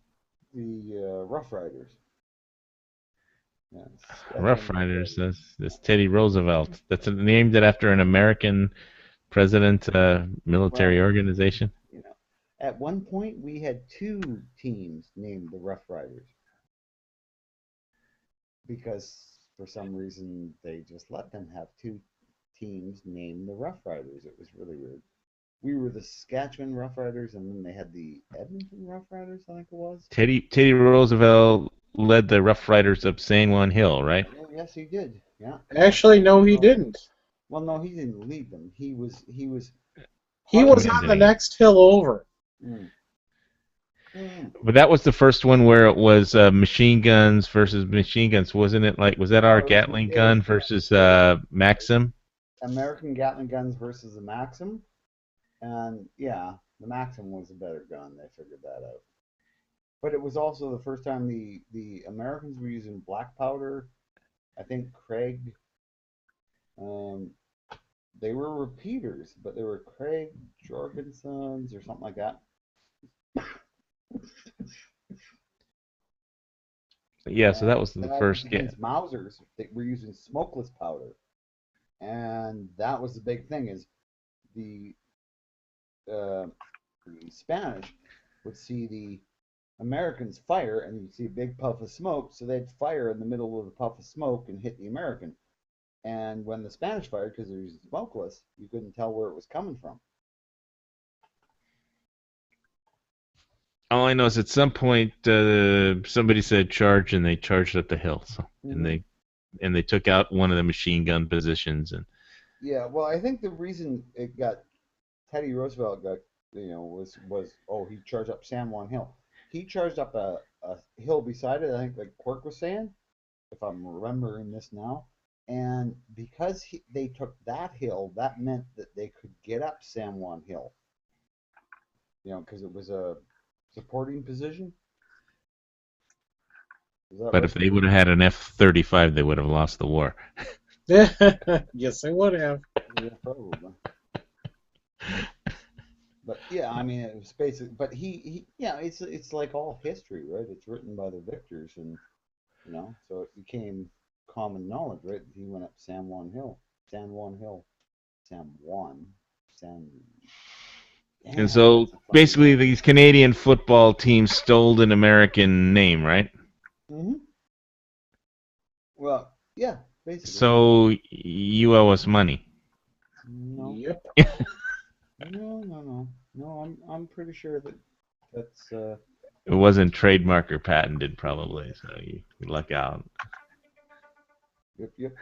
The Rough Riders. Yes. Rough Riders. That's Teddy Roosevelt. That's named it after an American president, military organization. At one point, we had 2 teams named the Rough Riders because for some reason they just let them have 2 teams named the Rough Riders. It was really weird. We were the Saskatchewan Rough Riders, and then they had the Edmonton Rough Riders, I think it was. Teddy Roosevelt led the Rough Riders up San Juan Hill, right? Oh, yes, he did. Yeah. Actually, no, he didn't. Well, no, he didn't lead them. He was on the next hill over. But that was the first one where it was machine guns versus machine guns, wasn't it? Was that our Gatling gun versus Maxim? American Gatling guns versus the Maxim. And yeah, the Maxim was a better gun. They figured that out. But it was also the first time the Americans were using black powder. I think Craig, they were repeaters, but they were Craig Jorgensen's or something like that. Yeah, so that was the first. Mausers, they were using smokeless powder, and that was the big thing. Is the Spanish would see the Americans fire, and you'd see a big puff of smoke, so they'd fire in the middle of the puff of smoke and hit the American. And when the Spanish fired, because they're using smokeless, you couldn't tell where it was coming from. All I know is at some point somebody said charge, and they charged up the hill. So, and they took out one of the machine gun positions. And yeah, well, I think the reason it got Teddy Roosevelt got was he charged up San Juan Hill. He charged up a a hill beside it. I think like Quirk was saying, if I'm remembering this now. And because they took that hill, that meant that they could get up San Juan Hill. You know, because it was a supporting position. Is that But right? if they would have had an F-35, they would have lost the war. Yes, they would have. Yeah, probably. But yeah, I mean, it was basically. But he yeah, it's like all history, right? It's written by the victors, and you know, so it became common knowledge, right? He went up San Juan Hill, San Juan Hill, San Juan, San. And Damn, so that's a funny basically, name. these Canadian football teams stole an American name, right? Mhm. Well, yeah, basically. So you owe us money. No, Yep. no. I'm pretty sure that's It wasn't trademark or patented, probably. So you luck out. yep.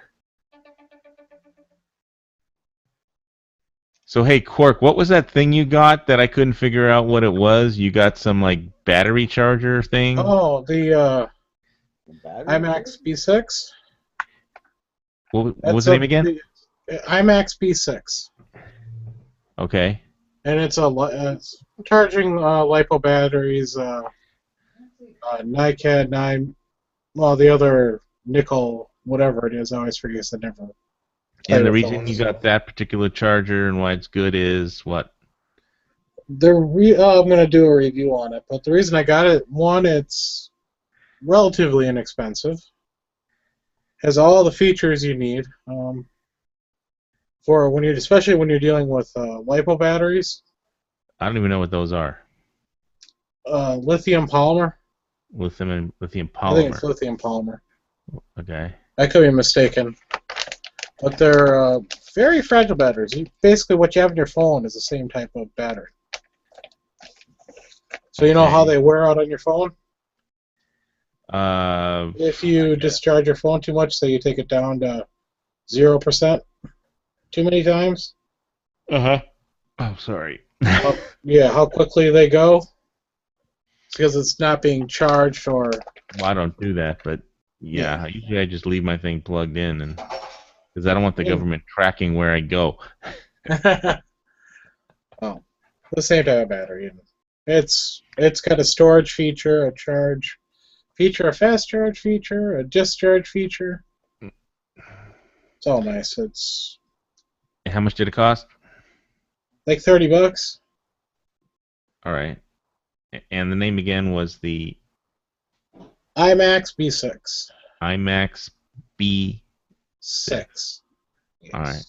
So hey, Quark, what was that thing you got that I couldn't figure out what it was? You got some like battery charger thing? Oh, the The battery IMAX B6. What That's was the name again? the IMAX B6, Okay. and it's it's charging lipo batteries, NiCad 9. Well, the other nickel, whatever it is, I always forget the never. And the reason you got that particular charger and why it's good is what? I'm going to do a review on it, but the reason I got it, one, it's relatively inexpensive, has all the features you need for when you're, especially when you're dealing with lipo batteries, I don't even know what those are. lithium polymer. Lithium I think polymer. it's lithium polymer. Okay. I could be mistaken, but they're very fragile batteries. Basically, what you have in your phone is the same type of battery. So you know how they wear out on your phone? If you discharge your phone too much, say you take it down to 0% too many times. Oh, sorry. How quickly they go. It's because it's not being charged or. Well, I don't do that, but yeah, usually I just leave my thing plugged in, and because I don't want the government tracking where I go. Oh, the same type of battery. It's got a storage feature, a charge feature, a fast charge feature, a discharge feature. It's all nice. It's How much did it cost? like $30. All right. And the name again was the IMAX B6. IMAX B6. 6. Yes. All right.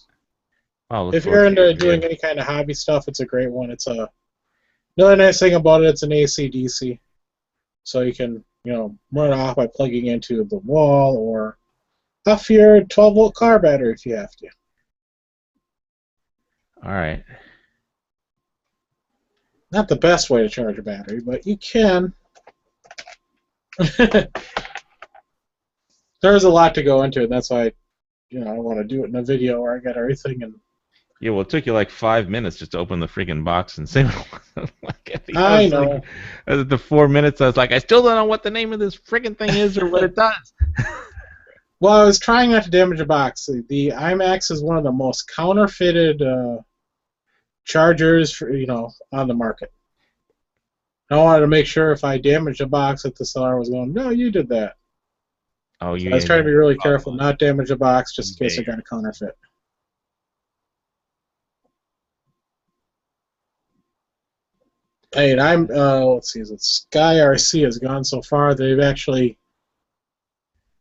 Well, If you're into doing any kind of hobby stuff, it's a great one. It's another nice thing about it. It's an AC/DC, so you can run it off by plugging into the wall or off your 12-volt car battery if you have to. All right. Not the best way to charge a battery, but you can. There's a lot to go into it. That's why I want to do it in a video where I got everything. And Yeah, well, it took you like 5 minutes just to open the freaking box and say. I know. At the 4 minutes, I was like, I still don't know what the name of this freaking thing is or what it does. Well, I was trying not to damage a box. The IMAX is one of the most counterfeited chargers on the market. I wanted to make sure if I damaged a box that the seller was going, no, you did that. Oh, So I was trying to be really careful, not damage a box just in case I got a counterfeit. Hey, and let's see, Sky RC has gone so far they've actually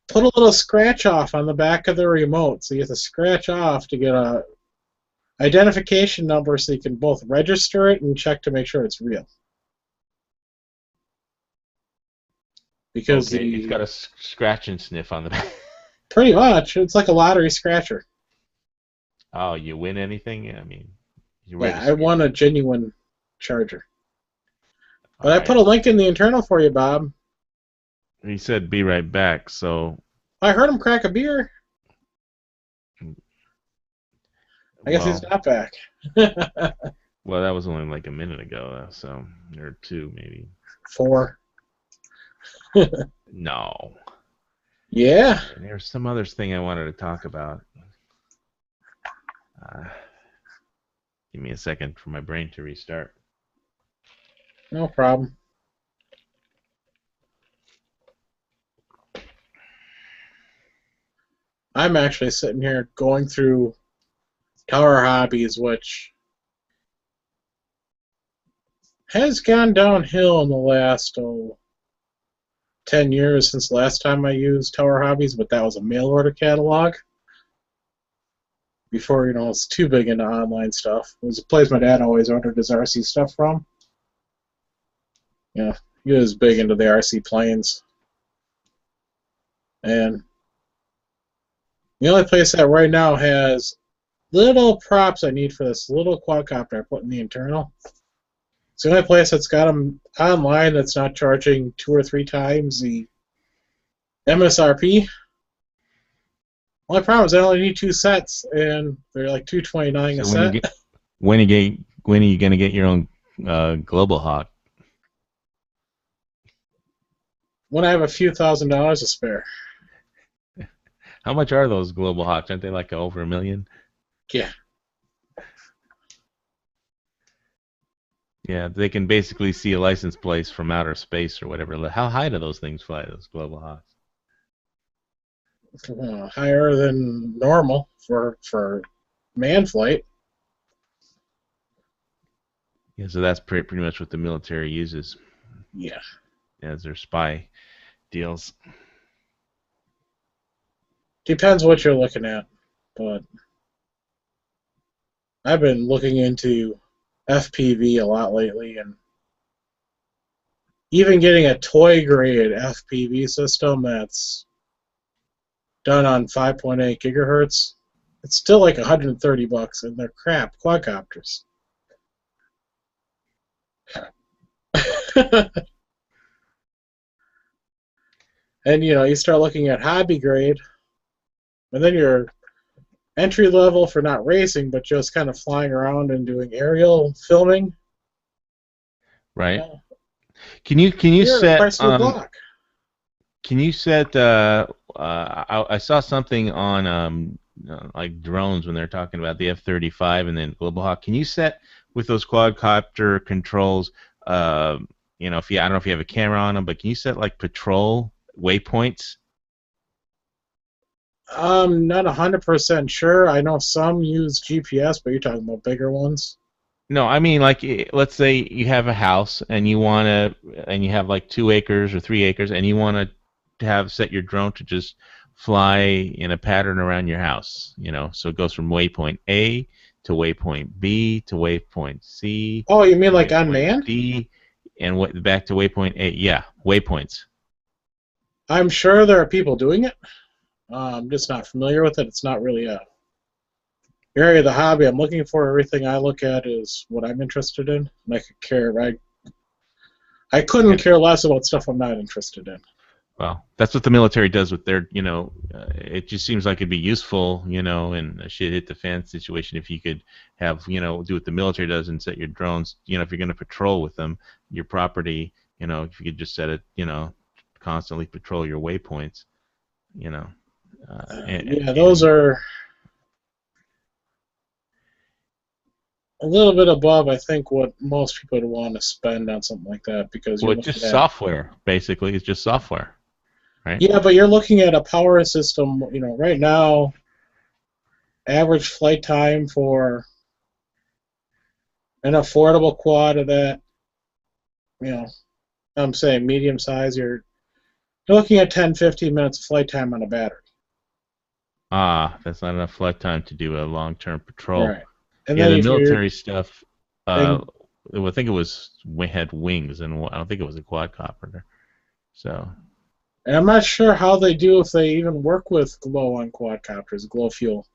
put a little scratch off on the back of the remote. So you have to scratch off to get a identification number so you can both register it and check to make sure it's real. Because it's got a scratch and sniff on the back. Pretty much. It's like a lottery scratcher. Oh, you win anything? I mean, I won a genuine charger. But I put a link in the internal for you, Bob. He said be right back, so... I heard him crack a beer. I guess he's not back. Well, that was only like a minute ago, so... Or 2, maybe. 4. No. Yeah. And there's some other thing I wanted to talk about. Give me a second for my brain to restart. No problem. I'm actually sitting here going through Tower Hobbies, which has gone downhill in the last 10 years since the last time I used Tower Hobbies, but that was a mail order catalog. Before, I was too big into online stuff. It was a place my dad always ordered his RC stuff from. Yeah, he was big into the RC planes. And the only place that right now has little props I need for this little quadcopter I put in the internal. It's the only place that's got them online that's not charging 2 or 3 times the MSRP. Only problem is I only need 2 sets, and they're like $229 a set. When are you gonna get your own Global Hawk? When I have a few $1,000s to spare. How much are those Global Hawks? Aren't they like over $1 million? Yeah. Yeah, they can basically see a license plate from outer space or whatever. How high do those things fly, those Global Hawks? Higher than normal for manned flight. Yeah, so that's pretty much what the military uses. Yeah. As their spy deals. Depends what you're looking at, but I've been looking into FPV a lot lately, and even getting a toy grade FPV system that's done on 5.8 gigahertz, it's still like $130, and they're crap quadcopters. And you start looking at hobby grade, and then you're entry level for not racing, but just kind of flying around and doing aerial filming. Right. Can you set? Can you set? I saw something on like drones when they're talking about the F-35 and then Global Hawk. Can you set with those quadcopter controls? I don't know if you have a camera on them, but can you set like patrol waypoints? I'm not 100% sure. I know some use GPS, but you're talking about bigger ones. No, I mean like let's say you have a house and you have like 2 acres or 3 acres and you want to have set your drone to just fly in a pattern around your house. So it goes from waypoint A to waypoint B to waypoint C. Oh, you mean like unmanned? D and back to waypoint A. Yeah, waypoints. I'm sure there are people doing it. I'm just not familiar with it. It's not really a area of the hobby I'm looking for. Everything I look at is what I'm interested in, and I couldn't care less about stuff I'm not interested in. Well, that's what the military does with their, it just seems like it'd be useful, in a shit hit the fan situation if you could have, do what the military does and set your drones, if you're going to patrol with them, your property, if you could just set it, constantly patrol your waypoints, those are a little bit above, I think, what most people would want to spend on something like that, because it's just software. Basically, it's just software, right? Yeah, but you're looking at a power system. Right now, average flight time for an affordable quad of that, I'm saying medium size, you're looking at 10-15 minutes of flight time on a battery. That's not enough flight time to do a long-term patrol. Right. And yeah, the military stuff, I think we had wings, and I don't think it was a quadcopter. So. And I'm not sure how they do if they even work with glow on quadcopters, glow fuel.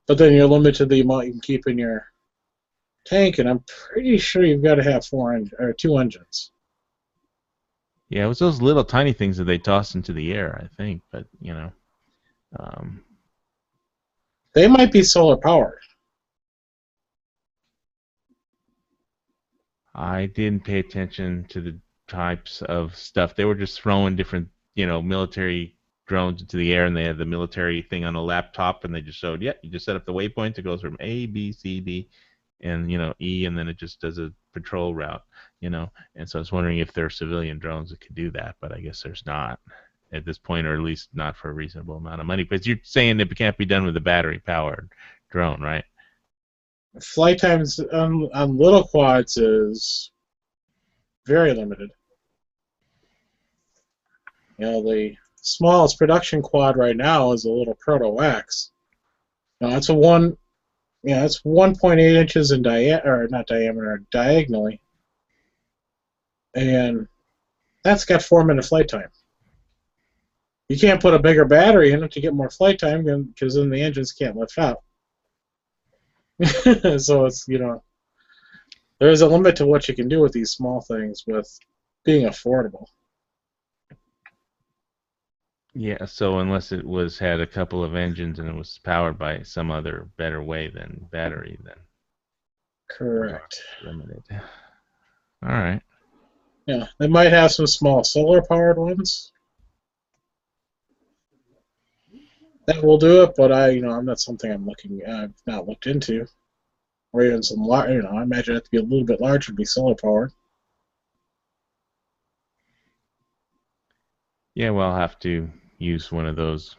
But then you're limited to the amount you can keep in your tank, and I'm pretty sure you've got to have 2 engines. Yeah, it was those little tiny things that they tossed into the air, I think, but they might be solar powered. I didn't pay attention to the types of stuff. They were just throwing different, military drones into the air, and they had the military thing on a laptop, and they just showed, you just set up the waypoint. It goes from A, B, C, D, and E, and then it just does a patrol route, And so I was wondering if there are civilian drones that could do that, but I guess there's not at this point, or at least not for a reasonable amount of money. But you're saying it can't be done with a battery-powered drone, right? Flight times on little quads is very limited. The smallest production quad right now is a little Proto X. Now it's it's 1.8 inches in diagonally, and that's got 4-minute flight time. You can't put a bigger battery in it to get more flight time because then the engines can't lift out. So it's there's a limit to what you can do with these small things with being affordable. Yeah, so unless it had a couple of engines and it was powered by some other better way than battery, then correct. Limited. All right. Yeah, they might have some small solar-powered ones. That will do it, but I'm not something I've not looked into. Or even some large, I imagine it to be a little bit larger to be solar-powered. Yeah, well, I'll have to use one of those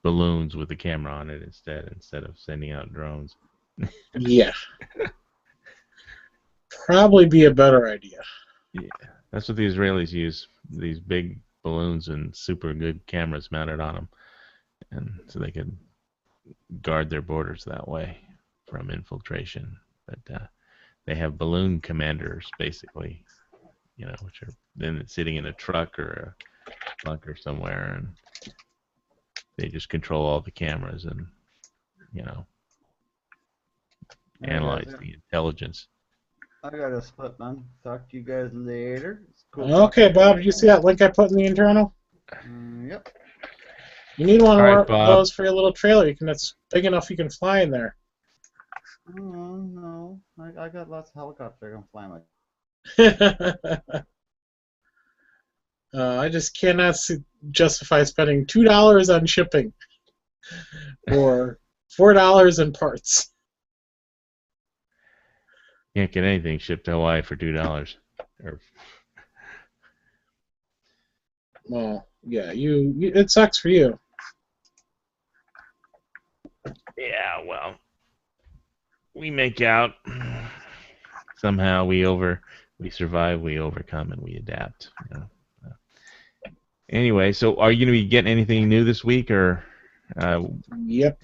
balloons with the camera on it instead of sending out drones. Yeah. Probably be a better idea. Yeah, that's what the Israelis use, these big balloons and super good cameras mounted on them, and so they can guard their borders that way from infiltration. But they have balloon commanders, basically, which are then sitting in a truck or a bunker somewhere, and they just control all the cameras and analyze the intelligence. I got a split, man. Talk to you guys later. It's cool. Okay, Bob, did you see that link I put in the internal? Yep. You need one All of right, Bob. those for your little trailer. That's big enough you can fly in there. Oh, no. I got lots of helicopters I can fly my. I just cannot justify spending $2 on shipping or $4 in parts. Can't get anything shipped to Hawaii for $2. Well, yeah, it sucks for you. Yeah, well, we make out. Somehow we survive, we overcome, and we adapt. Anyway, so are you going to be getting anything new this week, or? Yep.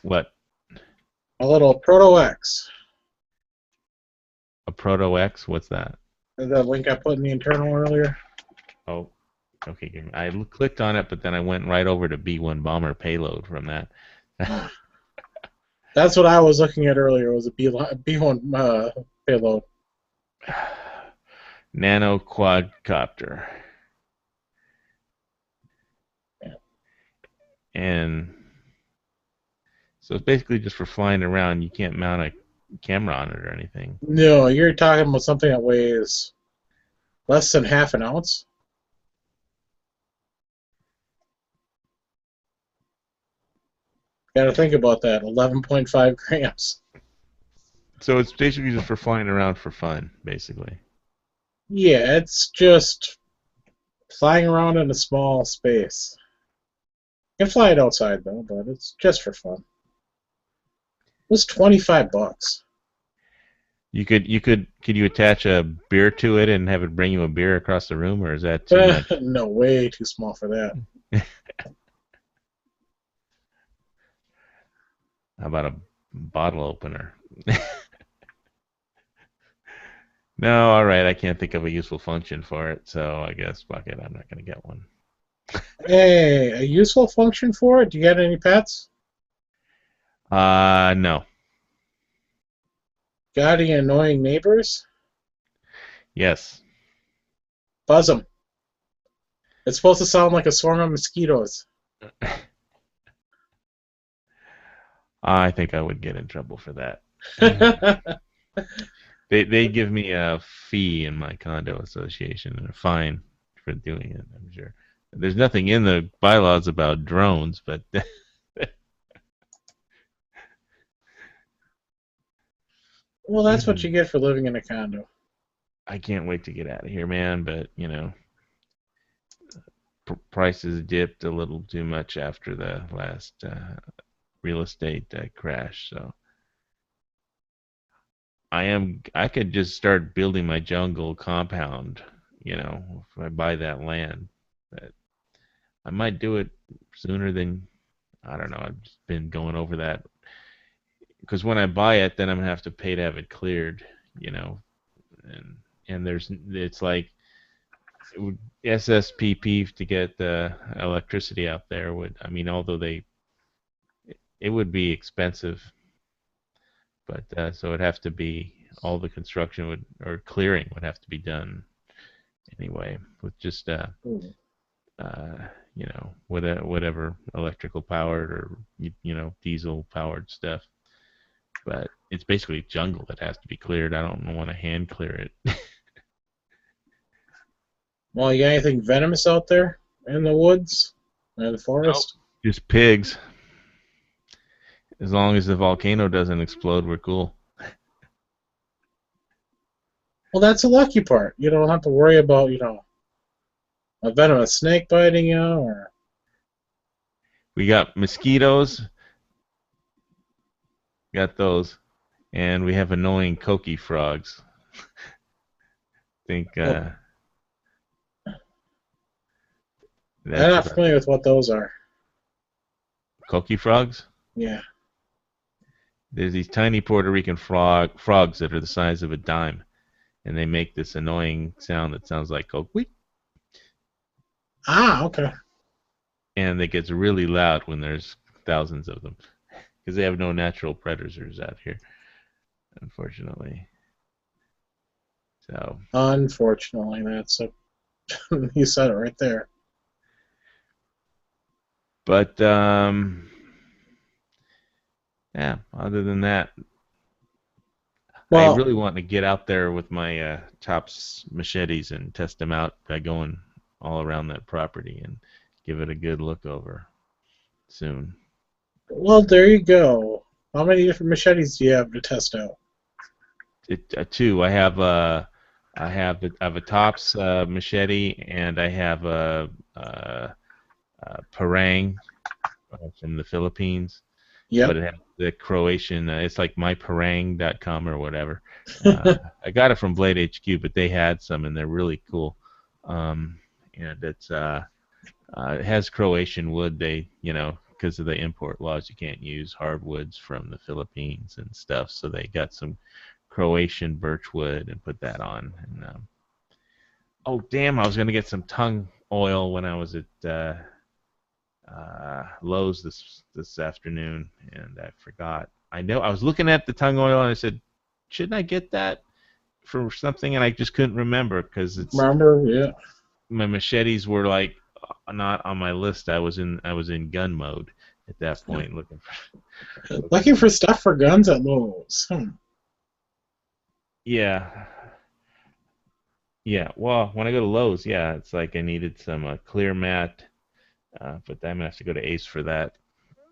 What? A little Proto X. A Proto X? What's that? The link I put in the internal earlier. Oh, okay. I clicked on it, but then I went right over to B-1 bomber payload from that. That's what I was looking at earlier. Was a B-1 payload. Nano quadcopter. Yeah. And so it's basically just for flying around. You can't mount a camera on it or anything. No, you're talking about something that weighs less than half an ounce. Got to think about that. 11.5 grams. So it's basically just for flying around for fun, basically. Yeah, it's just flying around in a small space. You can fly it outside though, but it's just for fun. It was $25. Could you attach a beer to it and have it bring you a beer across the room, or is that too much? No, way too small for that. How about a bottle opener? No, all right. I can't think of a useful function for it, so I guess fuck it. I'm not gonna get one. Hey, a useful function for it? Do you got any pets? No. Got any annoying neighbors? Yes. Buzz them. It's supposed to sound like a swarm of mosquitoes. I think I would get in trouble for that. They give me a fee in my condo association and a fine for doing it. I'm sure. There's nothing in the bylaws about drones, but Well, that's what you get for living in a condo. I can't wait to get out of here, man. But prices dipped a little too much after the last real estate crash. So I could just start building my jungle compound, if I buy that land. But I might do it sooner than, I don't know. I've just been going over that because when I buy it, then I'm gonna have to pay to have it cleared, and it's like SSPP to get the electricity out there although it would be expensive, but so it'd have to be all the construction or clearing would have to be done anyway with just whatever electrical powered or diesel powered stuff. But it's basically jungle that has to be cleared. I don't want to hand clear it. Well, you got anything venomous out there in the woods or the forest? Nope. Just pigs. As long as the volcano doesn't explode, we're cool. Well, that's the lucky part. You don't have to worry about, a venomous snake biting you, or... We got mosquitoes. Got those. And we have annoying coqui frogs. I'm not familiar with what those are. Coqui frogs? Yeah. There's these tiny Puerto Rican frogs that are the size of a dime, and they make this annoying sound that sounds like coqui. Ah, okay. And it gets really loud when there's thousands of them, because they have no natural predators out here, unfortunately. So. Unfortunately, you said it right there. But yeah, other than that, I really want to get out there with my chops machetes and test them out by going all around that property and give it a good look over soon. Well, there you go. How many different machetes do you have to test out? Two. I have a Tops machete, and I have a Parang from the Philippines. Yeah. But it has the Croatian. It's like myparang.com or whatever. I got it from Blade HQ, but they had some, and they're really cool. And it's it has Croatian wood. Because of the import laws, you can't use hardwoods from the Philippines and stuff. So they got some Croatian birch wood and put that on. And oh damn! I was gonna get some tongue oil when I was at Lowe's this afternoon, and I forgot. I was looking at the tongue oil, and I said, "Shouldn't I get that for something?" And I just couldn't remember because it's. Remember, yeah. My machetes were like not on my list. I was in gun mode at that point, looking for stuff for guns at Lowe's. Yeah. Yeah. Well, when I go to Lowe's, yeah, it's like I needed some clear matte. But I'm gonna have to go to Ace for that,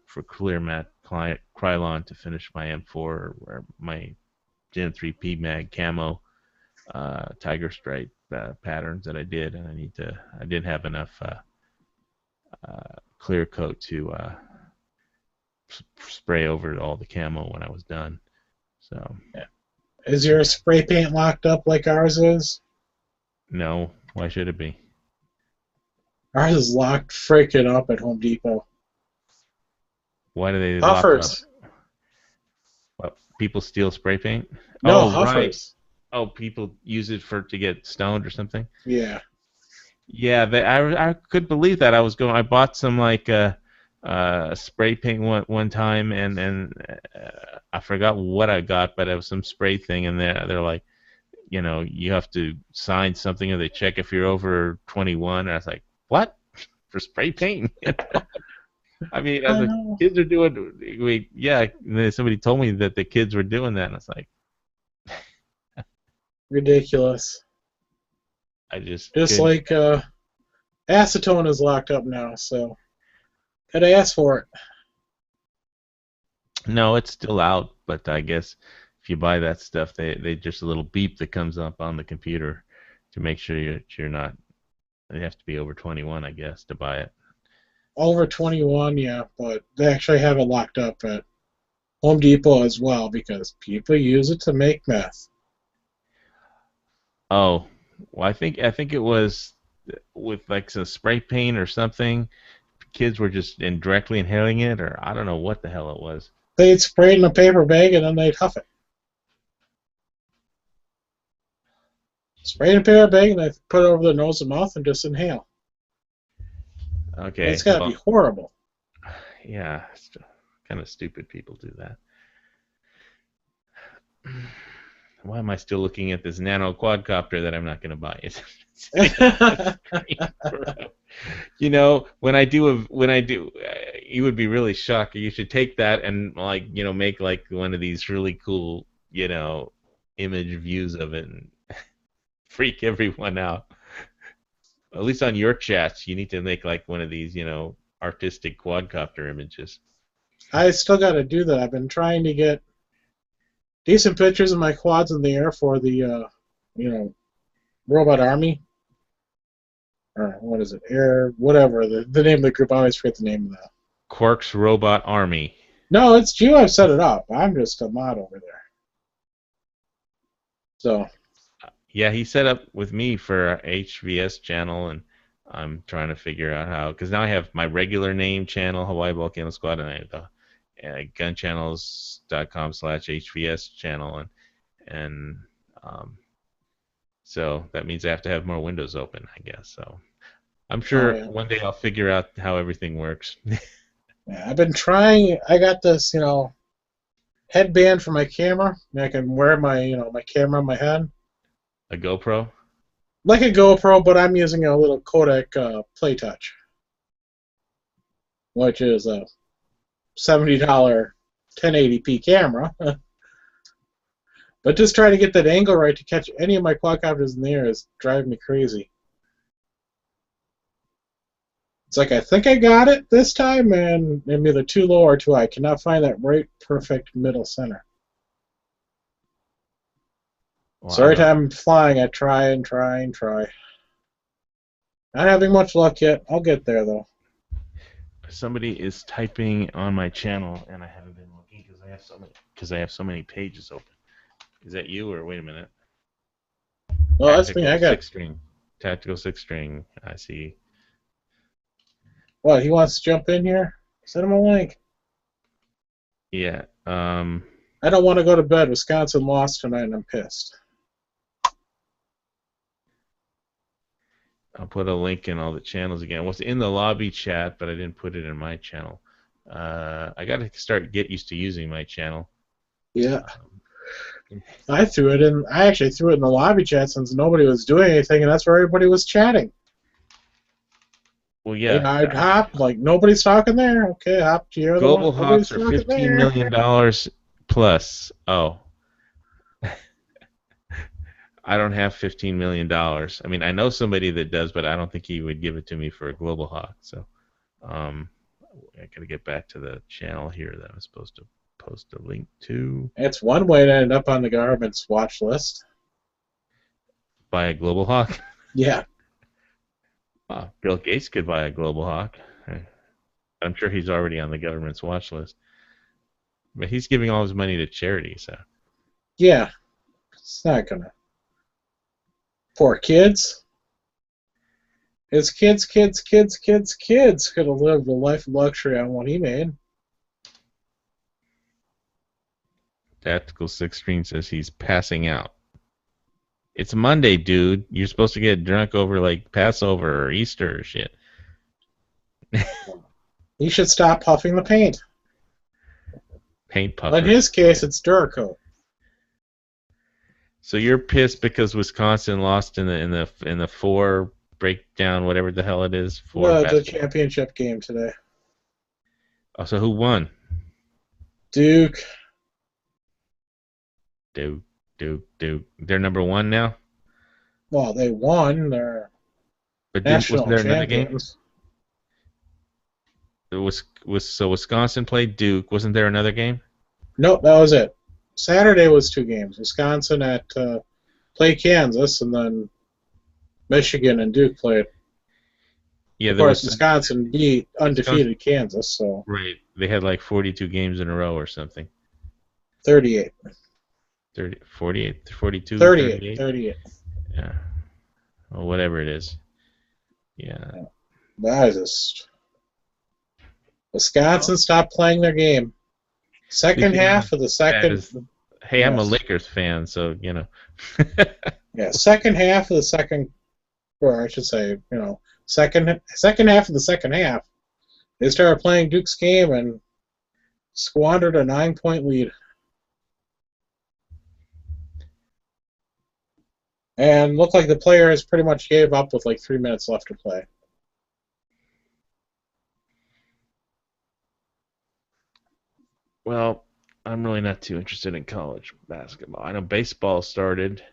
for clear matte Krylon to finish my M4 or my Gen 3 PMag camo Tiger Stripe patterns that I did, and I didn't have enough clear coat to spray over all the camo when I was done. So. Yeah. Is your spray paint locked up like ours is? No. Why should it be? Ours is locked freaking up at Home Depot. Why do they Huffers. Lock up? What, people steal spray paint? No, oh, Huffers. Right. Oh, people use it to get stoned or something? Yeah. Yeah, I could believe that. I bought some spray paint one time, and I forgot what I got, but it was some spray thing, and they're like, you have to sign something, or they check if you're over 21. And I was like, what? For spray paint? I mean, as the kids are doing, yeah. And then somebody told me that the kids were doing that, and I was like, Ridiculous. I just Just couldn't- like acetone is locked up now, so gotta ask for it. No, it's still out, but I guess if you buy that stuff, they just a little beep that comes up on the computer to make sure you're not. You have to be over 21, I guess, to buy it. Over 21, yeah, but they actually have it locked up at Home Depot as well because people use it to make meth. Oh, well, I think it was with like some spray paint or something. Kids were just directly inhaling it, or I don't know what the hell it was. They'd spray it in a paper bag and then they'd huff it. Spray it in a paper bag and they put it over their nose and mouth and just inhale. Okay, It's got to be horrible. Yeah, kind of stupid people do that. Why am I still looking at this nano quadcopter that I'm not going to buy? You know, when I do, you would be really shocked. You should take that and make like one of these really cool, image views of it and freak everyone out. At least on your chats, you need to make like one of these, artistic quadcopter images. I still got to do that. I've been trying to get decent pictures of my quads in the air for the, Robot Army. Or what is it? Air, whatever. The name of the group, I always forget the name of that. Quark's Robot Army. No, it's you. I've set it up. I'm just a mod over there. So. Yeah, he set up with me for HVS channel, and I'm trying to figure out how, because now I have my regular name channel, Hawaii Volcano Squad, and I have the gunchannels.com/HVS channel, and so that means I have to have more windows open, I guess. So I'm sure one day I'll figure out how everything works. Yeah, I've been trying. I got this, headband for my camera. I can wear my, my camera on my head. A GoPro? Like a GoPro, but I'm using a little Kodak PlayTouch, which is a $70 1080p camera. But just trying to get that angle right to catch any of my quadcopters in the air is driving me crazy. It's like I think I got it this time, and I'm either too low or too high. I cannot find that right perfect middle center. Wow. So every time I'm flying, I try and try and try. Not having much luck yet. I'll get there, though. Somebody is typing on my channel, and I haven't been looking because I have so many pages open. Is that you, or wait a minute? Well, that's me. I got Tactical six string. I see. What? He wants to jump in here? Send him a link. Yeah. I don't want to go to bed. Wisconsin lost tonight, and I'm pissed. I'll put a link in all the channels again. It was in the lobby chat, but I didn't put it in my channel. I got to get used to using my channel. Yeah. I threw it in. I actually threw it in the lobby chat since nobody was doing anything, and that's where everybody was chatting. Well, yeah. And I'd hop, like, nobody's talking there. Okay, hop to your other Global one. Hawks are $15 million plus. Oh. I don't have $15 million. I mean, I know somebody that does, but I don't think he would give it to me for a Global Hawk. So, I got to get back to the channel here that I'm supposed to post a link to. It's one way to end up on the government's watch list. Buy a Global Hawk? Yeah. Bill Gates could buy a Global Hawk. I'm sure he's already on the government's watch list. But he's giving all his money to charity, so. Yeah. It's not gonna. Poor kids. His kids could have lived a life of luxury on what he made. Tactical Six String says he's passing out. It's Monday, dude. You're supposed to get drunk over like Passover or Easter or shit. He should stop puffing the paint. Paint puffer. In his case, it's Duracoat. So you're pissed because Wisconsin lost in the four breakdown, whatever the hell it is. The championship game today. Oh, so who won? Duke. Duke. Duke. They're number one now. Well, they won. They're But national wasn't there another game? champions. It so Wisconsin played Duke. Wasn't there another game? Nope, that was it. Saturday was 2 games. Wisconsin played Kansas, and then Michigan and Duke played. Yeah, Of there course, was Wisconsin beat undefeated Kansas, so right. They had like 42 games in a row or something. 38. 30, 48, 42, 38. 38. Yeah. Well, whatever it is. Yeah. That is just... Wisconsin stopped playing their game. Second half of the second... Hey, I'm a Yes. Lakers fan, so, you know. Yeah, second half of the second... Or I should say, you know, second half of the second half, they started playing Duke's game and squandered a 9-point lead. And looked like the players pretty much gave up with like 3 minutes left to play. Well, I'm really not too interested in college basketball. I know baseball started.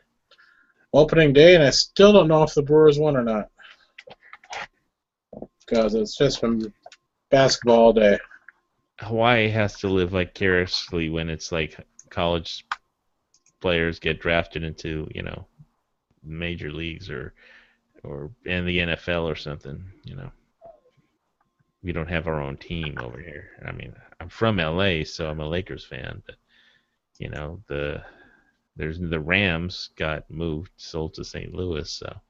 Opening day, and I still don't know if the Brewers won or not. Because it's just been basketball all day. Hawaii has to live vicariously when it's like college players get drafted into, you know, major leagues or in the NFL or something, you know. We don't have our own team over here. I mean, I'm from LA, so I'm a Lakers fan, but you know, the Rams got sold to St. Louis, so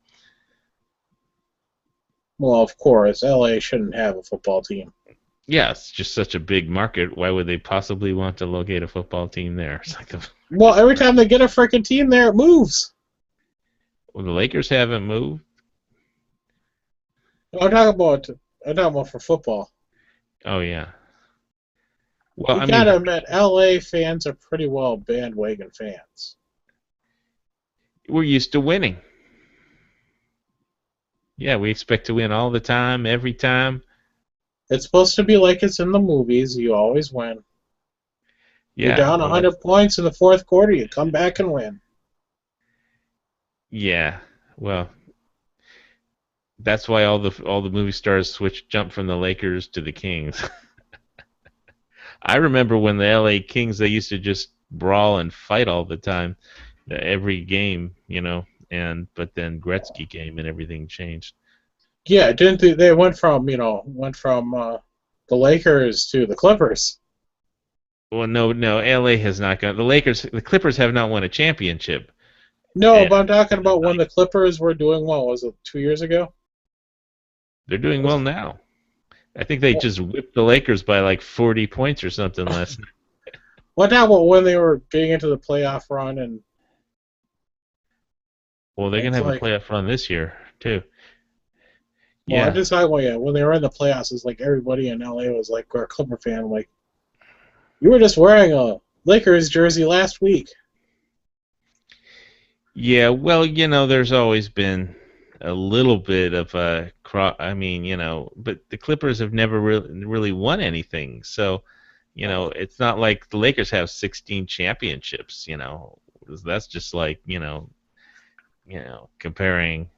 Well, of course, LA shouldn't have a football team. yeah, it's just such a big market. Why would they possibly want to locate a football team there? It's like Well, every time they get a freaking team there, it moves. well, the Lakers haven't moved. I'm talking about for football. Oh yeah. Well, You I gotta mean, admit, LA fans are pretty well bandwagon fans. we're used to winning. Yeah, we expect to win all the time, every time. It's supposed to be like it's in the movies. You always win. Yeah. You're down 100 points in the fourth quarter, you come back and win. Yeah. Well, that's why all the movie stars jump from the Lakers to the Kings. I remember when the LA Kings, they used to just brawl and fight all the time, every game, you know. But then Gretzky came and everything changed. Yeah, they went from the Lakers to the Clippers. Well, no, LA has not gone. The Clippers have not won a championship. No, but I'm talking about when the Clippers were doing well. Was it 2 years ago? They're doing well now. I think they just whipped the Lakers by like 40 points or something last night. What about when they were getting into the playoff run and? Well, they're gonna have a playoff run this year too. Well, Yeah. I'm just talking about when they were in the playoffs. It's like everybody in LA was like a Clipper fan. Like, you were just wearing a Lakers jersey last week. Yeah, well, you know, there's always been a little bit of a I mean, you know, but the Clippers have never really won anything. So, you know, it's not like the Lakers have 16 championships, you know. That's just like, you know, comparing,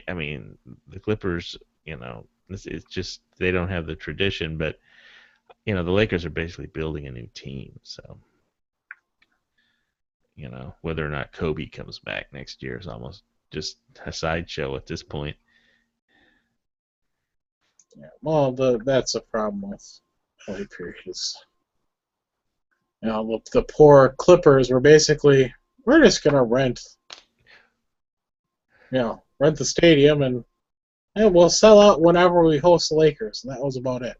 I mean, the Clippers, you know, it's just they don't have the tradition, but you know, the Lakers are basically building a new team, so you know, whether or not Kobe comes back next year is almost just a sideshow at this point. Yeah, well, that's a problem with LA periods. You know, the poor Clippers were basically, we're just gonna rent the stadium and we'll sell out whenever we host the Lakers, and that was about it.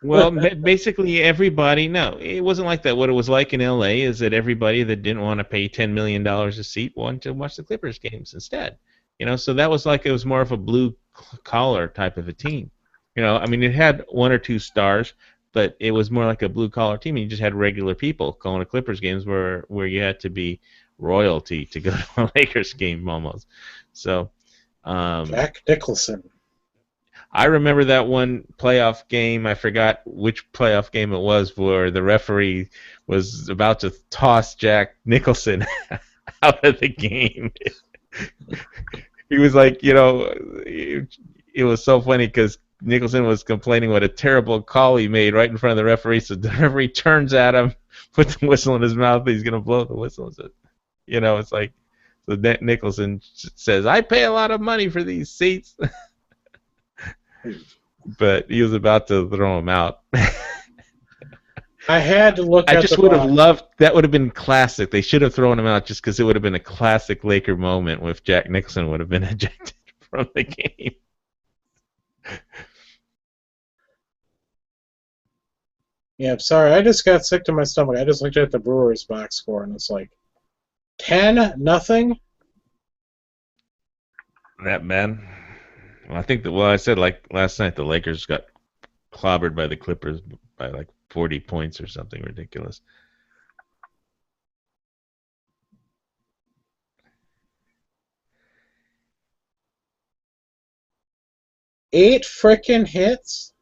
Well, basically everybody, no, it wasn't like that. What it was like in LA is that everybody that didn't want to pay $10 million a seat wanted to watch the Clippers games instead. You know, so that was like it was more of a blue collar type of a team. You know, I mean, it had one or two stars, but it was more like a blue collar team. And you just had regular people going to Clippers games where you had to be royalty to go to a Lakers game almost. So, Jack Nicholson. I remember that one playoff game. I forgot which playoff game it was, where the referee was about to toss Jack Nicholson out of the game. He was like, it was so funny because Nicholson was complaining what a terrible call he made right in front of the referee. So the referee turns at him, puts the whistle in his mouth. He's gonna blow the whistle. So, it's like, so Nicholson says, "I pay a lot of money for these seats," but he was about to throw him out. I had to look. I just would have loved. That would have been classic. They should have thrown him out just because it would have been a classic Laker moment if Jack Nicholson would have been ejected from the game. Yeah, I'm sorry. I just got sick to my stomach. I just looked at the Brewers box score, and it's like 10-0. That man. Well, I think that. Well, I said like last night, the Lakers got clobbered by the Clippers by like 40 points or something ridiculous. Eight frickin' hits?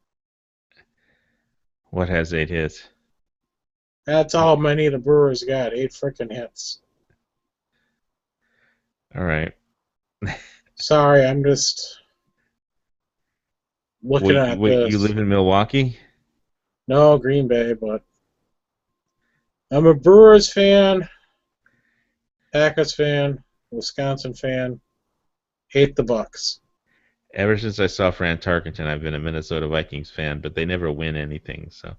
What has 8 hits? That's all many the Brewers got. 8 frickin' hits. All right. Sorry, I'm just looking at this. You live in Milwaukee? No, Green Bay, but I'm a Brewers fan, Packers fan, Wisconsin fan. Hate the Bucks. Ever since I saw Fran Tarkenton, I've been a Minnesota Vikings fan, but they never win anything, so,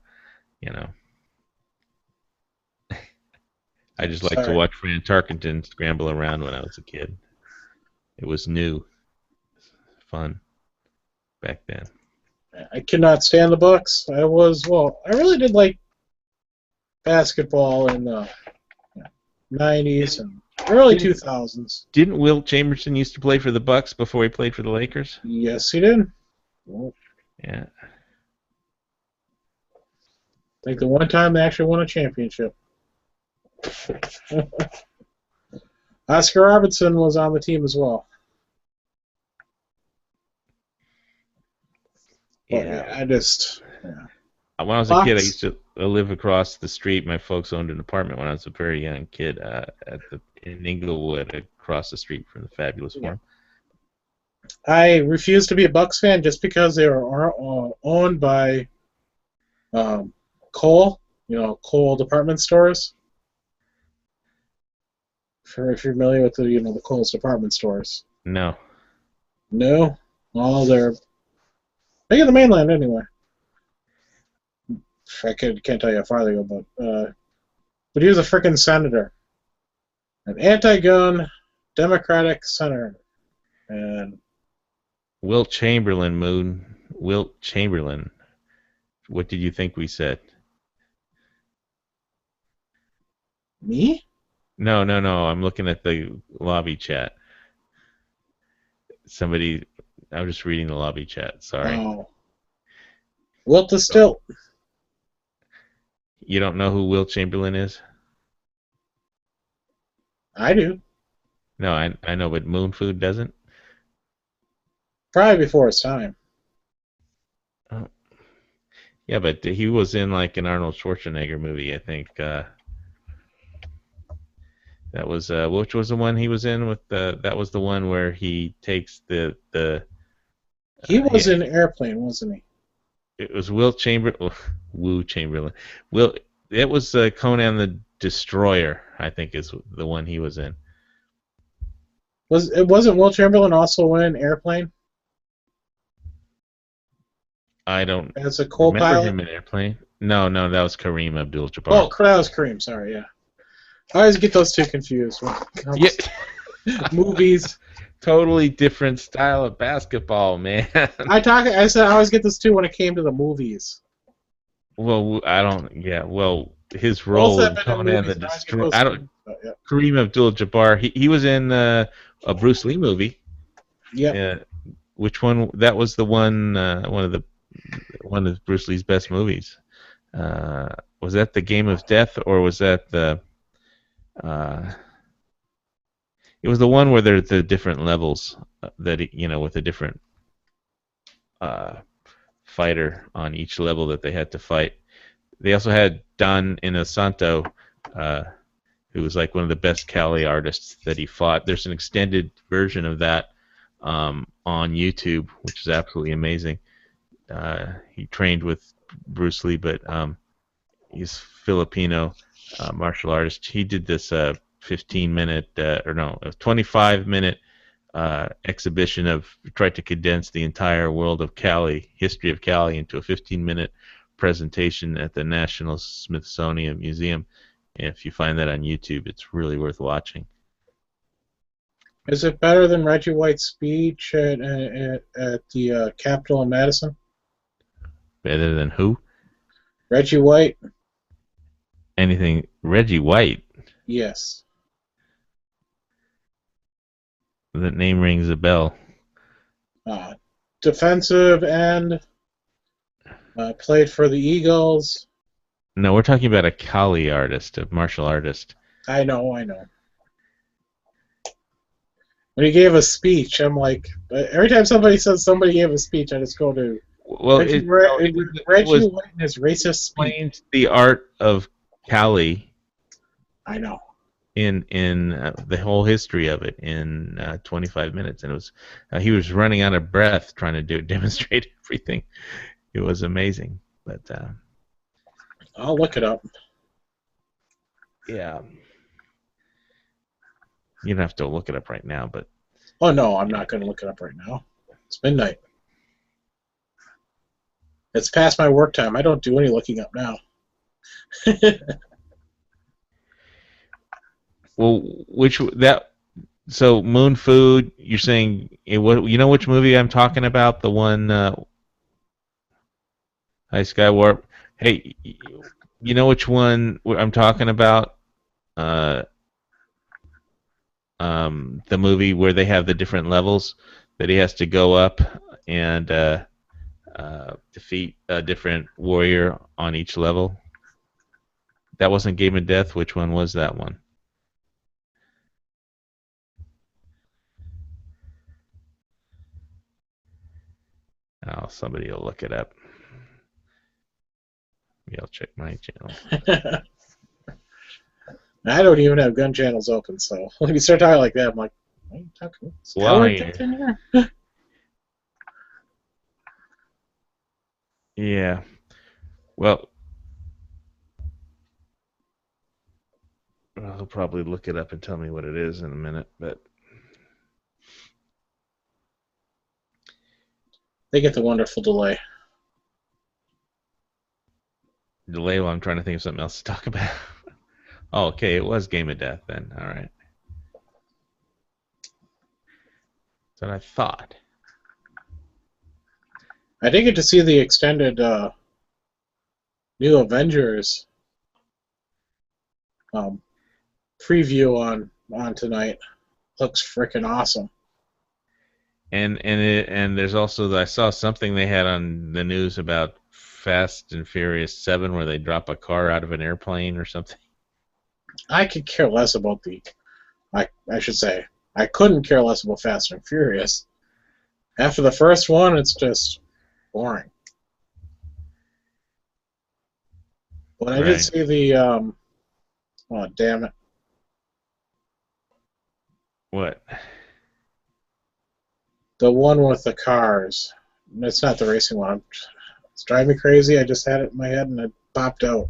I just like to watch Fran Tarkenton scramble around when I was a kid. It was new. Fun back then. I could not stand the Bucks. I really did like basketball in the 90s and early 2000s. Didn't Wilt Chamberlain used to play for the Bucks before he played for the Lakers? Yes, he did. Yeah. I think the one time they actually won a championship. Oscar Robertson was on the team as well. Yeah. When I was a kid, I used to live across the street. My folks owned an apartment when I was a very young kid in Inglewood, across the street from the Fabulous Farm. I refused to be a Bucks fan just because they were owned by Kohl, Kohl department stores. If you're familiar with the Kohl's department stores. No. No? Well, they're big in the mainland anyway. I can't tell you how far they go, but he was a frickin' senator. An anti-gun Democratic senator. And Wilt Chamberlain, Wilt Chamberlain. What did you think we said? Me? No. I'm looking at the lobby chat. I'm just reading the lobby chat. Sorry. Oh. Wilt the Stilt. You don't know who Wilt Chamberlain is? I do. No, I know, but Moon Food doesn't? Probably before his time. Oh. Yeah, but he was in like an Arnold Schwarzenegger movie, I think. That was which was the one he was in with that was the one where he takes the he was in Airplane, wasn't he? It was Wilt Chamberlain. Woo Chamberlain. It was Conan the Destroyer, I think, is the one he was in. Wasn't Wilt Chamberlain also in Airplane? I don't as a co-pilot? remember him in Airplane. No, that was Kareem Abdul-Jabbar. Oh, that was Kareem. Sorry, yeah. I always get those two confused. Yeah. Movies. Totally different style of basketball, man. I said I always get this too when it came to the movies. Well, I don't. Yeah, well, his role in Conan the Destroyer. Kareem Abdul-Jabbar. He was in a Bruce Lee movie. Yeah. Which one? That was the one. One of Bruce Lee's best movies. Was that The Game of Death, or was that the? It was the one where there's the different levels that with the different fighter on each level that they had to fight. They also had Don Inosanto, who was like one of the best Cali artists that he fought. There's an extended version of that on YouTube, which is absolutely amazing. He trained with Bruce Lee, but he's Filipino martial artist. He did this 15-minute, or no, a 25-minute exhibition of, tried to condense the entire world of Cali, history of Cali, into a 15-minute presentation at the National Smithsonian Museum. And if you find that on YouTube, it's really worth watching. Is it better than Reggie White's speech at the Capitol in Madison? Better than who? Reggie White? Anything? Reggie White? Yes. That name rings a bell. Defensive end. Played for the Eagles. No, we're talking about a Kali artist, a martial artist. I know. When he gave a speech, I'm like, every time somebody says somebody gave a speech, I just go to Well, Reggie White and his racist speech. Explains the art of Kali. I know. In the whole history of it in 25 minutes, and it was he was running out of breath trying to demonstrate everything. It was amazing, but I'll look it up. Yeah, you don't have to look it up right now, but Oh no, I'm not going to look it up right now. It's midnight. It's past my work time. I don't do any looking up now. well, so Moon Food, you're saying you know which movie I'm talking about? The one Hi Skywarp. Hey, you know which one I'm talking about? The movie where they have the different levels that he has to go up and defeat a different warrior on each level. That wasn't Game of Death. Which one was that one? Oh, somebody will look it up. Maybe I'll check my channel. I don't even have gun channels open, so when you start talking like that, I'm like, what are you talking about? Why? Yeah. Well, he'll probably look it up and tell me what it is in a minute, but they get the wonderful delay. Delay while I'm trying to think of something else to talk about. Oh, okay, it was Game of Death then. All right. That's what I thought. I did get to see the extended new Avengers preview on tonight. Looks freaking awesome. And there's also I saw something they had on the news about Fast and Furious 7 where they drop a car out of an airplane or something. I could care less about I should say, I couldn't care less about Fast and Furious. After the first one, it's just boring. But I did see the, oh, damn it. What? The one with the cars. It's not the racing one. It's driving me crazy. I just had it in my head and it popped out.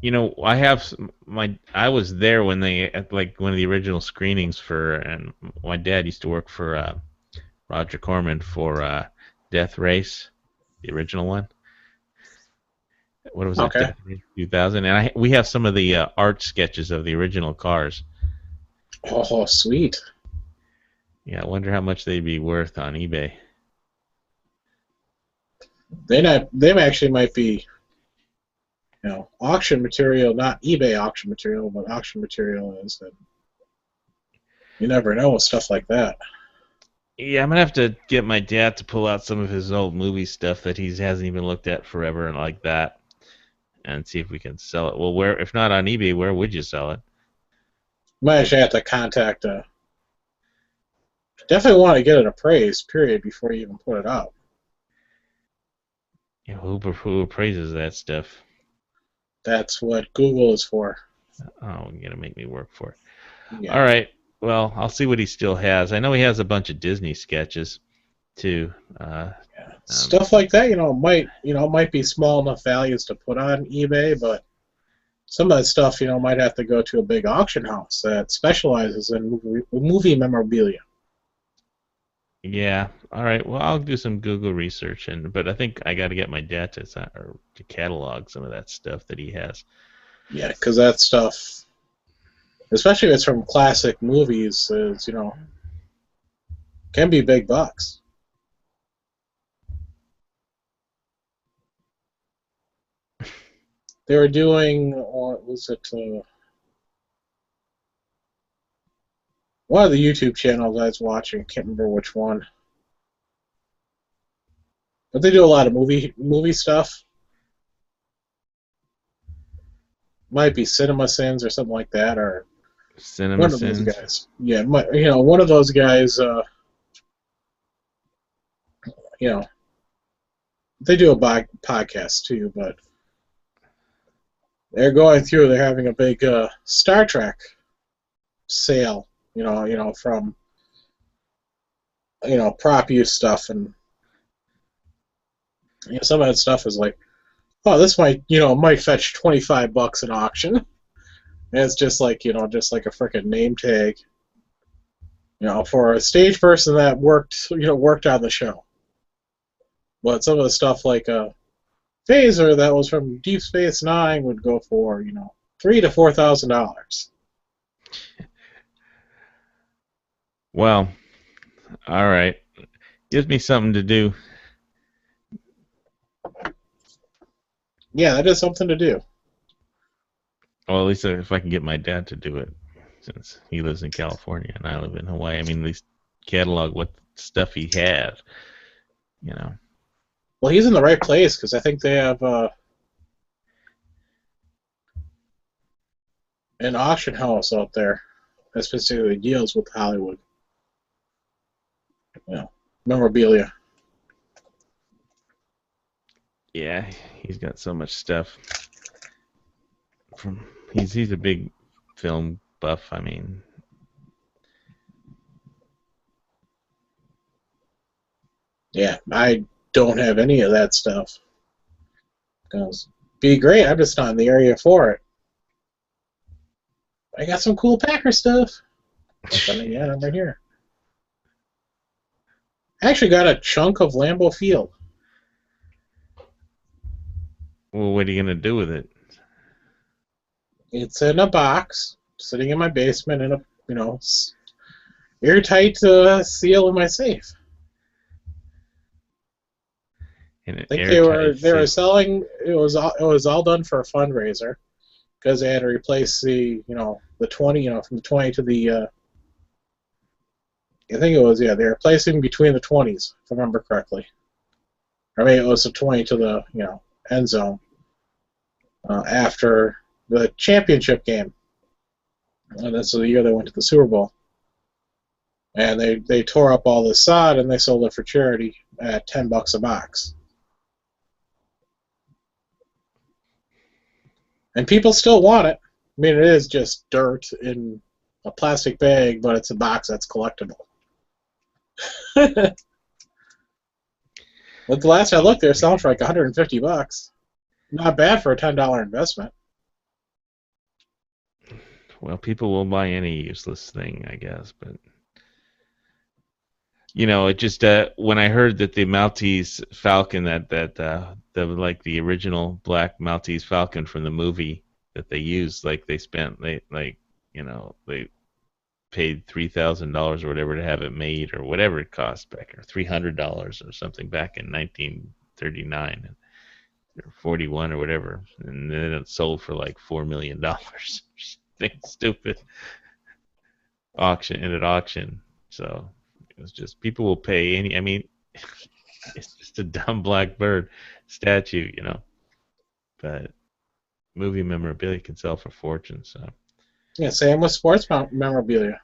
You know, I was there when they at like one of the original screenings for, and my dad used to work for Roger Corman for Death Race, the original one. What was it? Death Race 2000, and we have some of the art sketches of the original cars. Oh, sweet. Yeah, I wonder how much they'd be worth on eBay. They actually might be, auction material, not eBay auction material, but auction material is that you never know with stuff like that. Yeah, I'm gonna have to get my dad to pull out some of his old movie stuff that he hasn't even looked at forever and like that, and see if we can sell it. Well, if not on eBay, where would you sell it? You might actually have to contact definitely want to get it appraised, period, before you even put it up. Who appraises that stuff? That's what Google is for. Oh, you're gonna make me work for it. Yeah. All right. Well, I'll see what he still has. I know he has a bunch of Disney sketches, too. Stuff like that, might be small enough values to put on eBay, but some of that stuff, might have to go to a big auction house that specializes in movie memorabilia. Yeah. All right. Well, I'll do some Google research, but I think I got to get my dad to catalog some of that stuff that he has. Yeah, because that stuff, especially if it's from classic movies, can be big bucks. They were doing, what was it? One of the YouTube channels I was watching, can't remember which one. But they do a lot of movie stuff. Might be Cinema Sins or something like that, or Cinema one of Sins. those guys. Yeah, one of those guys. They do a podcast too, but they're going through. They're having a big Star Trek sale. From prop use stuff, and some of that stuff is like, oh, this might fetch $25 at auction. And it's just like just like a freaking name tag, for a stage person that worked on the show. But some of the stuff like a phaser that was from Deep Space Nine would go for $3,000 to $4,000. Well, all right. Gives me something to do. Yeah, that is something to do. Well, at least if I can get my dad to do it, since he lives in California and I live in Hawaii. I mean, at least catalog what stuff he has. Well, he's in the right place because I think they have an auction house out there that specifically deals with Hollywood. Memorabilia. Yeah, he's got so much stuff. He's a big film buff. I mean, yeah, I don't have any of that stuff. Because be great. I'm just not in the area for it. I got some cool Packer stuff. Yeah, I'm right here. I actually got a chunk of Lambeau Field. well, what are you gonna do with it? It's in a box, sitting in my basement in a airtight seal in my safe. In an I think airtight they were safe. selling. It was all done for a fundraiser because they had to replace the 20 from the 20 to the I think it was, they were placing between the 20s, if I remember correctly. Or maybe it was the 20 to the end zone after the championship game. And that's the year they went to the Super Bowl. And they tore up all the sod and they sold it for charity at $10 a box. And people still want it. I mean, it is just dirt in a plastic bag, but it's a box that's collectible. But the last I looked, they're selling for like $150. Not bad for a $10 investment. Well, people will buy any useless thing, I guess, but it just when I heard that the Maltese Falcon, the original black Maltese Falcon from the movie that they used, they paid $3,000 or whatever to have it made, or whatever it cost back, or $300 or something back in 1939 or 41 or whatever, and then it sold for like $4 million. Something stupid at auction. So it was just, people will pay any. I mean, it's just a dumb black bird statue, but movie memorabilia can sell for fortunes. So. Yeah, same with sports memorabilia.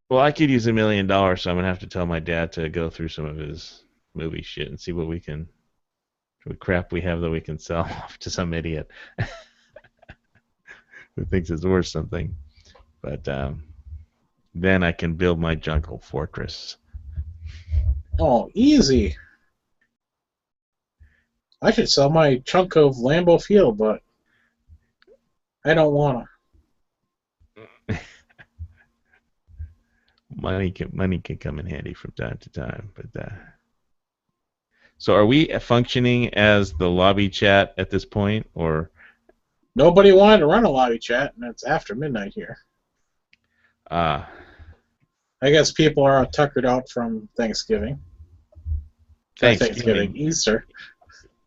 Well, I could use $1 million, so I'm gonna have to tell my dad to go through some of his movie shit and see what crap we have that we can sell off to some idiot who thinks it's worth something. But then I can build my jungle fortress. Oh, easy. I should sell my chunk of Lambeau Field, but I don't want to. Money can come in handy from time to time, but so are we functioning as the lobby chat at this point, or Nobody wanted to run a lobby chat, and it's after midnight here. I guess people are tuckered out from Thanksgiving. Easter.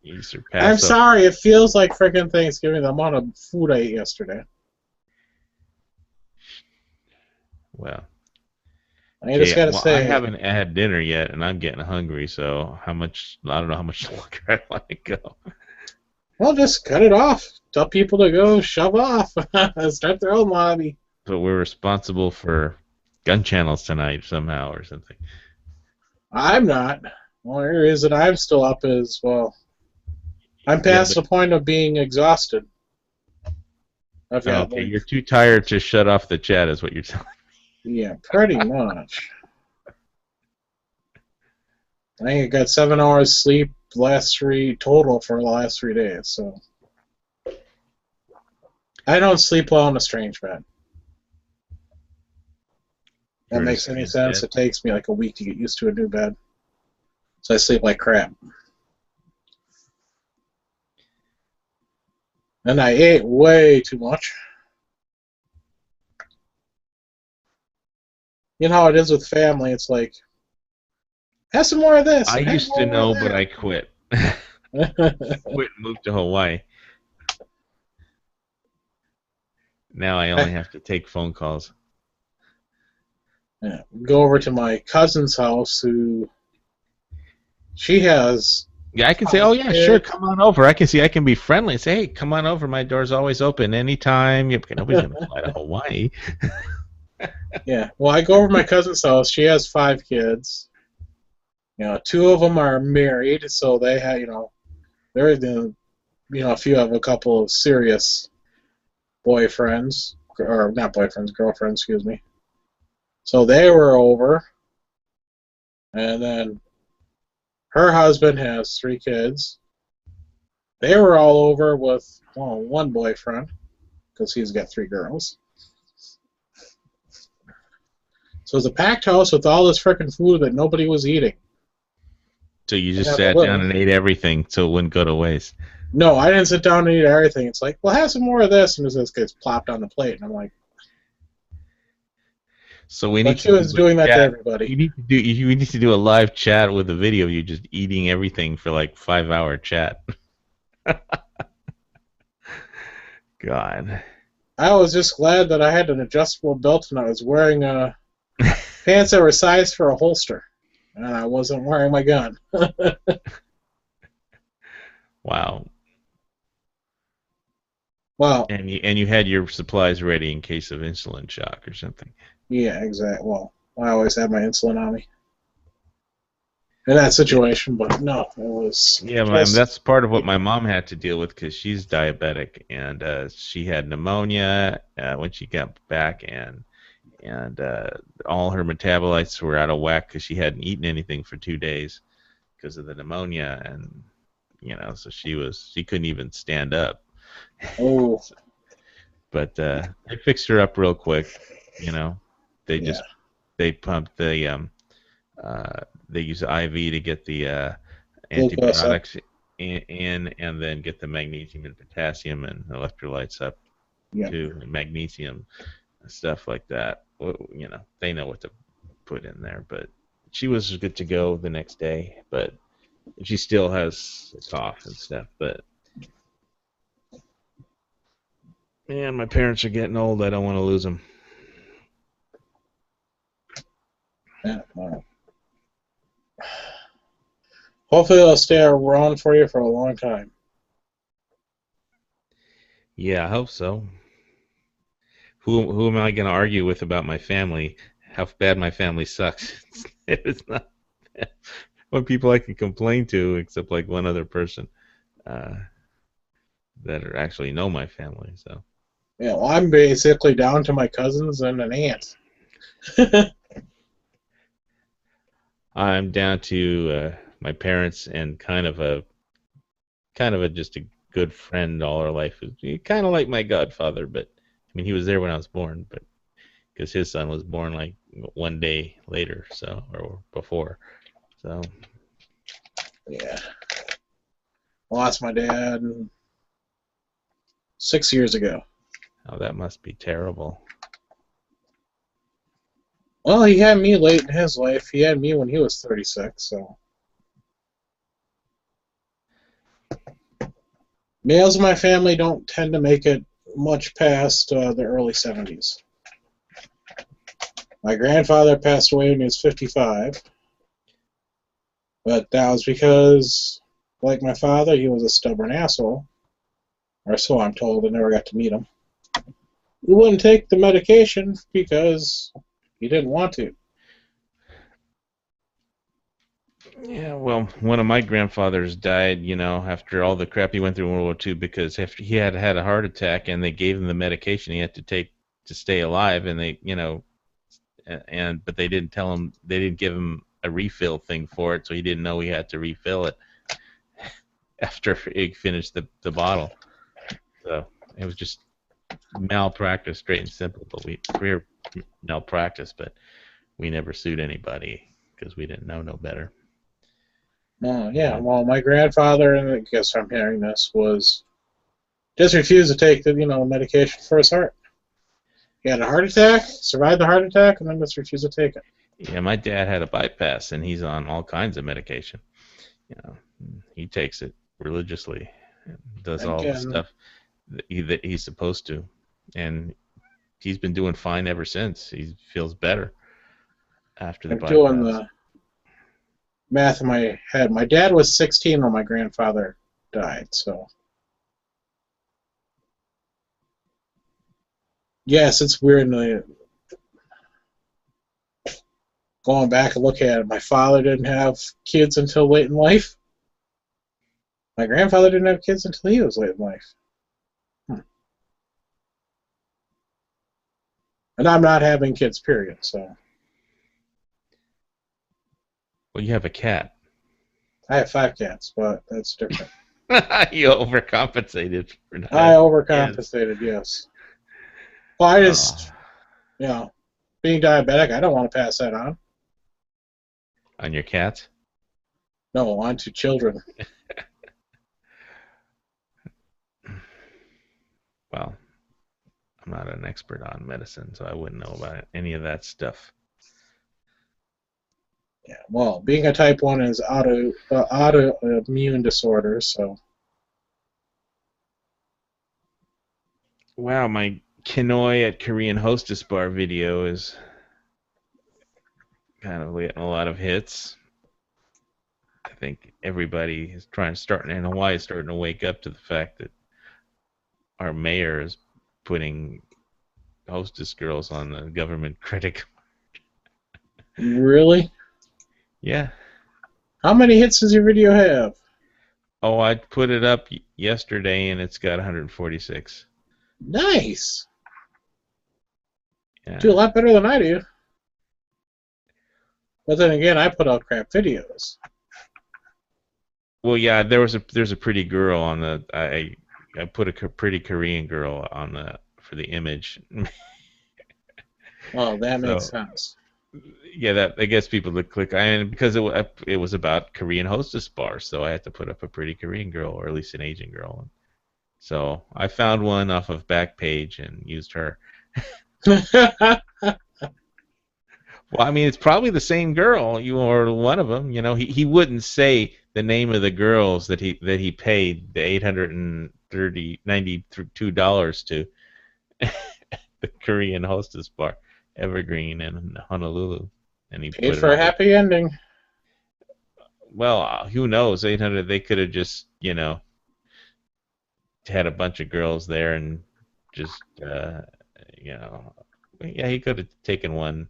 Passover. I'm sorry, it feels like freaking Thanksgiving, the amount of food I ate yesterday. Well, I just gotta say, I haven't had dinner yet, and I'm getting hungry. So I don't know how much longer I want to go. Well, just cut it off. Tell people to go shove off. Start their own lobby. But we're responsible for gun channels tonight somehow or something. I'm not. Well, there is that I'm still up as well. I'm past the point of being exhausted. Okay, you're too tired to shut off the chat, is what you're telling me. Yeah, pretty much. I think I got 7 hours sleep total for the last 3 days. So I don't sleep well in a strange bed. That makes any sense? It takes me like a week to get used to a new bed. So I sleep like crap. And I ate way too much. You know how it is with family. It's like, have some more of this. I used to know, but I quit. Quit and moved to Hawaii. Now I only have to take phone calls. Yeah, go over to my cousin's house, who she has. Yeah, I can say, oh yeah, sure, come on over. I can be friendly and say, hey, come on over. My door's always open anytime. Nobody's gonna fly to Hawaii. Yeah, well, I go over to my cousin's house. She has 5 kids. 2 of them are married, so they have, they're the, a few have a couple of serious boyfriends, or not boyfriends, girlfriends, excuse me. So they were over, and then her husband has 3 kids. They were all over with, one boyfriend, because he's got 3 girls. So it was a packed house with all this frickin' food that nobody was eating. So you just sat down and ate everything so it wouldn't go to waste? No, I didn't sit down and eat everything. It's like, well, have some more of this, and this gets plopped on the plate, and I'm like. So we need. But she was doing that to everybody. We need to do a live chat with a video of you just eating everything for like 5-hour chat. God. I was just glad that I had an adjustable belt and I was wearing pants that were sized for a holster, and I wasn't wearing my gun. Wow. Well. And you had your supplies ready in case of insulin shock or something. Yeah, exactly. Well, I always have my insulin on me. In that situation, but no, it was. Yeah, that's part of what my mom had to deal with because she's diabetic, and she had pneumonia when she got back, and all her metabolites were out of whack because she hadn't eaten anything for 2 days because of the pneumonia, and so she couldn't even stand up. Oh. But they fixed her up real quick, They pumped the they use IV to get the antibiotics in, and then get the magnesium and potassium and electrolytes up too, and magnesium and stuff like that. They know what to put in there. But she was good to go the next day, but she still has a cough and stuff. But man, my parents are getting old. I don't want to lose them. Yeah, hopefully they'll stay around for you for a long time. Yeah, I hope so. Who am I going to argue with about my family? How bad my family sucks. It's not one people I can complain to, except like one other person that are actually know my family. So Yeah, well, I'm basically down to my cousins and an aunt. I'm down to my parents and kind of a just a good friend all our life. Kind of like my godfather, but I mean he was there when I was born, but because his son was born like one day later, so or before, so Yeah. Lost my dad 6 years ago. oh, that must be terrible. Well, he had me late in his life. He had me when he was 36, so. Males in my family don't tend to make it much past the early 70s. My grandfather passed away when he was 55, but that was because, like my father, he was a stubborn asshole, or so I'm told. I never got to meet him. He wouldn't take the medication because he didn't want to. Yeah, well, one of my grandfathers died, after all the crap he went through in World War II because after he had had a heart attack and they gave him the medication he had to take to stay alive, and they, but they didn't tell him, they didn't give him a refill thing for it, so he didn't know he had to refill it after he finished the bottle. So it was just malpractice, straight and simple. But career malpractice, but we never sued anybody because we didn't know no better. Yeah, well, my grandfather, and I guess I'm hearing this, was just refused to take the medication for his heart. He had a heart attack, survived the heart attack, and then just refused to take it. Yeah, my dad had a bypass, and he's on all kinds of medication. He takes it religiously, and does all the stuff that he's supposed to, and he's been doing fine ever since. He feels better after the bypass. I'm doing the math in my head. My dad was 16 when my grandfather died, so yes, it's weird. Going back and looking at it, my father didn't have kids until late in life. My grandfather didn't have kids until he was late in life. And I'm not having kids, period. So. Well, you have a cat. I have 5 cats, but that's different. You overcompensated for that. I overcompensated, yes. Well, I just, being diabetic, I don't want to pass that on. On your cats? No, on to children. Well, I'm not an expert on medicine, so I wouldn't know about any of that stuff. Yeah, well, being a type 1 is autoimmune disorder, so. Wow, my Kenoi at Korean Hostess Bar video is kind of getting a lot of hits. I think everybody is starting in Hawaii is starting to wake up to the fact that our mayor is putting hostess girls on the government credit. Really? Yeah. How many hits does your video have? Oh, I put it up yesterday and it's got 146. Nice. Yeah. Do a lot better than I do. But then again, I put out crap videos. Well, yeah, there's a pretty girl on the I put a pretty Korean girl on for the image. Oh, that makes sense. Yeah, that I guess people would click. And because it was about Korean hostess bars, so I had to put up a pretty Korean girl, or at least an Asian girl. So I found one off of Backpage and used her. Well, I mean, it's probably the same girl, or one of them. He wouldn't say the name of the girls that he paid the $892 to the Korean hostess bar, Evergreen in Honolulu, and he paid for a happy ending. Well, who knows? 800. They could have just had a bunch of girls there and just yeah, he could have taken one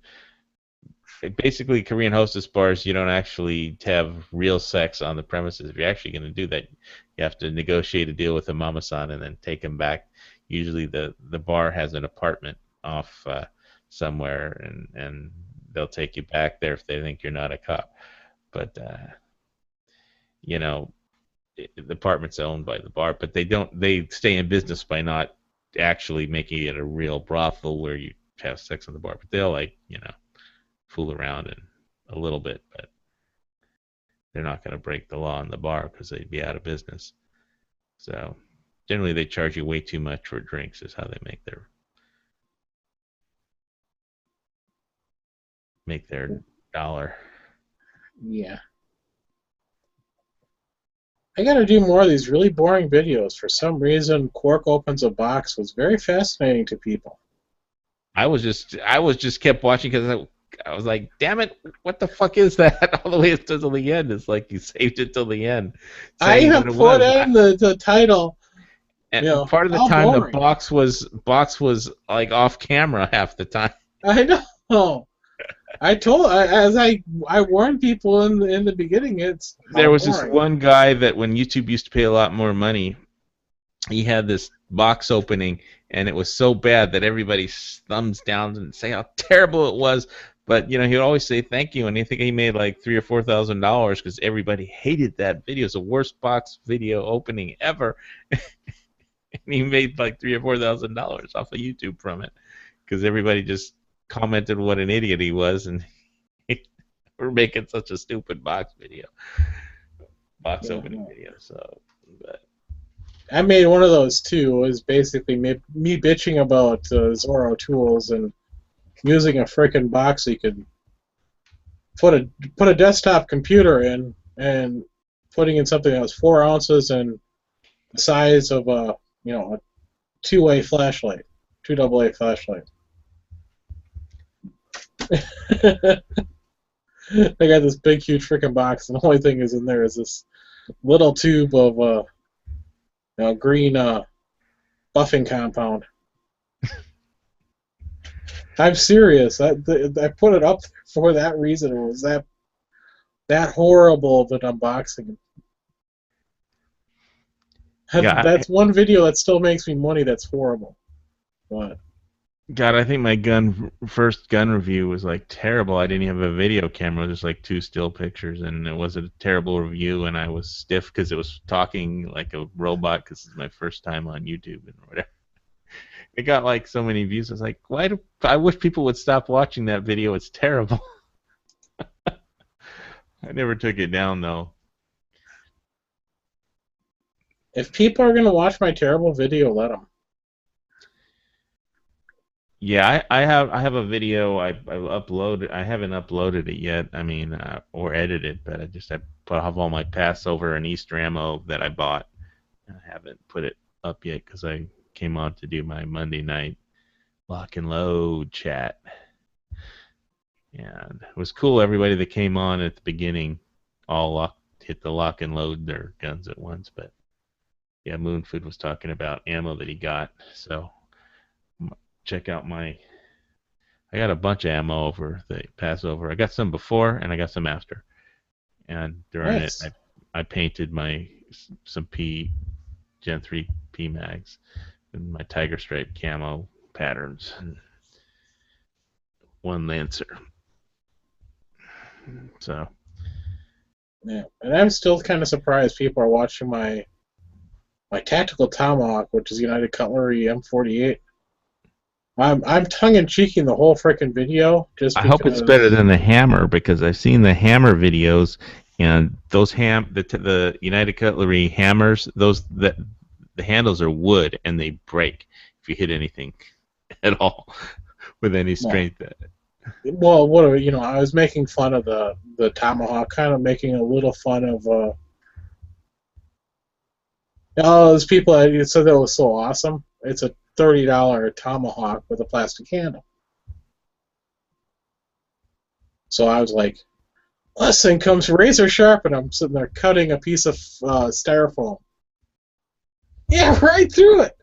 basically Korean hostess bars, you don't actually have real sex on the premises. If you're actually going to do that, you have to negotiate a deal with the mama-san and then take them back. Usually the bar has an apartment off somewhere, and they'll take you back there if they think you're not a cop. But you know, the apartment's owned by the bar, but they stay in business by not actually making it a real brothel where you have sex on the bar. But they'll fool around and a little bit, but they're not going to break the law in the bar because they'd be out of business. So generally they charge you way too much for drinks is how they make their dollar. Yeah. I gotta do more of these really boring videos. For some reason, Quark Opens a Box was very fascinating to people. I was just kept watching because I was like, damn it, what the fuck is that? All the way until the end. It's like you saved it till the end. I even put in the title. And part of the time boring. The box was like off camera half the time. I know. I warned people in the beginning. There was boring. This one guy that when YouTube used to pay a lot more money, he had this box opening, and it was so bad that everybody thumbs down and say how terrible it was. But he would always say thank you, and I think he made like $3,000 or $4,000 because everybody hated that video. It's the worst box video opening ever, and he made like $3,000 or $4,000 off of YouTube from it because everybody just commented what an idiot he was, and we're making such a stupid box opening video. So, but I made one of those too. It was basically me bitching about Zorro tools and using a frickin' box so you could put a desktop computer in and putting in something that was 4 ounces and the size of a two-way flashlight, 2 AA flashlight. I got this big, huge freaking box, and the only thing is in there is this little tube of green buffing compound. I'm serious. I put it up for that reason. It was that horrible of an unboxing. That's one video that still makes me money. That's horrible. But God, I think my first gun review was like terrible. I didn't have a video camera, just like 2 still pictures, and it was a terrible review. And I was stiff because it was talking like a robot because it's my first time on YouTube and whatever. It got like so many views. I was like, I wish people would stop watching that video. It's terrible. I never took it down though. If people are gonna watch my terrible video, let them. Yeah, I have a video I uploaded. I haven't uploaded it yet. I mean, or edited, but I have all my Passover and Easter ammo that I bought. I haven't put it up yet because I came on to do my Monday night lock and load chat, and it was cool. Everybody that came on at the beginning all hit the lock and load their guns at once. But yeah, Moonfood was talking about ammo that he got, so. Check out I got a bunch of ammo over the Passover. I got some before and I got some after. And during it, I painted some Gen 3 P mags and my Tiger Stripe camo patterns and one Lancer. So. Yeah, and I'm still kind of surprised people are watching my Tactical Tomahawk, which is United Cutlery M48. I'm tongue-in-cheeking the whole frickin' video. Just because... I hope it's better than the Hammer because I've seen the Hammer videos and those the United Cutlery hammers. The handles are wood and they break if you hit anything at all with any strength. Well, I was making fun of the Tomahawk, kind of making a little fun of those people that said that was so awesome. It's a $30 Tomahawk with a plastic handle. So I was like, this thing comes razor sharp, and I'm sitting there cutting a piece of styrofoam. Yeah, right through it.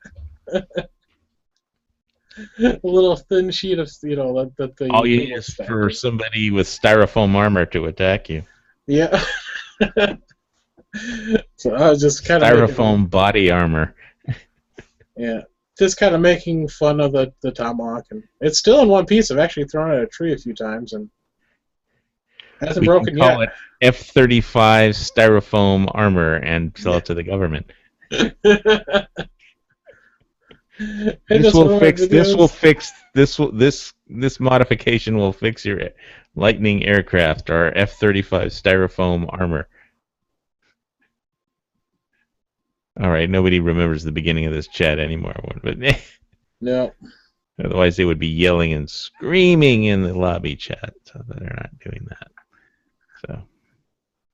A little thin sheet of, that the All you thing need was is stacked for with. somebody with styrofoam armor to attack you. Yeah. So I was just kind of Styrofoam body armor. just kind of making fun of the tomahawk, and it's still in one piece. I've actually thrown it at a tree a few times, and it hasn't We can broken call yet. it F-35 styrofoam armor and sell it to the government. This modification will fix your Lightning aircraft or F-35 styrofoam armor. All right, nobody remembers the beginning of this chat anymore, but No. otherwise they would be yelling and screaming in the lobby chat, so they're not doing that. So.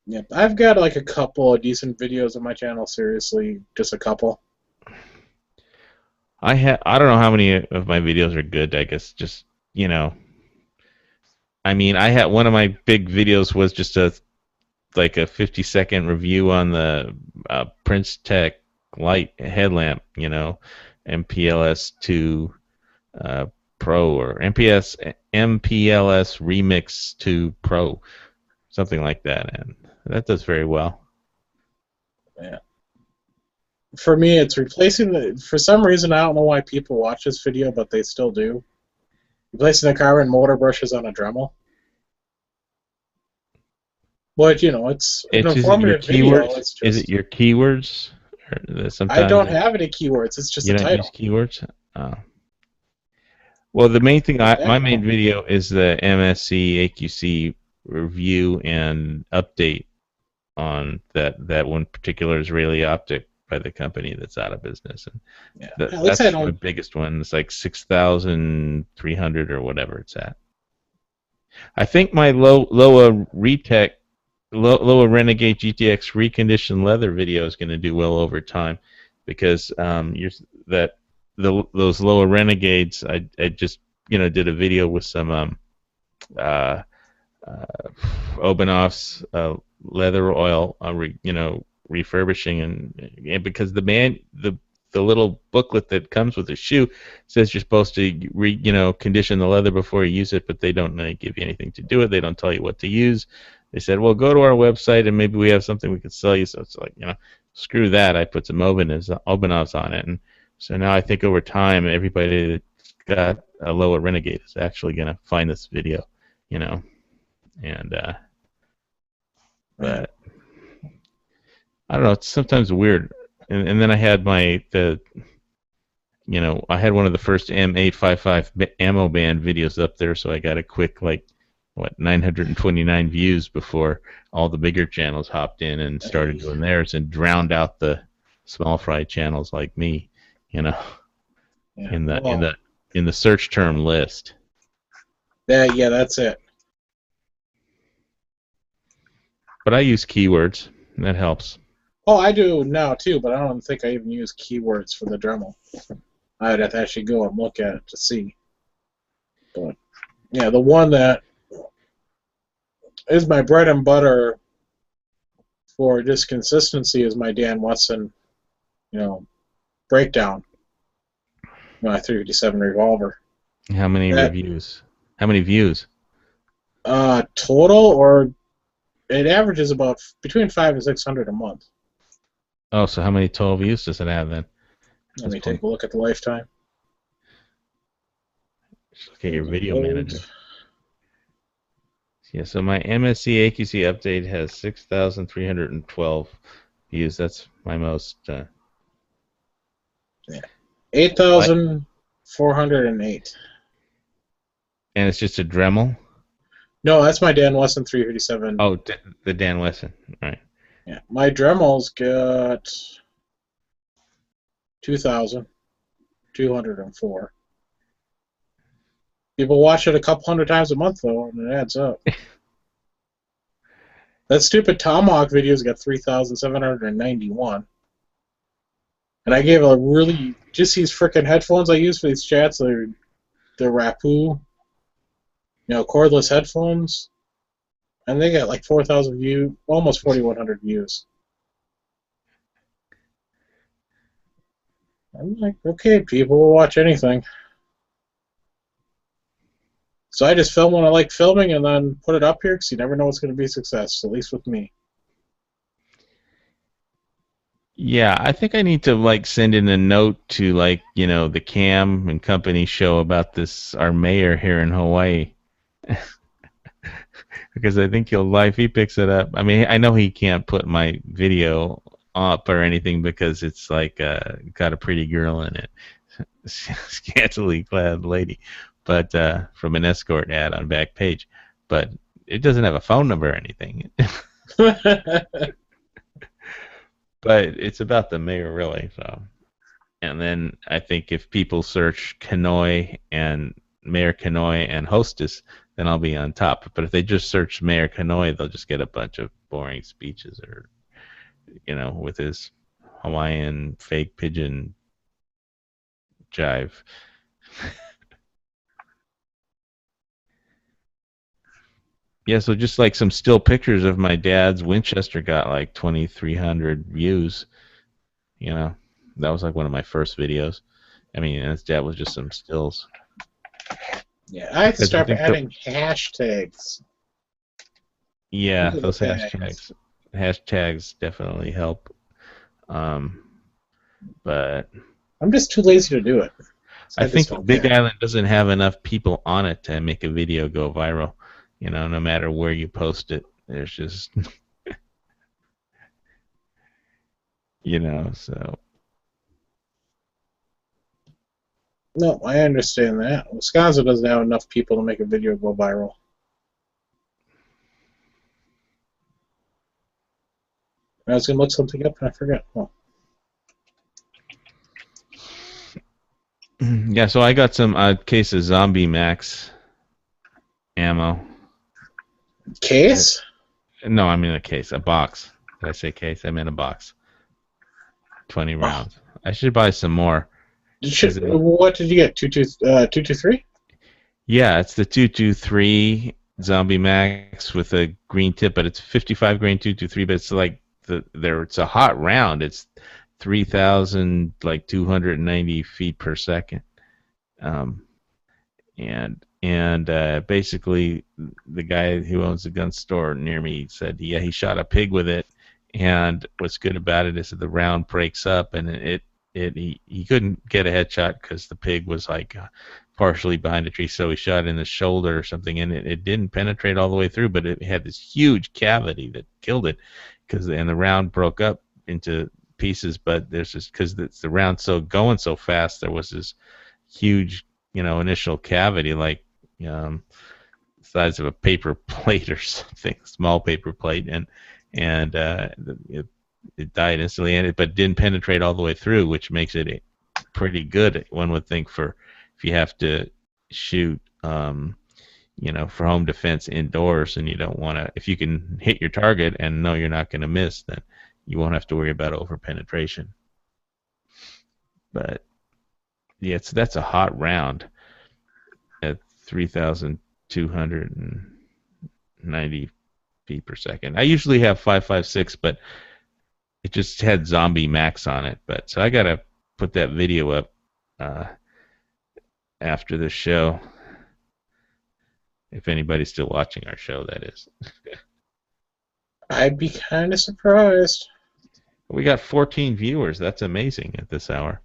Yep, I've got like a couple of decent videos on my channel. Seriously, just a couple. I don't know how many of my videos are good. I guess just I mean, I had one of my big videos was just a 50-second review on the Prince Tech light headlamp, MPLS 2 Pro or MPLS Remix 2 Pro, something like that, and that does very well. Yeah. For me, it's replacing for some reason, I don't know why people watch this video, but they still do. Replacing the carbon motor brushes on a Dremel. But, it's an informative video. It's just, is it your keywords? I don't have any keywords. It's just a title. You don't use keywords? Oh. Well, the main thing, my main video is the MSC AQC review and update on that one particular Israeli optic by the company that's out of business. And that's the biggest one. It's like 6,300 or whatever it's at. I think my Loa Renegade GTX reconditioned leather video is going to do well over time, because those Loa Renegades, I just did a video with some Obenov's leather oil, refurbishing, and because the little booklet that comes with the shoe says you're supposed to condition the leather before you use it, but they don't give you anything to do it. They don't tell you what to use. They said, well, go to our website and maybe we have something we can sell you. So it's like, screw that. I put some Obenovs on it, and so now I think over time everybody that's got a Loa Renegade is actually going to find this video, and but I don't know. It's sometimes weird. And then I had I had one of the first M855 ammo band videos up there, so I got a quick 929 views before all the bigger channels hopped in and started doing theirs and drowned out the small fry channels like me, in the search term list. Yeah, that's it. But I use keywords, and that helps. Oh, I do now too, but I don't think I even use keywords for the Dremel. I would have to actually go and look at it to see. But yeah, the one that is my bread and butter for just consistency is my Dan Watson, breakdown. My 357 revolver. How many reviews? How many views? Total, or it averages about between 500 and 600 a month. Oh, so how many total views does it have then? Let me take a look at the lifetime. Just look at your video manager. Yeah, so my MSC AQC update has 6,312 views. That's my most. 8,408. And it's just a Dremel? No, that's my Dan Wesson 357. Oh, the Dan Wesson. All right. Yeah, my Dremel's got 2,204. People watch it a couple hundred times a month, though, and it adds up. That stupid Tomahawk video's got 3,791. And I gave just these freaking headphones I use for these chats, they're Rapoo, cordless headphones. And they got 4,000 views, almost 4,100 views. I'm like, okay, people will watch anything. So I just film when I like filming and then put it up here because you never know what's going to be a success, at least with me. Yeah, I think I need to like send in a note to like, the Cam and Company show about this our mayor here in Hawaii. Because I think he'll lie if he picks it up. I mean, I know he can't put my video up or anything because it's like got a pretty girl in it. Scantily clad lady, but from an escort ad on Backpage. But it doesn't have a phone number or anything. But it's about the mayor, really. So, and then I think if people search Kanoi and Mayor Kanoi and Hostess, then I'll be on top. But if they just search Mayor Kanoi, they'll just get a bunch of boring speeches or, with his Hawaiian fake pigeon jive. Yeah, so just like some still pictures of my dad's Winchester got like 2,300 views. That was like one of my first videos. I mean, and his dad was just some stills. Yeah, I have to start adding hashtags. Yeah, those hashtags definitely help. But I'm just too lazy to do it. I think Big Island doesn't have enough people on it to make a video go viral. No matter where you post it, there's just, so. No, I understand that. Wisconsin doesn't have enough people to make a video go viral. I was going to look something up and I forgot. Oh. Yeah, so I got some case of Zombie Max ammo. Case? No, I mean a case, a box. Did I say case? I meant a box. 20 rounds. I should buy some more. What did you get? 223? Yeah, it's the 223 Zombie Max with a green tip, but it's 55 grain 223. But it's like it's a hot round. It's 3,290 feet per second. And basically, the guy who owns the gun store near me said, yeah, he shot a pig with it, and what's good about it is that the round breaks up, and he couldn't get a headshot because the pig was like partially behind a tree, so he shot in the shoulder or something, and it didn't penetrate all the way through, but it had this huge cavity that killed it, and the round broke up into pieces, but there's just because the round going so fast, there was this huge initial cavity, like size of a paper plate or something, small paper plate, and it died instantly, but didn't penetrate all the way through, which makes it pretty good, one would think, for if you have to shoot, for home defense indoors, and you don't want to, if you can hit your target and know you're not going to miss, then you won't have to worry about over penetration. But yeah, that's a hot round at 3,290 feet per second. I usually have 5.56, but it just had Zombie Max on it. But so I gotta put that video up after the show. If anybody's still watching our show, that is. I'd be kind of surprised. We got 14 viewers. That's amazing at this hour.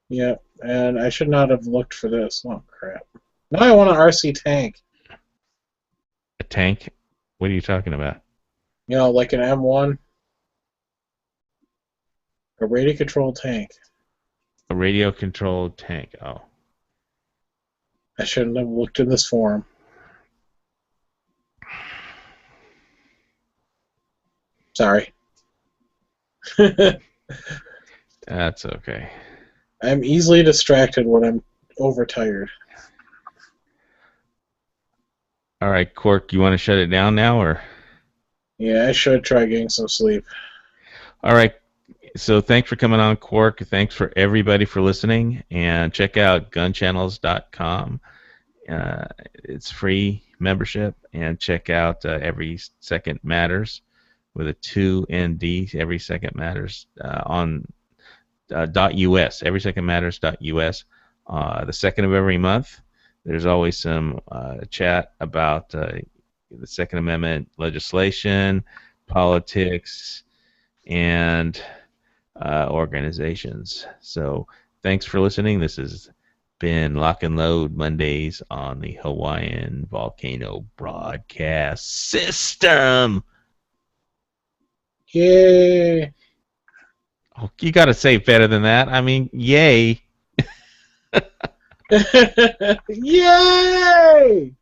Yeah, and I should not have looked for this. Oh, crap. Now I want an RC tank. A tank? What are you talking about? Like an M1. A radio-controlled tank. A radio-controlled tank, oh. I shouldn't have looked in this forum. Sorry. That's okay. I'm easily distracted when I'm overtired. All right, Cork, you want to shut it down now, or? Yeah, I should try getting some sleep. All right. So thanks for coming on, Quark. Thanks for everybody for listening. And check out gunchannels.com. It's free membership. And check out Every Second Matters with a 2ND, Every Second Matters, on .us, everysecondmatters.us. The second of every month, There's always some chat about the Second Amendment legislation, politics, and organizations. So thanks for listening. This has been Lock and Load Mondays on the Hawaiian Volcano Broadcast System. Yay! Oh, you got to say better than that. I mean, yay. Yay!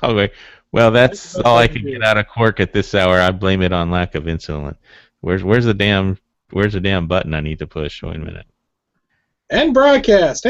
Okay. Well, that's all I can get out of Quark at this hour. I blame it on lack of insulin. Where's the damn button I need to push? Wait a minute. And broadcast.